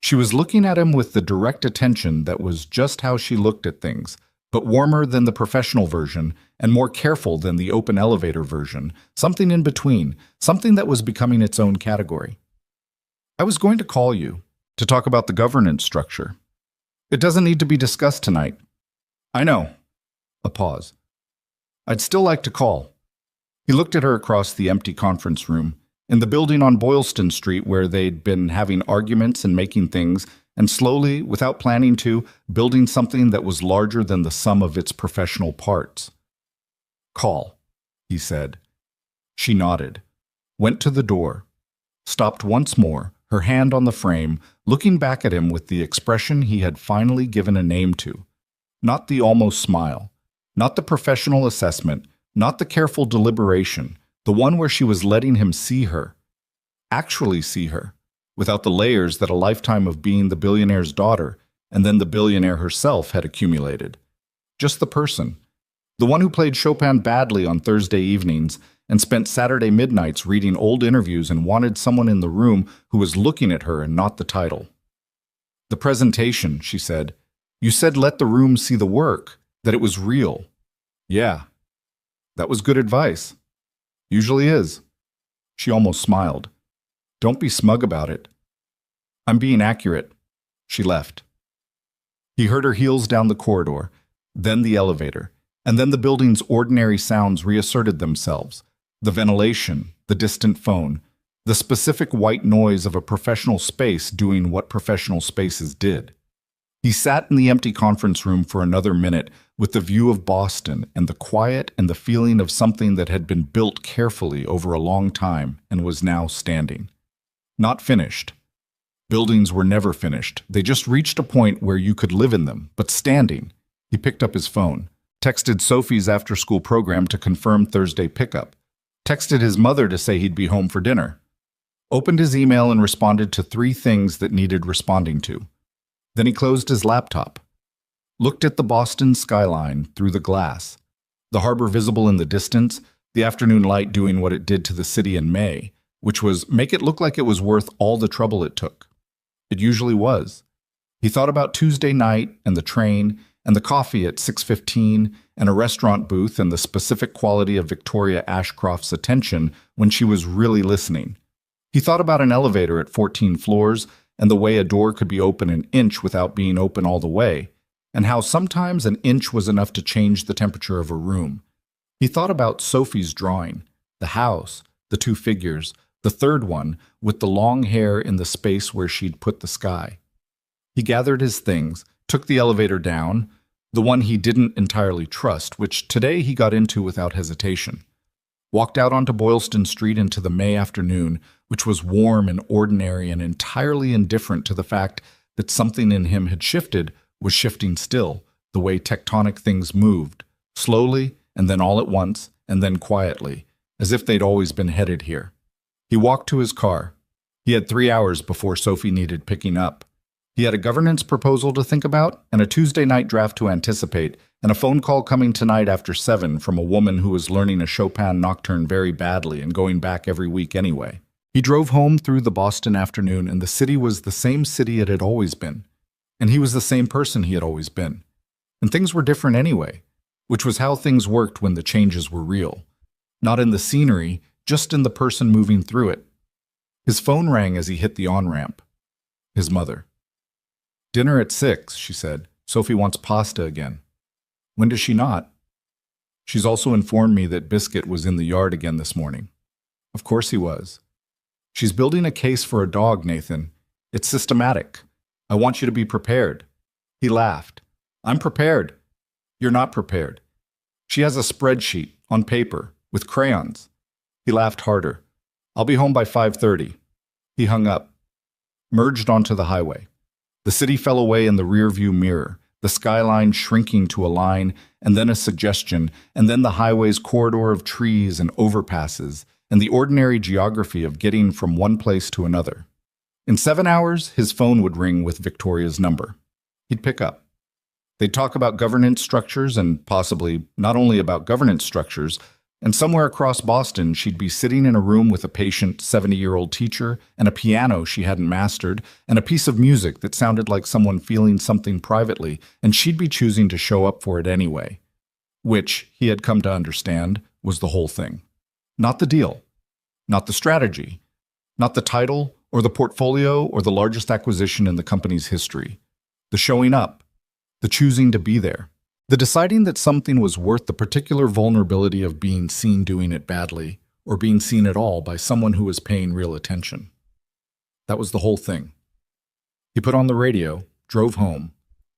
She was looking at him with the direct attention that was just how she looked at things, but warmer than the professional version and more careful than the open elevator version, something in between, something that was becoming its own category. I was going to call you to talk about the governance structure. It doesn't need to be discussed tonight. I know. A pause. I'd still like to call. He looked at her across the empty conference room, in the building on Boylston Street where they'd been having arguments and making things, and slowly, without planning to, building something that was larger than the sum of its professional parts. "Call," he said. She nodded, went to the door, stopped once more, her hand on the frame, looking back at him with the expression he had finally given a name to. Not the almost smile, not the professional assessment, not the careful deliberation, the one where she was letting him see her, actually see her, without the layers that a lifetime of being the billionaire's daughter and then the billionaire herself had accumulated. Just the person, the one who played Chopin badly on Thursday evenings and spent Saturday midnights reading old interviews and wanted someone in the room who was looking at her and not the title. "The presentation," she said. "You said let the room see the work, that it was real." "Yeah, that was good advice. Usually is." She almost smiled. "Don't be smug about it." "I'm being accurate." She left. He heard her heels down the corridor, then the elevator, and then the building's ordinary sounds reasserted themselves. The ventilation, the distant phone, the specific white noise of a professional space doing what professional spaces did. He sat in the empty conference room for another minute with the view of Boston and the quiet and the feeling of something that had been built carefully over a long time and was now standing. Not finished. Buildings were never finished. They just reached a point where you could live in them, but standing. He picked up his phone, texted Sophie's after-school program to confirm Thursday pickup, texted his mother to say he'd be home for dinner, opened his email and responded to 3 things that needed responding to. Then he closed his laptop, looked at the Boston skyline through the glass, the harbor visible in the distance, the afternoon light doing what it did to the city in May, which was make it look like it was worth all the trouble it took. It usually was. He thought about Tuesday night and the train and the coffee at 6:15 and a restaurant booth and the specific quality of Victoria Ashcroft's attention when she was really listening. He thought about an elevator at 14 floors and the way a door could be open an inch without being open all the way, and how sometimes an inch was enough to change the temperature of a room. He thought about Sophie's drawing, the house, the 2 figures, the third one with the long hair in the space where she'd put the sky. He gathered his things, took the elevator down, the one he didn't entirely trust, which today he got into without hesitation. Walked out onto Boylston Street into the May afternoon, which was warm and ordinary and entirely indifferent to the fact that something in him had shifted, was shifting still, the way tectonic things moved, slowly and then all at once and then quietly, as if they'd always been headed here. He walked to his car. He had 3 hours before Sophie needed picking up. He had a governance proposal to think about, and a Tuesday night draft to anticipate, and a phone call coming tonight after 7 from a woman who was learning a Chopin nocturne very badly and going back every week anyway. He drove home through the Boston afternoon, and the city was the same city it had always been. And he was the same person he had always been. And things were different anyway, which was how things worked when the changes were real. Not in the scenery, just in the person moving through it. His phone rang as he hit the on-ramp. His mother. "Dinner at 6, she said. "Sophie wants pasta again." "When does she not?" "She's also informed me that Biscuit was in the yard again this morning." "Of course he was." "She's building a case for a dog, Nathan. It's systematic. I want you to be prepared." He laughed. "I'm prepared." "You're not prepared. She has a spreadsheet, on paper, with crayons." He laughed harder. "I'll be home by 5:30. He hung up, merged onto the highway. The city fell away in the rearview mirror, the skyline shrinking to a line, and then a suggestion, and then the highway's corridor of trees and overpasses, and the ordinary geography of getting from one place to another. In 7 hours, his phone would ring with Victoria's number. He'd pick up. They'd talk about governance structures and possibly not only about governance structures, and somewhere across Boston, she'd be sitting in a room with a patient 70-year-old teacher and a piano she hadn't mastered and a piece of music that sounded like someone feeling something privately, and she'd be choosing to show up for it anyway. Which, he had come to understand, was the whole thing. Not the deal. Not the strategy. Not the title or the portfolio or the largest acquisition in the company's history. The showing up. The choosing to be there. The deciding that something was worth the particular vulnerability of being seen doing it badly, or being seen at all by someone who was paying real attention. That was the whole thing. He put on the radio, drove home.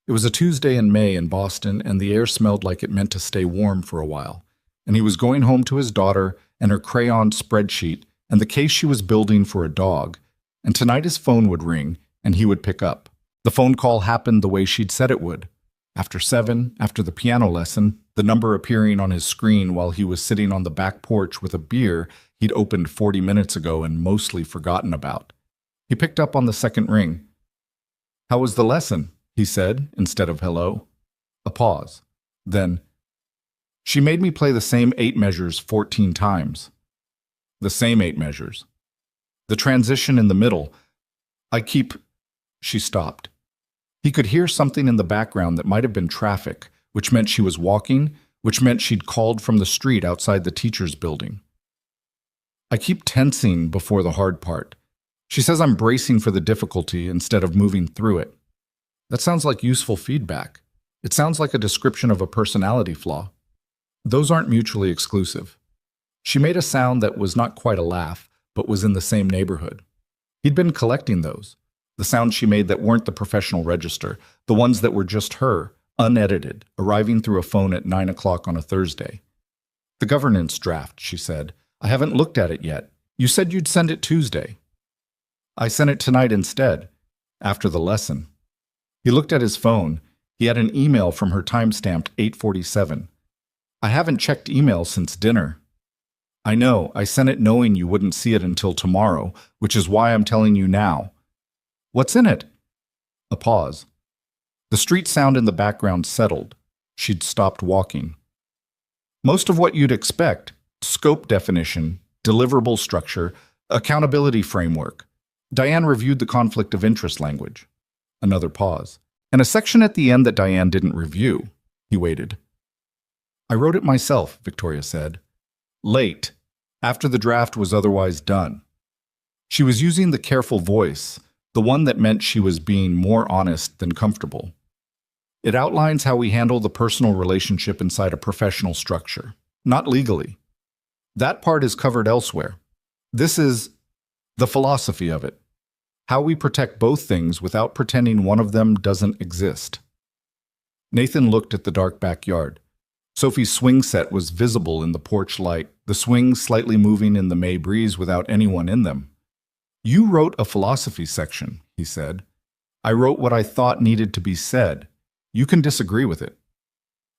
It was a Tuesday in May in Boston, and the air smelled like it meant to stay warm for a while. And he was going home to his daughter and her crayon spreadsheet and the case she was building for a dog. And tonight his phone would ring, and he would pick up. The phone call happened the way she'd said it would. After 7, after the piano lesson, the number appearing on his screen while he was sitting on the back porch with a beer he'd opened 40 minutes ago and mostly forgotten about. He picked up on the second ring. "How was the lesson?" he said, instead of hello. A pause. Then, "She made me play the same 8 measures 14 times. The same 8 measures. The transition in the middle. She stopped. He could hear something in the background that might have been traffic, which meant she was walking, which meant she'd called from the street outside the teacher's building. "I keep tensing before the hard part. She says I'm bracing for the difficulty instead of moving through it. That sounds like useful feedback. It sounds like a description of a personality flaw. Those aren't mutually exclusive." She made a sound that was not quite a laugh, but was in the same neighborhood. He'd been collecting those. The sounds she made that weren't the professional register, the ones that were just her, unedited, arriving through a phone at 9 o'clock on a Thursday. "The governance draft," she said. "I haven't looked at it yet. You said you'd send it Tuesday." "I sent it tonight instead, after the lesson." He looked at his phone. He had an email from her time-stamped 8:47. "I haven't checked email since dinner." "I know. I sent it knowing you wouldn't see it until tomorrow, which is why I'm telling you now." "What's in it?" A pause. The street sound in the background settled. She'd stopped walking. "Most of what you'd expect: scope definition, deliverable structure, accountability framework." Diane reviewed the conflict of interest language. Another pause. "And a section at the end that Diane didn't review." He waited. "I wrote it myself," Victoria said. "Late, after the draft was otherwise done." She was using the careful voice, the one that meant she was being more honest than comfortable. "It outlines how we handle the personal relationship inside a professional structure, not legally. That part is covered elsewhere. This is the philosophy of it. How we protect both things without pretending one of them doesn't exist." Nathan looked at the dark backyard. Sophie's swing set was visible in the porch light, the swings slightly moving in the May breeze without anyone in them. "You wrote a philosophy section," he said. "I wrote what I thought needed to be said. You can disagree with it."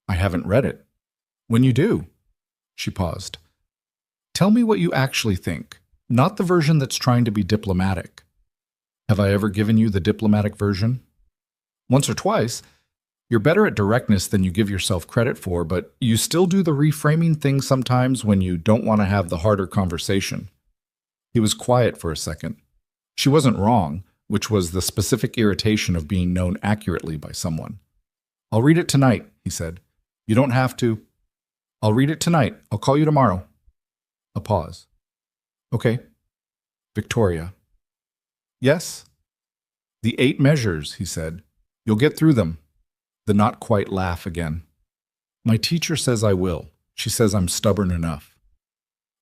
"I haven't read it." "When you do." She paused. "Tell me what you actually think, not the version that's trying to be diplomatic." "Have I ever given you the diplomatic version?" "Once or twice. You're better at directness than you give yourself credit for, but you still do the reframing thing sometimes when you don't want to have the harder conversation." He was quiet for a second. She wasn't wrong, which was the specific irritation of being known accurately by someone. "I'll read it tonight," he said. "You don't have to." "I'll read it tonight. I'll call you tomorrow." A pause. "Okay." "Victoria." "Yes?" "The 8 measures," he said. "You'll get through them." The not quite laugh again. "My teacher says I will. She says I'm stubborn enough."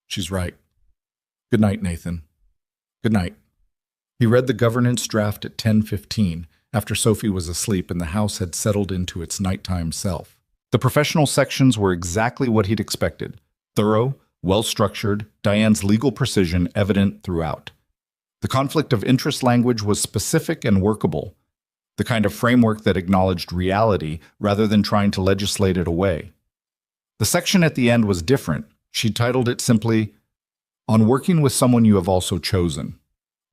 "She's right." "Good night, Nathan." "Good night." He read the governance draft at 10:15, after Sophie was asleep and the house had settled into its nighttime self. The professional sections were exactly what he'd expected. Thorough, well-structured, Diane's legal precision evident throughout. The conflict of interest language was specific and workable, the kind of framework that acknowledged reality rather than trying to legislate it away. The section at the end was different. She titled it simply, "On Working with Someone You Have Also Chosen."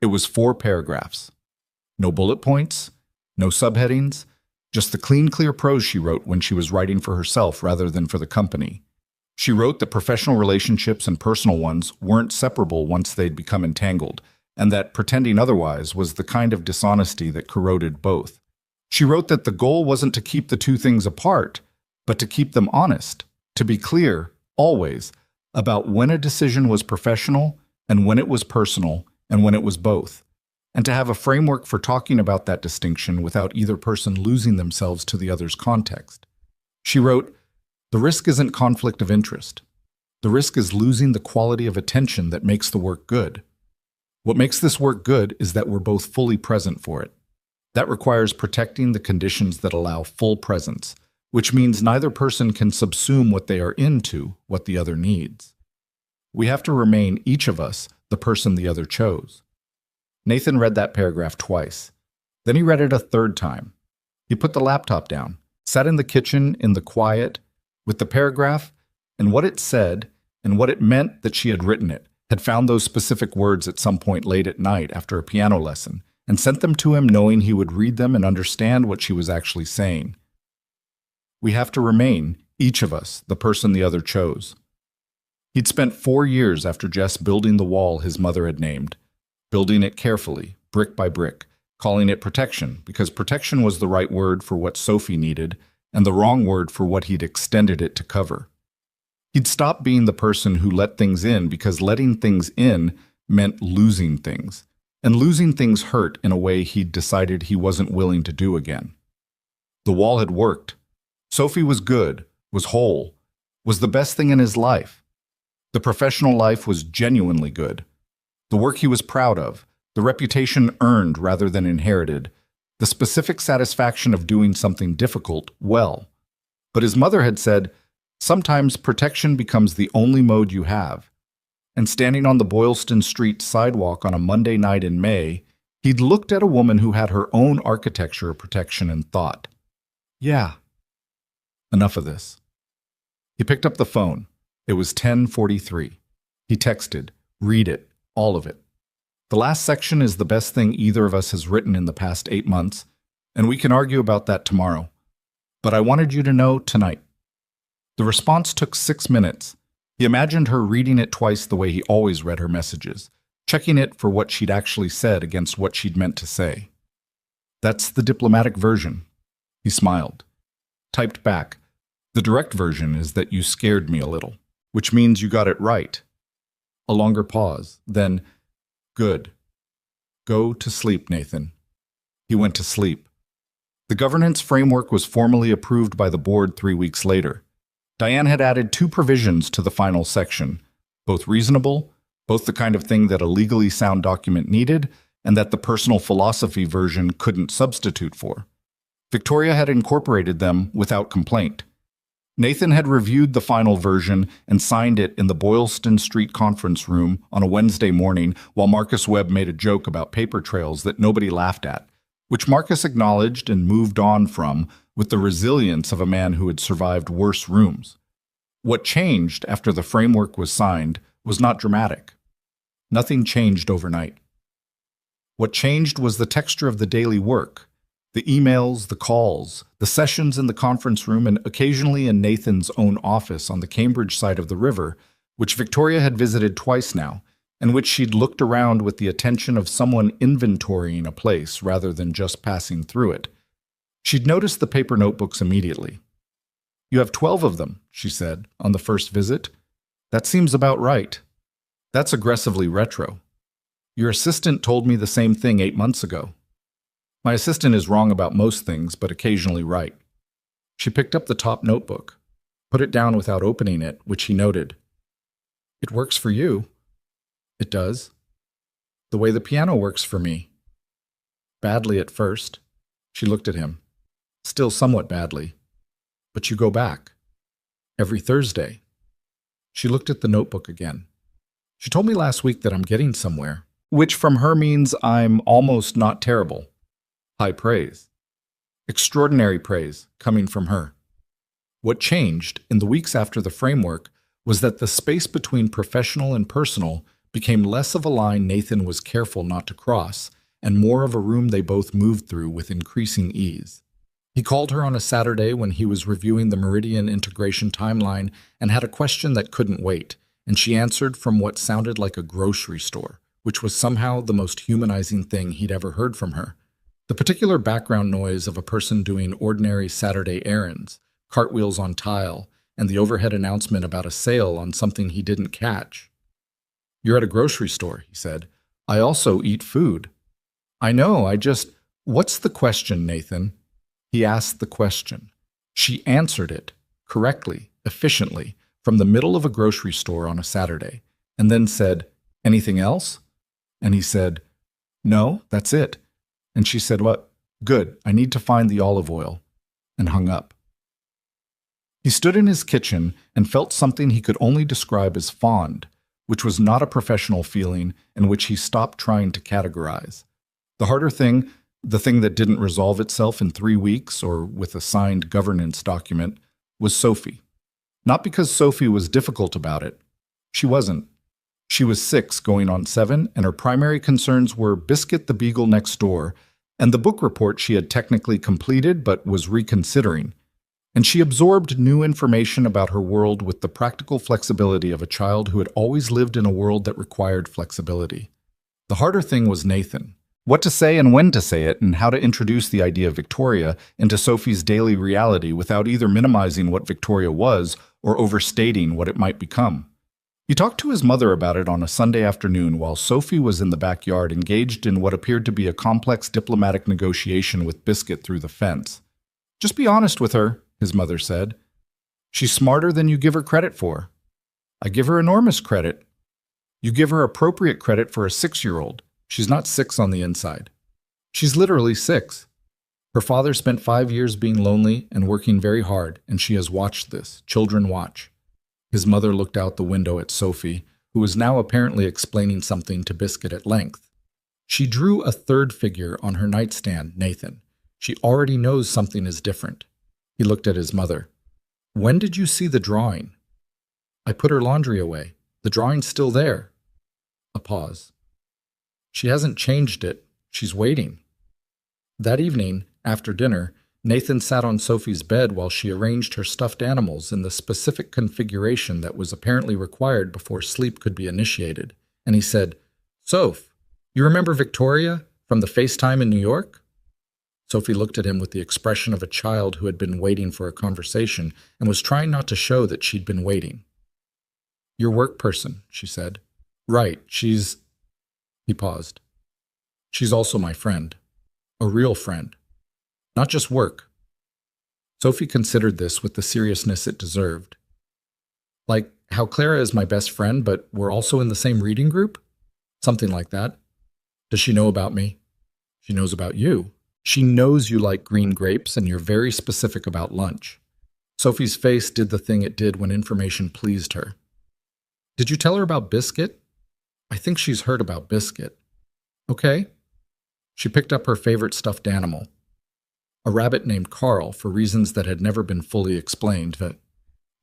It was 4 paragraphs. No bullet points, no subheadings, just the clean, clear prose she wrote when she was writing for herself rather than for the company. She wrote that professional relationships and personal ones weren't separable once they'd become entangled, and that pretending otherwise was the kind of dishonesty that corroded both. She wrote that the goal wasn't to keep the two things apart, but to keep them honest, to be clear, always, about when a decision was professional and when it was personal and when it was both, and to have a framework for talking about that distinction without either person losing themselves to the other's context. She wrote, "The risk isn't conflict of interest. The risk is losing the quality of attention that makes the work good. What makes this work good is that we're both fully present for it. That requires protecting the conditions that allow full presence, which means neither person can subsume what they are into what the other needs. We have to remain, each of us, the person the other chose. Nathan read that paragraph twice. Then he read it a third time. He put the laptop down, sat in the kitchen in the quiet, with the paragraph and what it said and what it meant that she had written it, had found those specific words at some point late at night after a piano lesson, and sent them to him knowing he would read them and understand what she was actually saying. We have to remain, each of us, the person the other chose. He'd spent 4 years after Jess building the wall his mother had named, building it carefully, brick by brick, calling it protection, because protection was the right word for what Sophie needed and the wrong word for what he'd extended it to cover. He'd stopped being the person who let things in because letting things in meant losing things, and losing things hurt in a way he'd decided he wasn't willing to do again. The wall had worked. Sophie was good, was whole, was the best thing in his life. The professional life was genuinely good. The work he was proud of, the reputation earned rather than inherited, the specific satisfaction of doing something difficult well. But his mother had said, sometimes protection becomes the only mode you have. And standing on the Boylston Street sidewalk on a Monday night in May, he'd looked at a woman who had her own architecture of protection and thought, yeah, enough of this. He picked up the phone. It was 10:43. He texted, read it, all of it. The last section is the best thing either of us has written in the past 8 months, and we can argue about that tomorrow. But I wanted you to know tonight. The response took 6 minutes. He imagined her reading it twice the way he always read her messages, checking it for what she'd actually said against what she'd meant to say. That's the diplomatic version. He smiled. Typed back, the direct version is that you scared me a little, which means you got it right. A longer pause, then, good. Go to sleep, Nathan. He went to sleep. The governance framework was formally approved by the board 3 weeks later. Diane had added 2 provisions to the final section, both reasonable, both the kind of thing that a legally sound document needed, and that the personal philosophy version couldn't substitute for. Victoria had incorporated them without complaint. Nathan had reviewed the final version and signed it in the Boylston Street conference room on a Wednesday morning while Marcus Webb made a joke about paper trails that nobody laughed at, which Marcus acknowledged and moved on from with the resilience of a man who had survived worse rooms. What changed after the framework was signed was not dramatic. Nothing changed overnight. What changed was the texture of the daily work, the emails, the calls, the sessions in the conference room, and occasionally in Nathan's own office on the Cambridge side of the river, which Victoria had visited twice now, and which she'd looked around with the attention of someone inventorying a place rather than just passing through it. She'd noticed the paper notebooks immediately. You have 12 of them, she said, on the first visit. That seems about right. That's aggressively retro. Your assistant told me the same thing 8 months ago. My assistant is wrong about most things, but occasionally right. She picked up the top notebook, put it down without opening it, which he noted. It works for you. It does. The way the piano works for me. Badly at first. She looked at him. Still somewhat badly. But you go back. Every Thursday. She looked at the notebook again. She told me last week that I'm getting somewhere, which from her means I'm almost not terrible. High praise. Extraordinary praise coming from her. What changed in the weeks after the framework was that the space between professional and personal became less of a line Nathan was careful not to cross, and more of a room they both moved through with increasing ease. He called her on a Saturday when he was reviewing the Meridian integration timeline and had a question that couldn't wait, and she answered from what sounded like a grocery store, which was somehow the most humanizing thing he'd ever heard from her. The particular background noise of a person doing ordinary Saturday errands, cartwheels on tile, and the overhead announcement about a sale on something he didn't catch. You're at a grocery store, he said. I also eat food. I know, what's the question, Nathan? He asked the question. She answered it, correctly, efficiently, from the middle of a grocery store on a Saturday, and then said, "Anything else?" And he said, "No, that's it." And she said, "What? Good, I need to find the olive oil," and hung up. He stood in his kitchen and felt something he could only describe as fond, which was not a professional feeling and which he stopped trying to categorize. The harder thing, the thing that didn't resolve itself in 3 weeks or with a signed governance document, was Sophie. Not because Sophie was difficult about it. She wasn't. She was 6 going on 7, and her primary concerns were Biscuit the Beagle next door and the book report she had technically completed but was reconsidering. And she absorbed new information about her world with the practical flexibility of a child who had always lived in a world that required flexibility. The harder thing was Nathan. What to say and when to say it, and how to introduce the idea of Victoria into Sophie's daily reality without either minimizing what Victoria was or overstating what it might become. He talked to his mother about it on a Sunday afternoon while Sophie was in the backyard engaged in what appeared to be a complex diplomatic negotiation with Biscuit through the fence. "Just be honest with her," his mother said. "She's smarter than you give her credit for." "I give her enormous credit." "You give her appropriate credit for a 6-year-old. She's not 6 on the inside." "She's literally 6. Her father spent 5 years being lonely and working very hard, and she has watched this. Children watch." His mother looked out the window at Sophie, who was now apparently explaining something to Biscuit at length. She drew a third figure on her nightstand, Nathan. She already knows something is different. He looked at his mother. "When did you see the drawing?" "I put her laundry away. The drawing's still there." A pause. "She hasn't changed it. She's waiting." That evening, after dinner, Nathan sat on Sophie's bed while she arranged her stuffed animals in the specific configuration that was apparently required before sleep could be initiated, and he said, "Soph, you remember Victoria from the FaceTime in New York?" Sophie looked at him with the expression of a child who had been waiting for a conversation and was trying not to show that she'd been waiting. "Your work person," she said. "Right, she's—" He paused. "She's also my friend. A real friend. Not just work." Sophie considered this with the seriousness it deserved. "Like how Clara is my best friend, but we're also in the same reading group? Something like that. Does she know about me?" "She knows about you. She knows you like green grapes and you're very specific about lunch." Sophie's face did the thing it did when information pleased her. "Did you tell her about Biscuit?" "I think she's heard about Biscuit." "Okay." She picked up her favorite stuffed animal, a rabbit named Carl for reasons that had never been fully explained,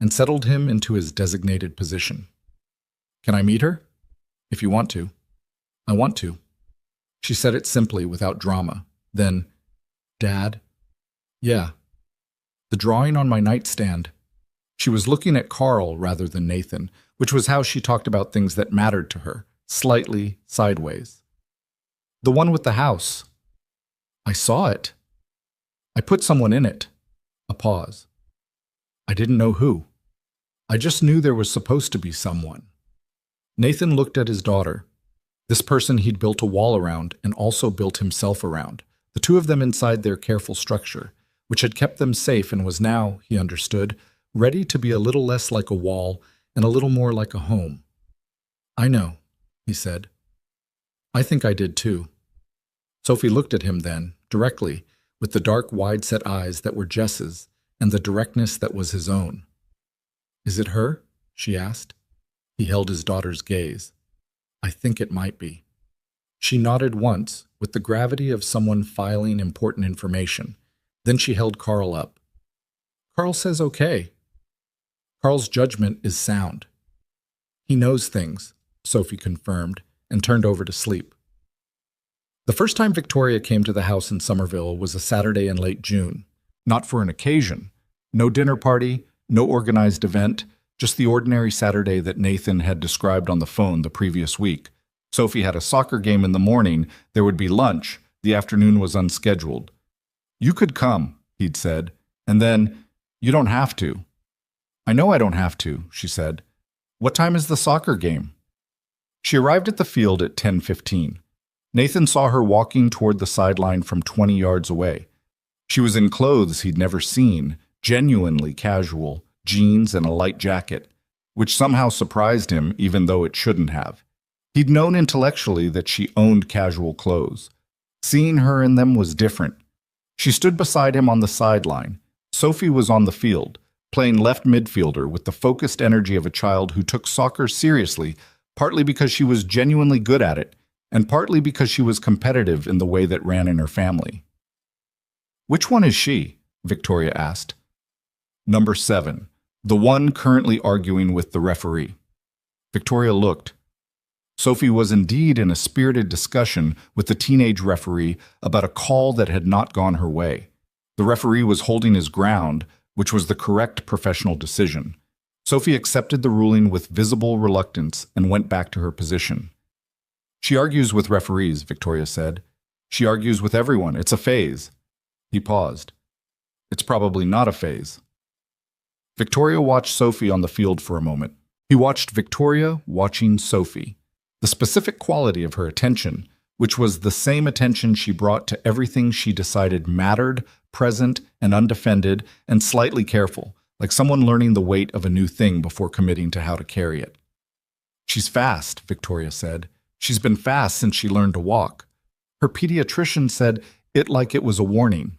and settled him into his designated position. "Can I meet her?" "If you want to." "I want to." She said it simply, without drama. Then, "Dad?" "Yeah." "The drawing on my nightstand." She was looking at Carl rather than Nathan, which was how she talked about things that mattered to her, slightly sideways. "The one with the house." "I saw it." "I put someone in it." A pause. "I didn't know who. I just knew there was supposed to be someone." Nathan looked at his daughter. This person he'd built a wall around and also built himself around, the two of them inside their careful structure, which had kept them safe and was now, he understood, ready to be a little less like a wall and a little more like a home. "I know," he said. "I think I did too." Sophie looked at him then, directly, with the dark, wide-set eyes that were Jess's and the directness that was his own. "Is it her?" she asked. He held his daughter's gaze. "I think it might be." She nodded once, with the gravity of someone filing important information. Then she held Carl up. "Carl says okay." Carl's judgment is sound. "He knows things," Sophie confirmed, and turned over to sleep. The first time Victoria came to the house in Somerville was a Saturday in late June. Not for an occasion. No dinner party, no organized event, just the ordinary Saturday that Nathan had described on the phone the previous week. Sophie had a soccer game in the morning, there would be lunch, the afternoon was unscheduled. "You could come," he'd said, and then, "You don't have to." "I know I don't have to," she said. "What time is the soccer game?" She arrived at the field at 10:15. Nathan saw her walking toward the sideline from 20 yards away. She was in clothes he'd never seen, genuinely casual, jeans and a light jacket, which somehow surprised him even though it shouldn't have. He'd known intellectually that she owned casual clothes. Seeing her in them was different. She stood beside him on the sideline. Sophie was on the field, playing left midfielder with the focused energy of a child who took soccer seriously, partly because she was genuinely good at it, and partly because she was competitive in the way that ran in her family. "Which one is she?" Victoria asked. "Number 7, the one currently arguing with the referee." Victoria looked. Sophie was indeed in a spirited discussion with the teenage referee about a call that had not gone her way. The referee was holding his ground, which was the correct professional decision. Sophie accepted the ruling with visible reluctance and went back to her position. "She argues with referees," Victoria said. "She argues with everyone. It's a phase." He paused. "It's probably not a phase." Victoria watched Sophie on the field for a moment. He watched Victoria watching Sophie. The specific quality of her attention, which was the same attention she brought to everything she decided mattered, present and undefended, and slightly careful, like someone learning the weight of a new thing before committing to how to carry it. "She's fast," Victoria said. "She's been fast since she learned to walk." Her pediatrician said it like it was a warning.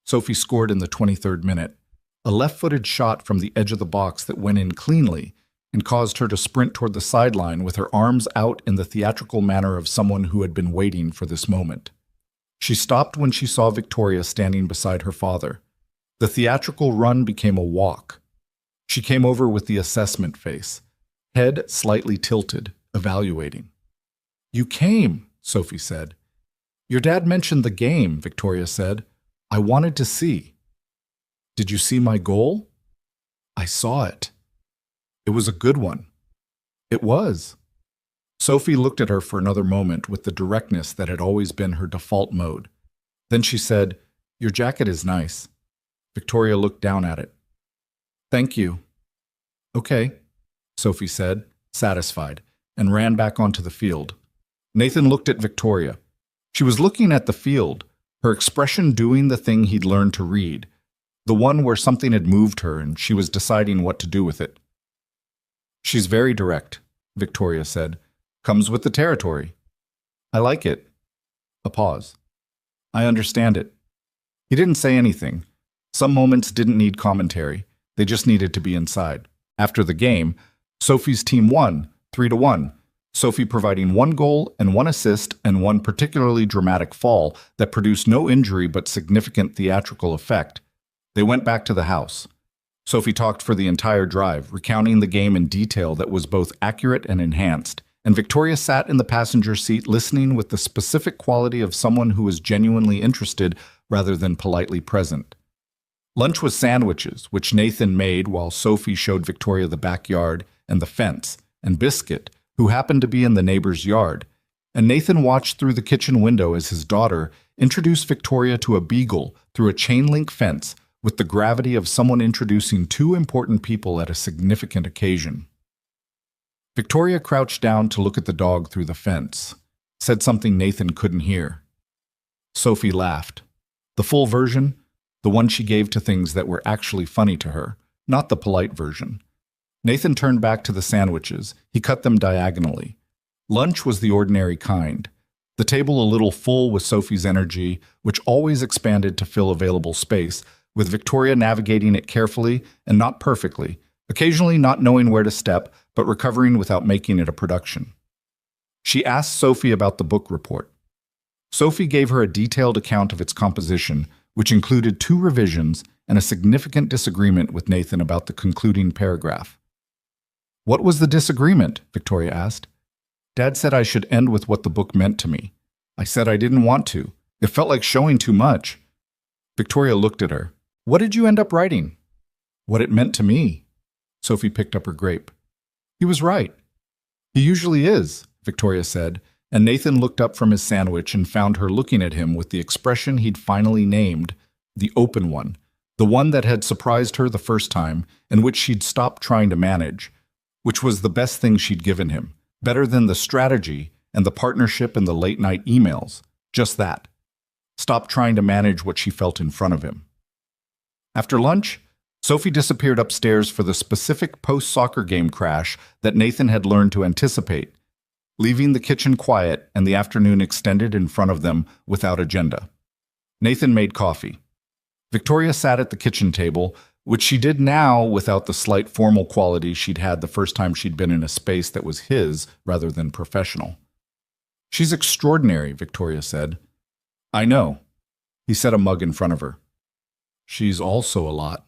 Sophie scored in the 23rd minute, a left-footed shot from the edge of the box that went in cleanly and caused her to sprint toward the sideline with her arms out in the theatrical manner of someone who had been waiting for this moment. She stopped when she saw Victoria standing beside her father. The theatrical run became a walk. She came over with the assessment face, head slightly tilted, evaluating. "You came," Sophie said. "Your dad mentioned the game," Victoria said. "I wanted to see." "Did you see my goal?" "I saw it." "It was a good one." "It was." Sophie looked at her for another moment with the directness that had always been her default mode. Then she said, "Your jacket is nice." Victoria looked down at it. "Thank you." "Okay," Sophie said, satisfied, and ran back onto the field. Nathan looked at Victoria. She was looking at the field, her expression doing the thing he'd learned to read, the one where something had moved her and she was deciding what to do with it. "She's very direct," Victoria said. "Comes with the territory." "I like it." A pause. "I understand it." He didn't say anything. Some moments didn't need commentary. They just needed to be inside. After the game, Sophie's team won, 3-1. Sophie providing 1 goal and 1 assist and 1 particularly dramatic fall that produced no injury but significant theatrical effect. They went back to the house. Sophie talked for the entire drive, recounting the game in detail that was both accurate and enhanced, and Victoria sat in the passenger seat listening with the specific quality of someone who was genuinely interested rather than politely present. Lunch was sandwiches, which Nathan made while Sophie showed Victoria the backyard and the fence, and Biscuit, who happened to be in the neighbor's yard, and Nathan watched through the kitchen window as his daughter introduced Victoria to a beagle through a chain-link fence with the gravity of someone introducing 2 important people at a significant occasion. Victoria crouched down to look at the dog through the fence, said something Nathan couldn't hear. Sophie laughed. The full version, the one she gave to things that were actually funny to her, not the polite version. Nathan turned back to the sandwiches. He cut them diagonally. Lunch was the ordinary kind. The table a little full with Sophie's energy, which always expanded to fill available space, with Victoria navigating it carefully and not perfectly, occasionally not knowing where to step, but recovering without making it a production. She asked Sophie about the book report. Sophie gave her a detailed account of its composition, which included 2 revisions and a significant disagreement with Nathan about the concluding paragraph. "What was the disagreement?" Victoria asked. "Dad said I should end with what the book meant to me. I said I didn't want to. It felt like showing too much." Victoria looked at her. "What did you end up writing?" "What it meant to me." Sophie picked up her grape. "He was right." "He usually is," Victoria said, and Nathan looked up from his sandwich and found her looking at him with the expression he'd finally named, the open one, the one that had surprised her the first time and which she'd stopped trying to manage, which was the best thing she'd given him, better than the strategy and the partnership and the late-night emails, just that. Stop trying to manage what she felt in front of him. After lunch, Sophie disappeared upstairs for the specific post-soccer game crash that Nathan had learned to anticipate, leaving the kitchen quiet and the afternoon extended in front of them without agenda. Nathan made coffee. Victoria sat at the kitchen table, which she did now without the slight formal quality she'd had the first time she'd been in a space that was his rather than professional. "She's extraordinary," Victoria said. "I know." He set a mug in front of her. "She's also a lot."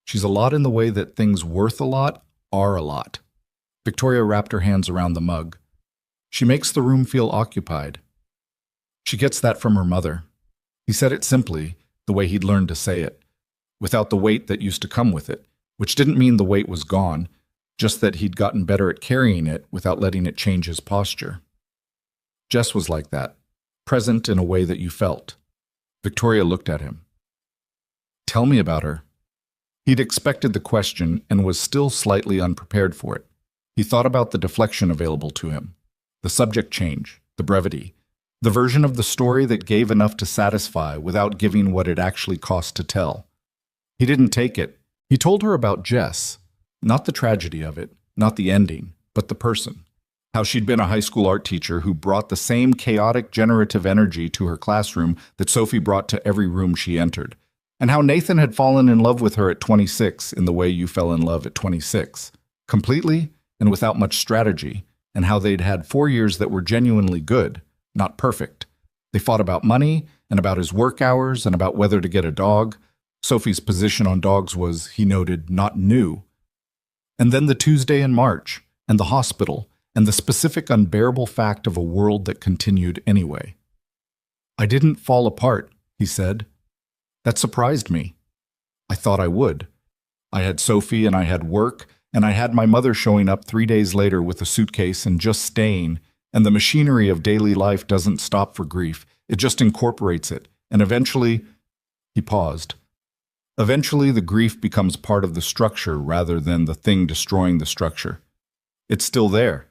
"She's a lot in the way that things worth a lot are a lot." Victoria wrapped her hands around the mug. "She makes the room feel occupied. She gets that from her mother." He said it simply, the way he'd learned to say it, without the weight that used to come with it, which didn't mean the weight was gone, just that he'd gotten better at carrying it without letting it change his posture. Jess was like that, present in a way that you felt. Victoria looked at him. "Tell me about her." He'd expected the question and was still slightly unprepared for it. He thought about the deflection available to him, the subject change, the brevity, the version of the story that gave enough to satisfy without giving what it actually cost to tell. He didn't take it. He told her about Jess, not the tragedy of it, not the ending, but the person. How she'd been a high school art teacher who brought the same chaotic generative energy to her classroom that Sophie brought to every room she entered. And how Nathan had fallen in love with her at 26 in the way you fell in love at 26, completely and without much strategy, and how they'd had 4 years that were genuinely good, not perfect. They fought about money and about his work hours and about whether to get a dog. Sophie's position on dogs was, he noted, not new. And then the Tuesday in March, and the hospital, and the specific unbearable fact of a world that continued anyway. "I didn't fall apart," he said. "That surprised me. I thought I would. I had Sophie and I had work, and I had my mother showing up 3 days later with a suitcase and just staying, and the machinery of daily life doesn't stop for grief. It just incorporates it, and eventually—" He paused. "Eventually the grief becomes part of the structure rather than the thing destroying the structure. It's still there.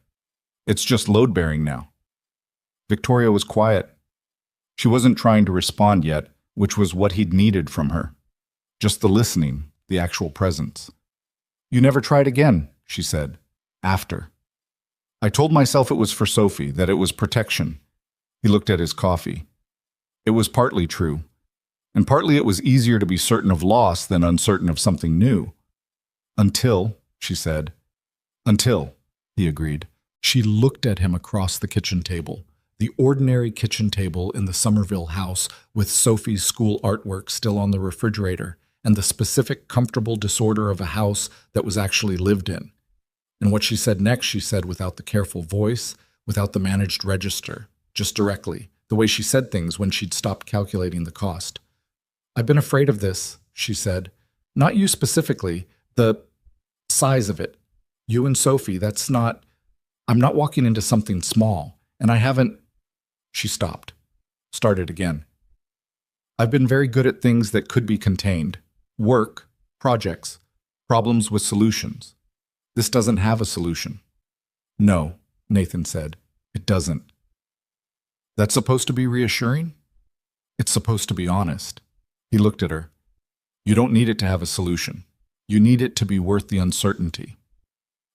It's just load-bearing now." Victoria was quiet. She wasn't trying to respond yet, which was what he'd needed from her. Just the listening, the actual presence. "You never tried again," she said. "After." "I told myself it was for Sophie, that it was protection." He looked at his coffee. "It was partly true. And partly it was easier to be certain of loss than uncertain of something new." "Until," she said. "Until," he agreed. She looked at him across the kitchen table, the ordinary kitchen table in the Somerville house with Sophie's school artwork still on the refrigerator, and the specific comfortable disorder of a house that was actually lived in. And what she said next, she said without the careful voice, without the managed register, just directly, the way she said things when she'd stopped calculating the cost. "I've been afraid of this," she said. "Not you specifically, the size of it. You and Sophie, that's not... I'm not walking into something small, and I haven't..." She stopped. Started again. "I've been very good at things that could be contained. Work, projects, problems with solutions. This doesn't have a solution." "No," Nathan said. "It doesn't." "That's supposed to be reassuring?" "It's supposed to be honest." He looked at her. "You don't need it to have a solution. You need it to be worth the uncertainty."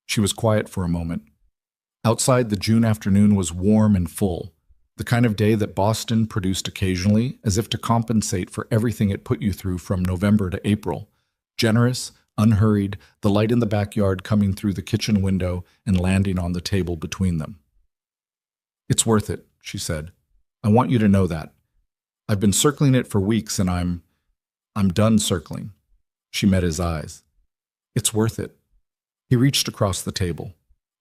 She was quiet for a moment. Outside, the June afternoon was warm and full, the kind of day that Boston produced occasionally, as if to compensate for everything it put you through from November to April. Generous, unhurried, the light in the backyard coming through the kitchen window and landing on the table between them. "It's worth it," she said. "I want you to know that. I've been circling it for weeks and I'm done circling." She met his eyes. "It's worth it." He reached across the table.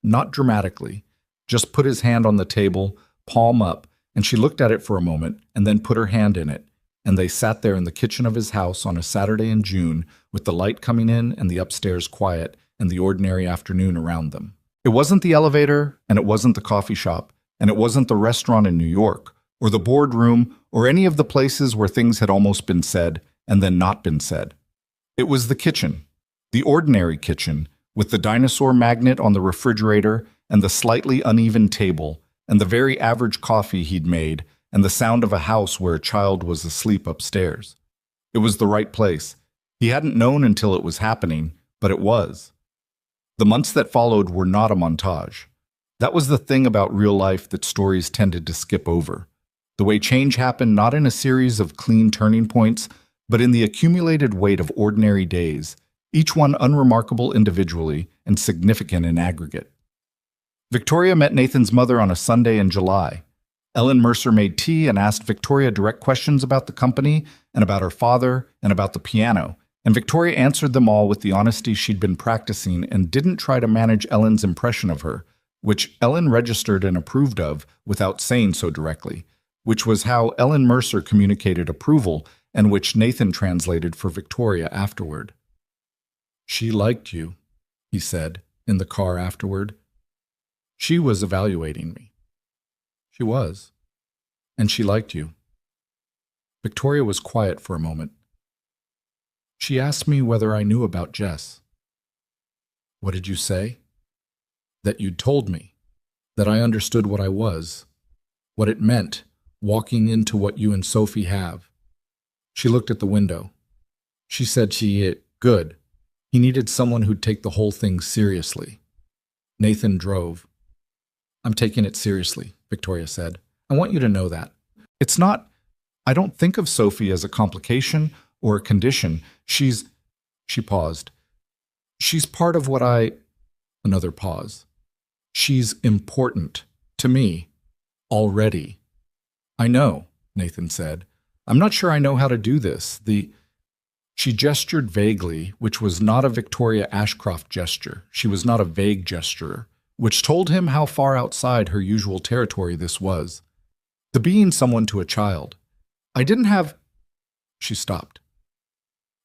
Not dramatically, just put his hand on the table, palm up, and she looked at it for a moment and then put her hand in it, and they sat there in the kitchen of his house on a Saturday in June with the light coming in and the upstairs quiet and the ordinary afternoon around them. It wasn't the elevator, and it wasn't the coffee shop, and it wasn't the restaurant in New York, or the boardroom, or any of the places where things had almost been said and then not been said. It was the kitchen, the ordinary kitchen, with the dinosaur magnet on the refrigerator and the slightly uneven table and the very average coffee he'd made and the sound of a house where a child was asleep upstairs. It was the right place. He hadn't known until it was happening, but it was. The months that followed were not a montage. That was the thing about real life that stories tended to skip over. The way change happened not in a series of clean turning points, but in the accumulated weight of ordinary days, each one unremarkable individually and significant in aggregate. Victoria met Nathan's mother on a Sunday in July. Ellen Mercer made tea and asked Victoria direct questions about the company and about her father and about the piano, and Victoria answered them all with the honesty she'd been practicing and didn't try to manage Ellen's impression of her, which Ellen registered and approved of without saying so directly, which was how Ellen Mercer communicated approval and which Nathan translated for Victoria afterward. "She liked you," he said in the car afterward. "She was evaluating me. She was. And she liked you." Victoria was quiet for a moment. "She asked me whether I knew about Jess." "What did you say?" "That you'd told me. That I understood what I was. What it meant, walking into what you and Sophie have." She looked at the window. She said good. He needed someone who'd take the whole thing seriously. Nathan drove. "I'm taking it seriously," Victoria said. "I want you to know that. It's not, I don't think of Sophie as a complication or a condition. She paused. "She's part of what Another pause. "She's important to me. Already." "I know," Nathan said. "I'm not sure I know how to do this. She gestured vaguely, which was not a Victoria Ashcroft gesture. She was not a vague gesturer, which told him how far outside her usual territory this was. The being someone to a child. "I didn't have—" She stopped.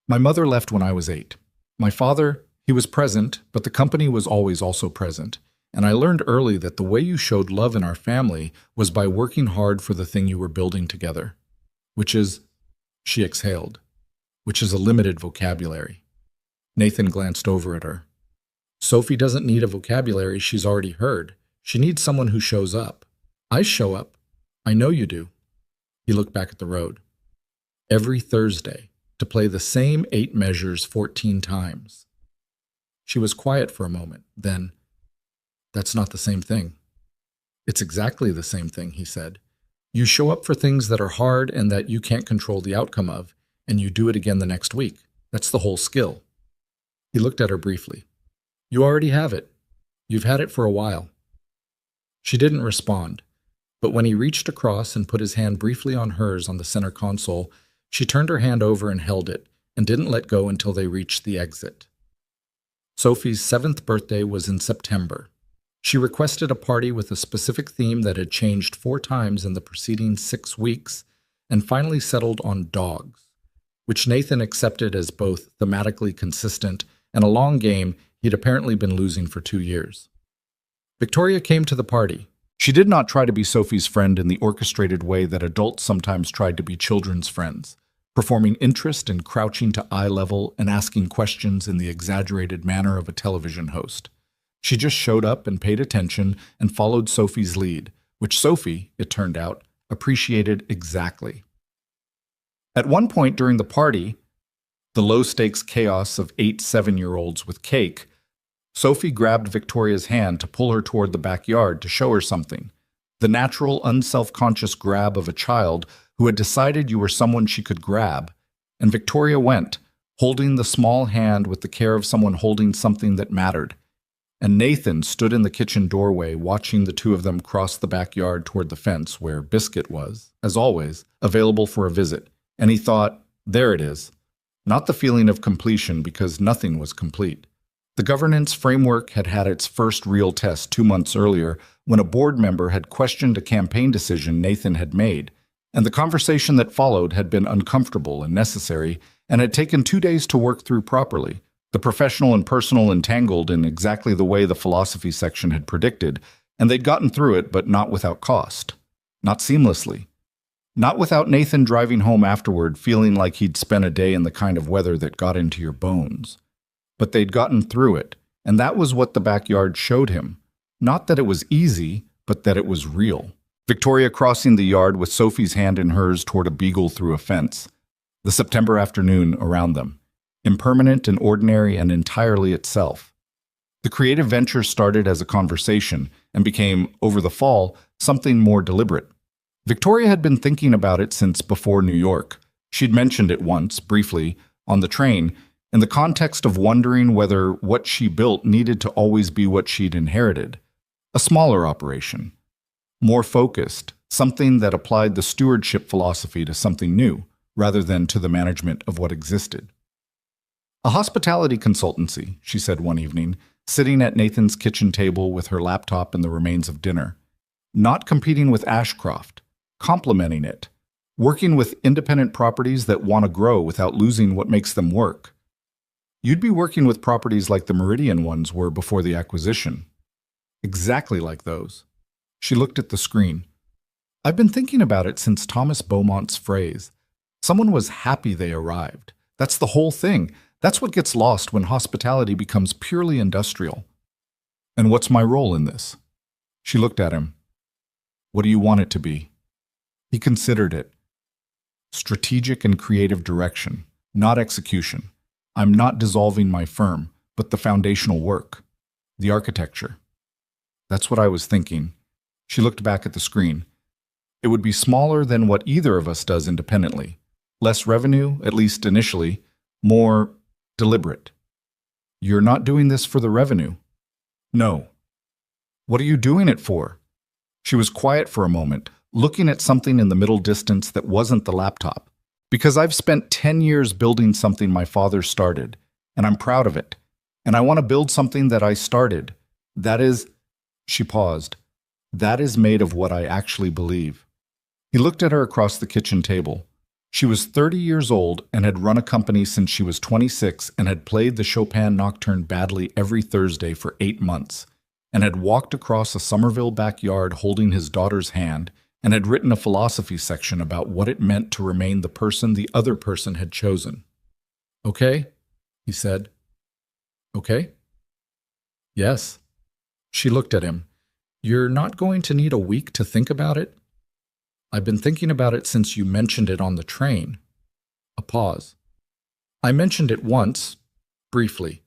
"My mother left when I was 8. My father, he was present, but the company was always also present. And I learned early that the way you showed love in our family was by working hard for the thing you were building together. Which is," she exhaled, "which is a limited vocabulary." Nathan glanced over at her. "Sophie doesn't need a vocabulary she's already heard. She needs someone who shows up. I show up. I know you do." He looked back at the road. "Every Thursday, to play the same 8 measures 14 times. She was quiet for a moment, then, "That's not the same thing." "It's exactly the same thing," he said. "You show up for things that are hard and that you can't control the outcome of, and you do it again the next week. That's the whole skill." He looked at her briefly. "You already have it. You've had it for a while." She didn't respond, but when he reached across and put his hand briefly on hers on the center console, she turned her hand over and held it, and didn't let go until they reached the exit. Sophie's 7th birthday was in September. She requested a party with a specific theme that had changed 4 times in the preceding 6 weeks, and finally settled on dogs, which Nathan accepted as both thematically consistent and a long game he'd apparently been losing for 2 years. Victoria came to the party. She did not try to be Sophie's friend in the orchestrated way that adults sometimes tried to be children's friends, performing interest and crouching to eye level and asking questions in the exaggerated manner of a television host. She just showed up and paid attention and followed Sophie's lead, which Sophie, it turned out, appreciated exactly. At one point during the party, the low-stakes chaos of 8 7-year-olds with cake, Sophie grabbed Victoria's hand to pull her toward the backyard to show her something, the natural, unself-conscious grab of a child who had decided you were someone she could grab, and Victoria went, holding the small hand with the care of someone holding something that mattered. And Nathan stood in the kitchen doorway watching the two of them cross the backyard toward the fence where Biscuit was, as always, available for a visit, and he thought, there it is. Not the feeling of completion because nothing was complete. The governance framework had had its first real test 2 months earlier when a board member had questioned a campaign decision Nathan had made, and the conversation that followed had been uncomfortable and necessary and had taken 2 days to work through properly, the professional and personal entangled in exactly the way the philosophy section had predicted, and they'd gotten through it but not without cost, not seamlessly. Not without Nathan driving home afterward feeling like he'd spent a day in the kind of weather that got into your bones. But they'd gotten through it, and that was what the backyard showed him. Not that it was easy, but that it was real. Victoria crossing the yard with Sophie's hand in hers toward a beagle through a fence. The September afternoon around them. impermanent and ordinary and entirely itself. The creative venture started as a conversation and became, over the fall, something more deliberate. Victoria had been thinking about it since before New York. She'd mentioned it once, briefly, on the train, in the context of wondering whether what she built needed to always be what she'd inherited. A smaller operation. More focused, something that applied the stewardship philosophy to something new, rather than to the management of what existed. A hospitality consultancy, she said one evening, sitting at Nathan's kitchen table with her laptop and the remains of dinner. Not competing with Ashcroft, complementing it, working with independent properties that want to grow without losing what makes them work. You'd be working with properties like the Meridian ones were before the acquisition. Exactly like those. She looked at the screen. I've been thinking about it since Thomas Beaumont's phrase. Someone was happy they arrived. That's the whole thing. That's what gets lost when hospitality becomes purely industrial. And what's my role in this? She looked at him. What do you want it to be? He considered it. Strategic and creative direction, not execution. I'm not dissolving my firm, but the foundational work, the architecture. That's what I was thinking. She looked back at the screen. It would be smaller than what either of us does independently. Less revenue, at least initially, more deliberate. You're not doing this for the revenue. No. What are you doing it for? She was quiet for a moment, looking at something in the middle distance that wasn't the laptop. Because I've spent 10 years building something my father started, and I'm proud of it. And I want to build something that I started. That is, she paused, that is made of what I actually believe. He looked at her across the kitchen table. She was 30 years old and had run a company since she was 26 and had played the Chopin Nocturne badly every Thursday for 8 months, and had walked across a Somerville backyard holding his daughter's hand, and had written a philosophy section about what it meant to remain the person the other person had chosen. Okay, he said. Okay? Yes. She looked at him. You're not going to need a week to think about it? I've been thinking about it since you mentioned it on the train. A pause. I mentioned it once, briefly.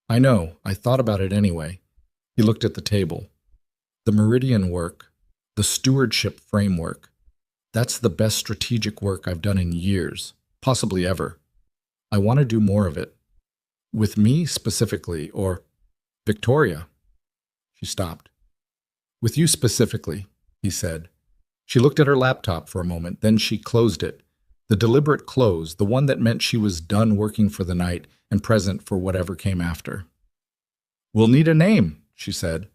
I know, I thought about it anyway. He looked at the table. The Meridian work, the stewardship framework. That's the best strategic work I've done in years, possibly ever. I want to do more of it. With me specifically, or Victoria. She stopped. With you specifically, he said. She looked at her laptop for a moment, then she closed it. The deliberate close, the one that meant she was done working for the night and present for whatever came after. We'll need a name, she said.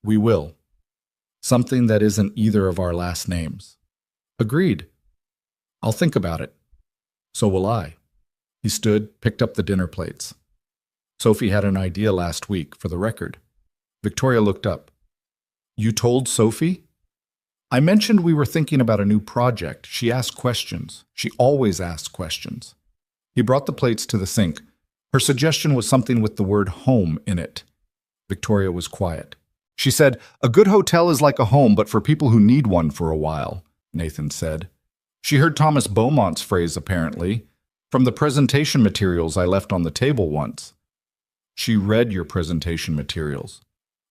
We will. Something that isn't either of our last names. Agreed. I'll think about it. So will I. He stood, picked up the dinner plates. Sophie had an idea last week, for the record. Victoria looked up. You told Sophie? I mentioned we were thinking about a new project. She asked questions. She always asks questions. He brought the plates to the sink. Her suggestion was something with the word home in it. Victoria was quiet. She said, a good hotel is like a home, but for people who need one for a while, Nathan said. She heard Thomas Beaumont's phrase, apparently, from the presentation materials I left on the table once. She read your presentation materials.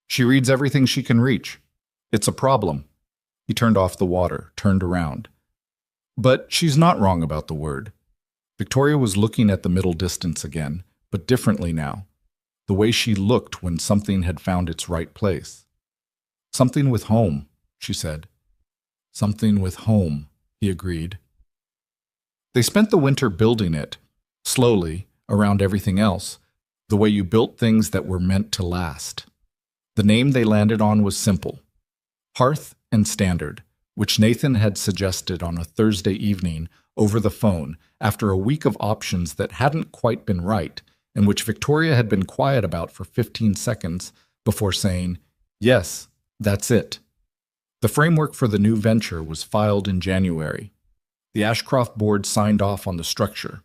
She reads everything she can reach. It's a problem. He turned off the water, turned around. But she's not wrong about the word. Victoria was looking at the middle distance again, but differently now. The way she looked when something had found its right place. Something with home, she said. Something with home, he agreed. They spent the winter building it, slowly, around everything else, the way you built things that were meant to last. The name they landed on was simple. Hearth and Standard, which Nathan had suggested on a Thursday evening over the phone after a week of options that hadn't quite been right, and which Victoria had been quiet about for 15 seconds before saying, yes, that's it. The framework for the new venture was filed in January. The Ashcroft board signed off on the structure.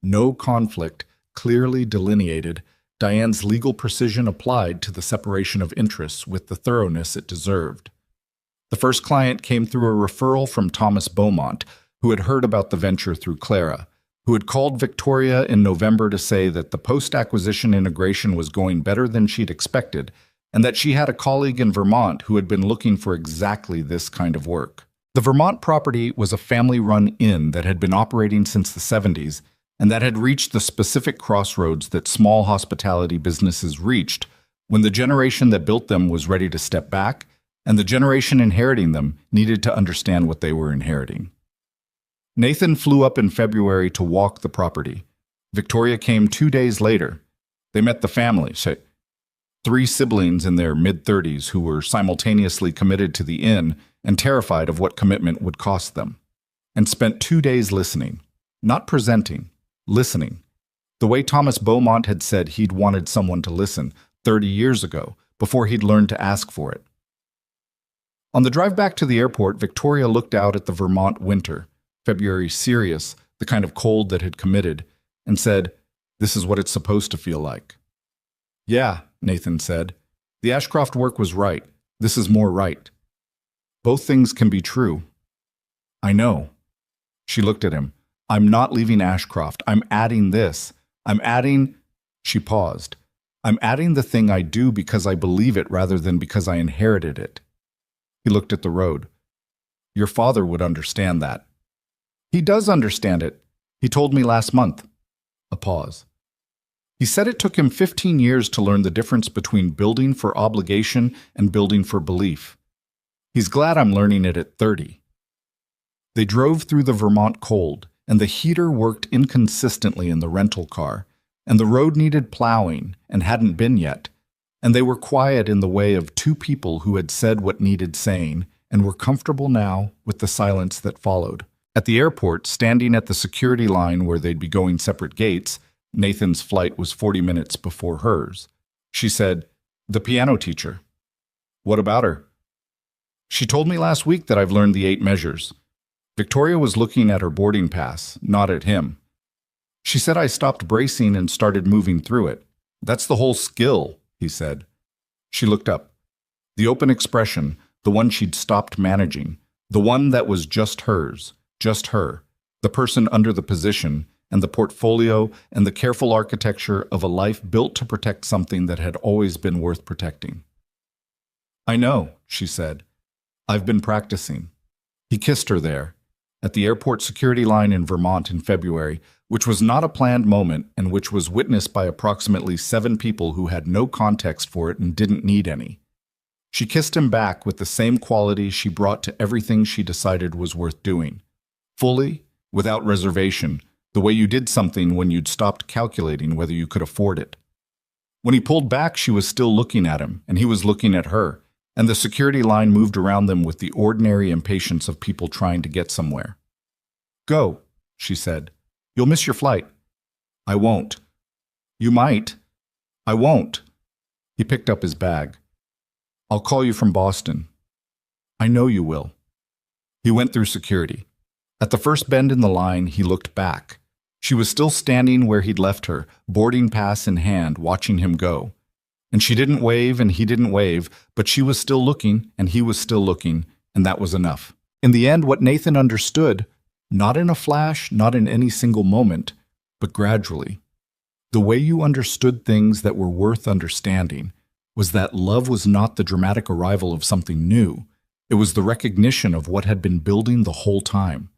No conflict, clearly delineated, Diane's legal precision applied to the separation of interests with the thoroughness it deserved. The first client came through a referral from Thomas Beaumont, who had heard about the venture through Clara, who had called Victoria in November to say that the post-acquisition integration was going better than she'd expected, and that she had a colleague in Vermont who had been looking for exactly this kind of work. The Vermont property was a family-run inn that had been operating since the 70s, and that had reached the specific crossroads that small hospitality businesses reached when the generation that built them was ready to step back, and the generation inheriting them needed to understand what they were inheriting. Nathan flew up in February to walk the property. Victoria came 2 days later. They met the family, three siblings in their mid-30s who were simultaneously committed to the inn and terrified of what commitment would cost them, and spent 2 days listening, not presenting, listening, the way Thomas Beaumont had said he'd wanted someone to listen 30 years ago, before he'd learned to ask for it. On the drive back to the airport, Victoria looked out at the Vermont winter, February serious, the kind of cold that had committed, and said, "This is what it's supposed to feel like." "Yeah," Nathan said. "The Ashcroft work was right. This is more right. Both things can be true." "I know." She looked at him. "I'm not leaving Ashcroft. I'm adding this. I'm adding—" She paused. "I'm adding the thing I do because I believe it rather than because I inherited it." He looked at the road. "Your father would understand that." "He does understand it. He told me last month." A pause. "He said it took him 15 years to learn the difference between building for obligation and building for belief. He's glad I'm learning it at 30. They drove through the Vermont cold, and the heater worked inconsistently in the rental car, and the road needed plowing and hadn't been yet, and they were quiet in the way of two people who had said what needed saying and were comfortable now with the silence that followed. At the airport, standing at the security line where they'd be going separate gates, Nathan's flight was 40 minutes before hers. She said, "The piano teacher." "What about her?" "She told me last week that I've learned the 8 measures." Victoria was looking at her boarding pass, not at him. "She said I stopped bracing and started moving through it. That's the whole skill," he said. She looked up. The open expression, the one she'd stopped managing, the one that was just hers, just her, the person under the position, and the portfolio and the careful architecture of a life built to protect something that had always been worth protecting. "I know," she said. "I've been practicing." He kissed her there, at the airport security line in Vermont in February, which was not a planned moment and which was witnessed by approximately 7 people who had no context for it and didn't need any. She kissed him back with the same quality she brought to everything she decided was worth doing. Fully, without reservation, the way you did something when you'd stopped calculating whether you could afford it. When he pulled back, she was still looking at him, and he was looking at her, and the security line moved around them with the ordinary impatience of people trying to get somewhere. "Go," she said. "You'll miss your flight." "I won't." "You might." "I won't." He picked up his bag. "I'll call you from Boston." "I know you will." He went through security. At the first bend in the line, he looked back. She was still standing where he'd left her, boarding pass in hand, watching him go. And she didn't wave and he didn't wave, but she was still looking and he was still looking, and that was enough. In the end, what Nathan understood, not in a flash, not in any single moment, but gradually, the way you understood things that were worth understanding, was that love was not the dramatic arrival of something new. It was the recognition of what had been building the whole time.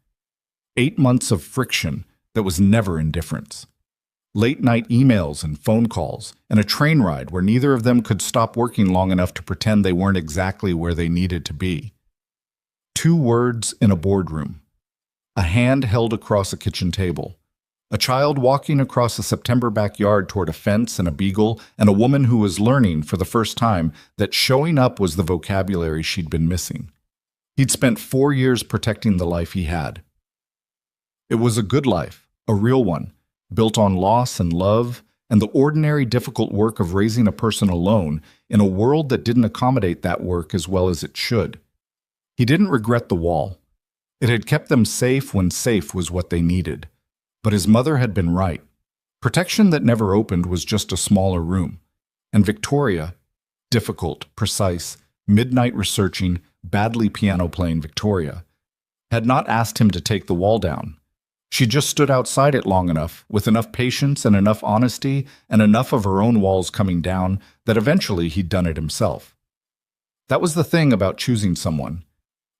8 months of friction that was never indifference. Late-night emails and phone calls, and a train ride where neither of them could stop working long enough to pretend they weren't exactly where they needed to be. 2 words in a boardroom. A hand held across a kitchen table. A child walking across a September backyard toward a fence and a beagle, and a woman who was learning for the first time that showing up was the vocabulary she'd been missing. He'd spent 4 years protecting the life he had. It was a good life, a real one, built on loss and love, and the ordinary difficult work of raising a person alone in a world that didn't accommodate that work as well as it should. He didn't regret the wall. It had kept them safe when safe was what they needed. But his mother had been right. Protection that never opened was just a smaller room. And Victoria, difficult, precise, midnight researching, badly piano-playing Victoria, had not asked him to take the wall down. She just stood outside it long enough, with enough patience and enough honesty and enough of her own walls coming down, that eventually he'd done it himself. That was the thing about choosing someone.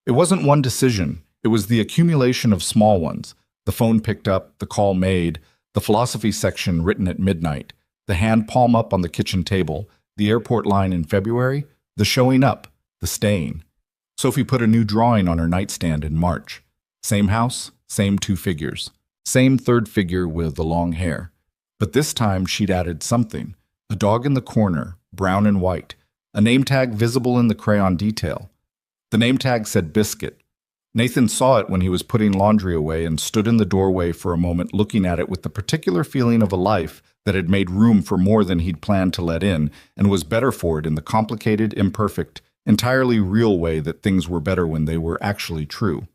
It wasn't one decision, it was the accumulation of small ones. The phone picked up, the call made, the philosophy section written at midnight, the hand palm up on the kitchen table, the airport line in February, the showing up, the staying. Sophie put a new drawing on her nightstand in March. Same house, same two figures. Same third figure with the long hair. But this time she'd added something. A dog in the corner, brown and white. A name tag visible in the crayon detail. The name tag said Biscuit. Nathan saw it when he was putting laundry away and stood in the doorway for a moment looking at it with the particular feeling of a life that had made room for more than he'd planned to let in and was better for it in the complicated, imperfect, entirely real way that things were better when they were actually true.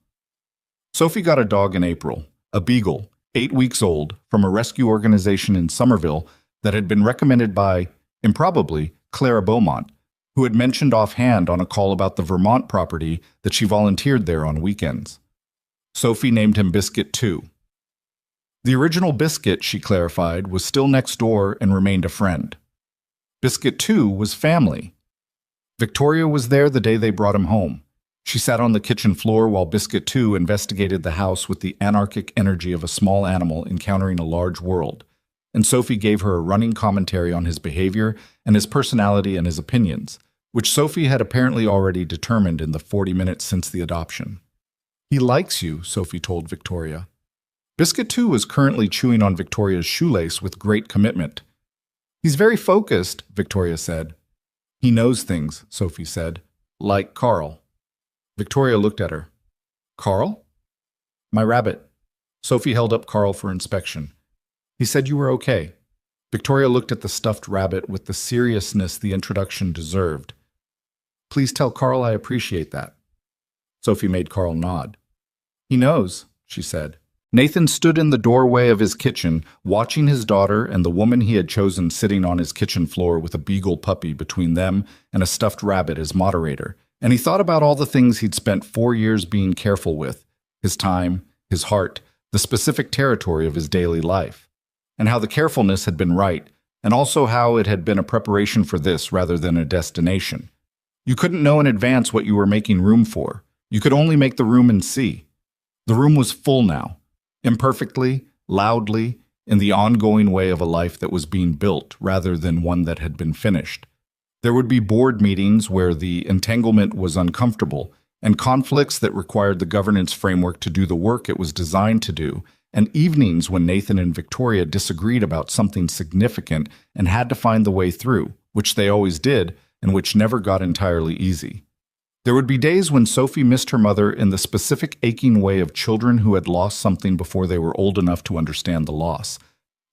Sophie got a dog in April, a beagle, 8 weeks old, from a rescue organization in Somerville that had been recommended by, improbably, Clara Beaumont, who had mentioned offhand on a call about the Vermont property that she volunteered there on weekends. Sophie named him Biscuit too. The original Biscuit, she clarified, was still next door and remained a friend. Biscuit 2 was family. Victoria was there the day they brought him home. She sat on the kitchen floor while Biscuit 2 investigated the house with the anarchic energy of a small animal encountering a large world, and Sophie gave her a running commentary on his behavior and his personality and his opinions, which Sophie had apparently already determined in the 40 minutes since the adoption. "He likes you," Sophie told Victoria. Biscuit 2 was currently chewing on Victoria's shoelace with great commitment. "He's very focused," Victoria said. "He knows things," Sophie said. "Like Carl." Victoria looked at her. "Carl?" "My rabbit." Sophie held up Carl for inspection. "He said you were okay." Victoria looked at the stuffed rabbit with the seriousness the introduction deserved. "Please tell Carl I appreciate that." Sophie made Carl nod. "He knows," she said. Nathan stood in the doorway of his kitchen, watching his daughter and the woman he had chosen sitting on his kitchen floor with a beagle puppy between them and a stuffed rabbit as moderator, and he thought about all the things he'd spent 4 years being careful with, his time, his heart, the specific territory of his daily life, and how the carefulness had been right, and also how it had been a preparation for this rather than a destination. You couldn't know in advance what you were making room for. You could only make the room and see. The room was full now. Imperfectly, loudly, in the ongoing way of a life that was being built rather than one that had been finished. There would be board meetings where the entanglement was uncomfortable, and conflicts that required the governance framework to do the work it was designed to do, and evenings when Nathan and Victoria disagreed about something significant and had to find the way through, which they always did, and which never got entirely easy. There would be days when Sophie missed her mother in the specific aching way of children who had lost something before they were old enough to understand the loss.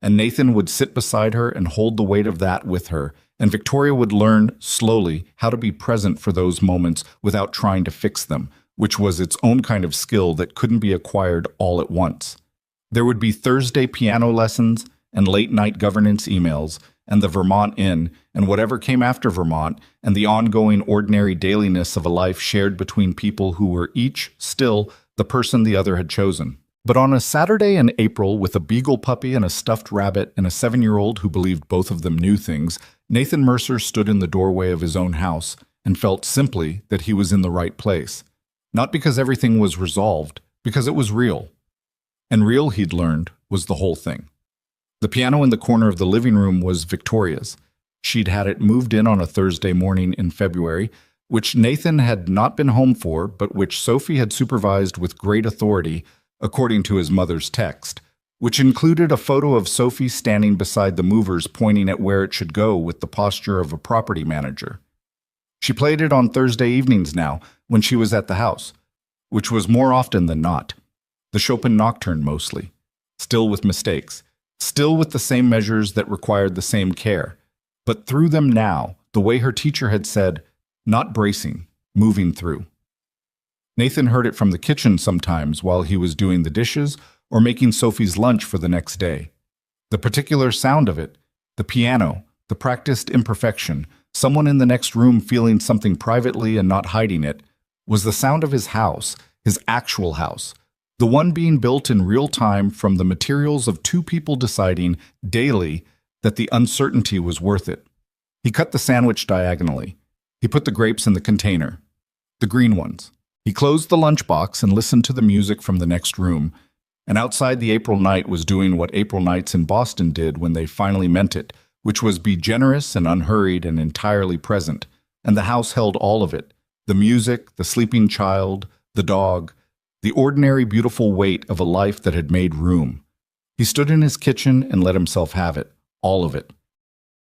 And Nathan would sit beside her and hold the weight of that with her, and Victoria would learn, slowly, how to be present for those moments without trying to fix them, which was its own kind of skill that couldn't be acquired all at once. There would be Thursday piano lessons and late-night governance emails, and the Vermont Inn, and whatever came after Vermont, and the ongoing ordinary dailiness of a life shared between people who were each, still, the person the other had chosen. But on a Saturday in April, with a beagle puppy and a stuffed rabbit and a 7-year-old who believed both of them knew things, Nathan Mercer stood in the doorway of his own house and felt simply that he was in the right place. Not because everything was resolved, because it was real. And real, he'd learned, was the whole thing. The piano in the corner of the living room was Victoria's. She'd had it moved in on a Thursday morning in February, which Nathan had not been home for, but which Sophie had supervised with great authority, according to his mother's text, which included a photo of Sophie standing beside the movers pointing at where it should go with the posture of a property manager. She played it on Thursday evenings now, when she was at the house, which was more often than not. The Chopin Nocturne mostly, still with mistakes. Still with the same measures that required the same care, but through them now, the way her teacher had said, not bracing, moving through. Nathan heard it from the kitchen sometimes while he was doing the dishes or making Sophie's lunch for the next day. The particular sound of it, the piano, the practiced imperfection, someone in the next room feeling something privately and not hiding it, was the sound of his house, his actual house, The one being built in real time from the materials of two people deciding daily that the uncertainty was worth it. He cut the sandwich diagonally. He put the grapes in the container, the green ones. He closed the lunchbox and listened to the music from the next room. And outside, the April night was doing what April nights in Boston did when they finally meant it, which was be generous and unhurried and entirely present. And the house held all of it: the music, the sleeping child, the dog, the ordinary beautiful weight of a life that had made room. He stood in his kitchen and let himself have it, all of it.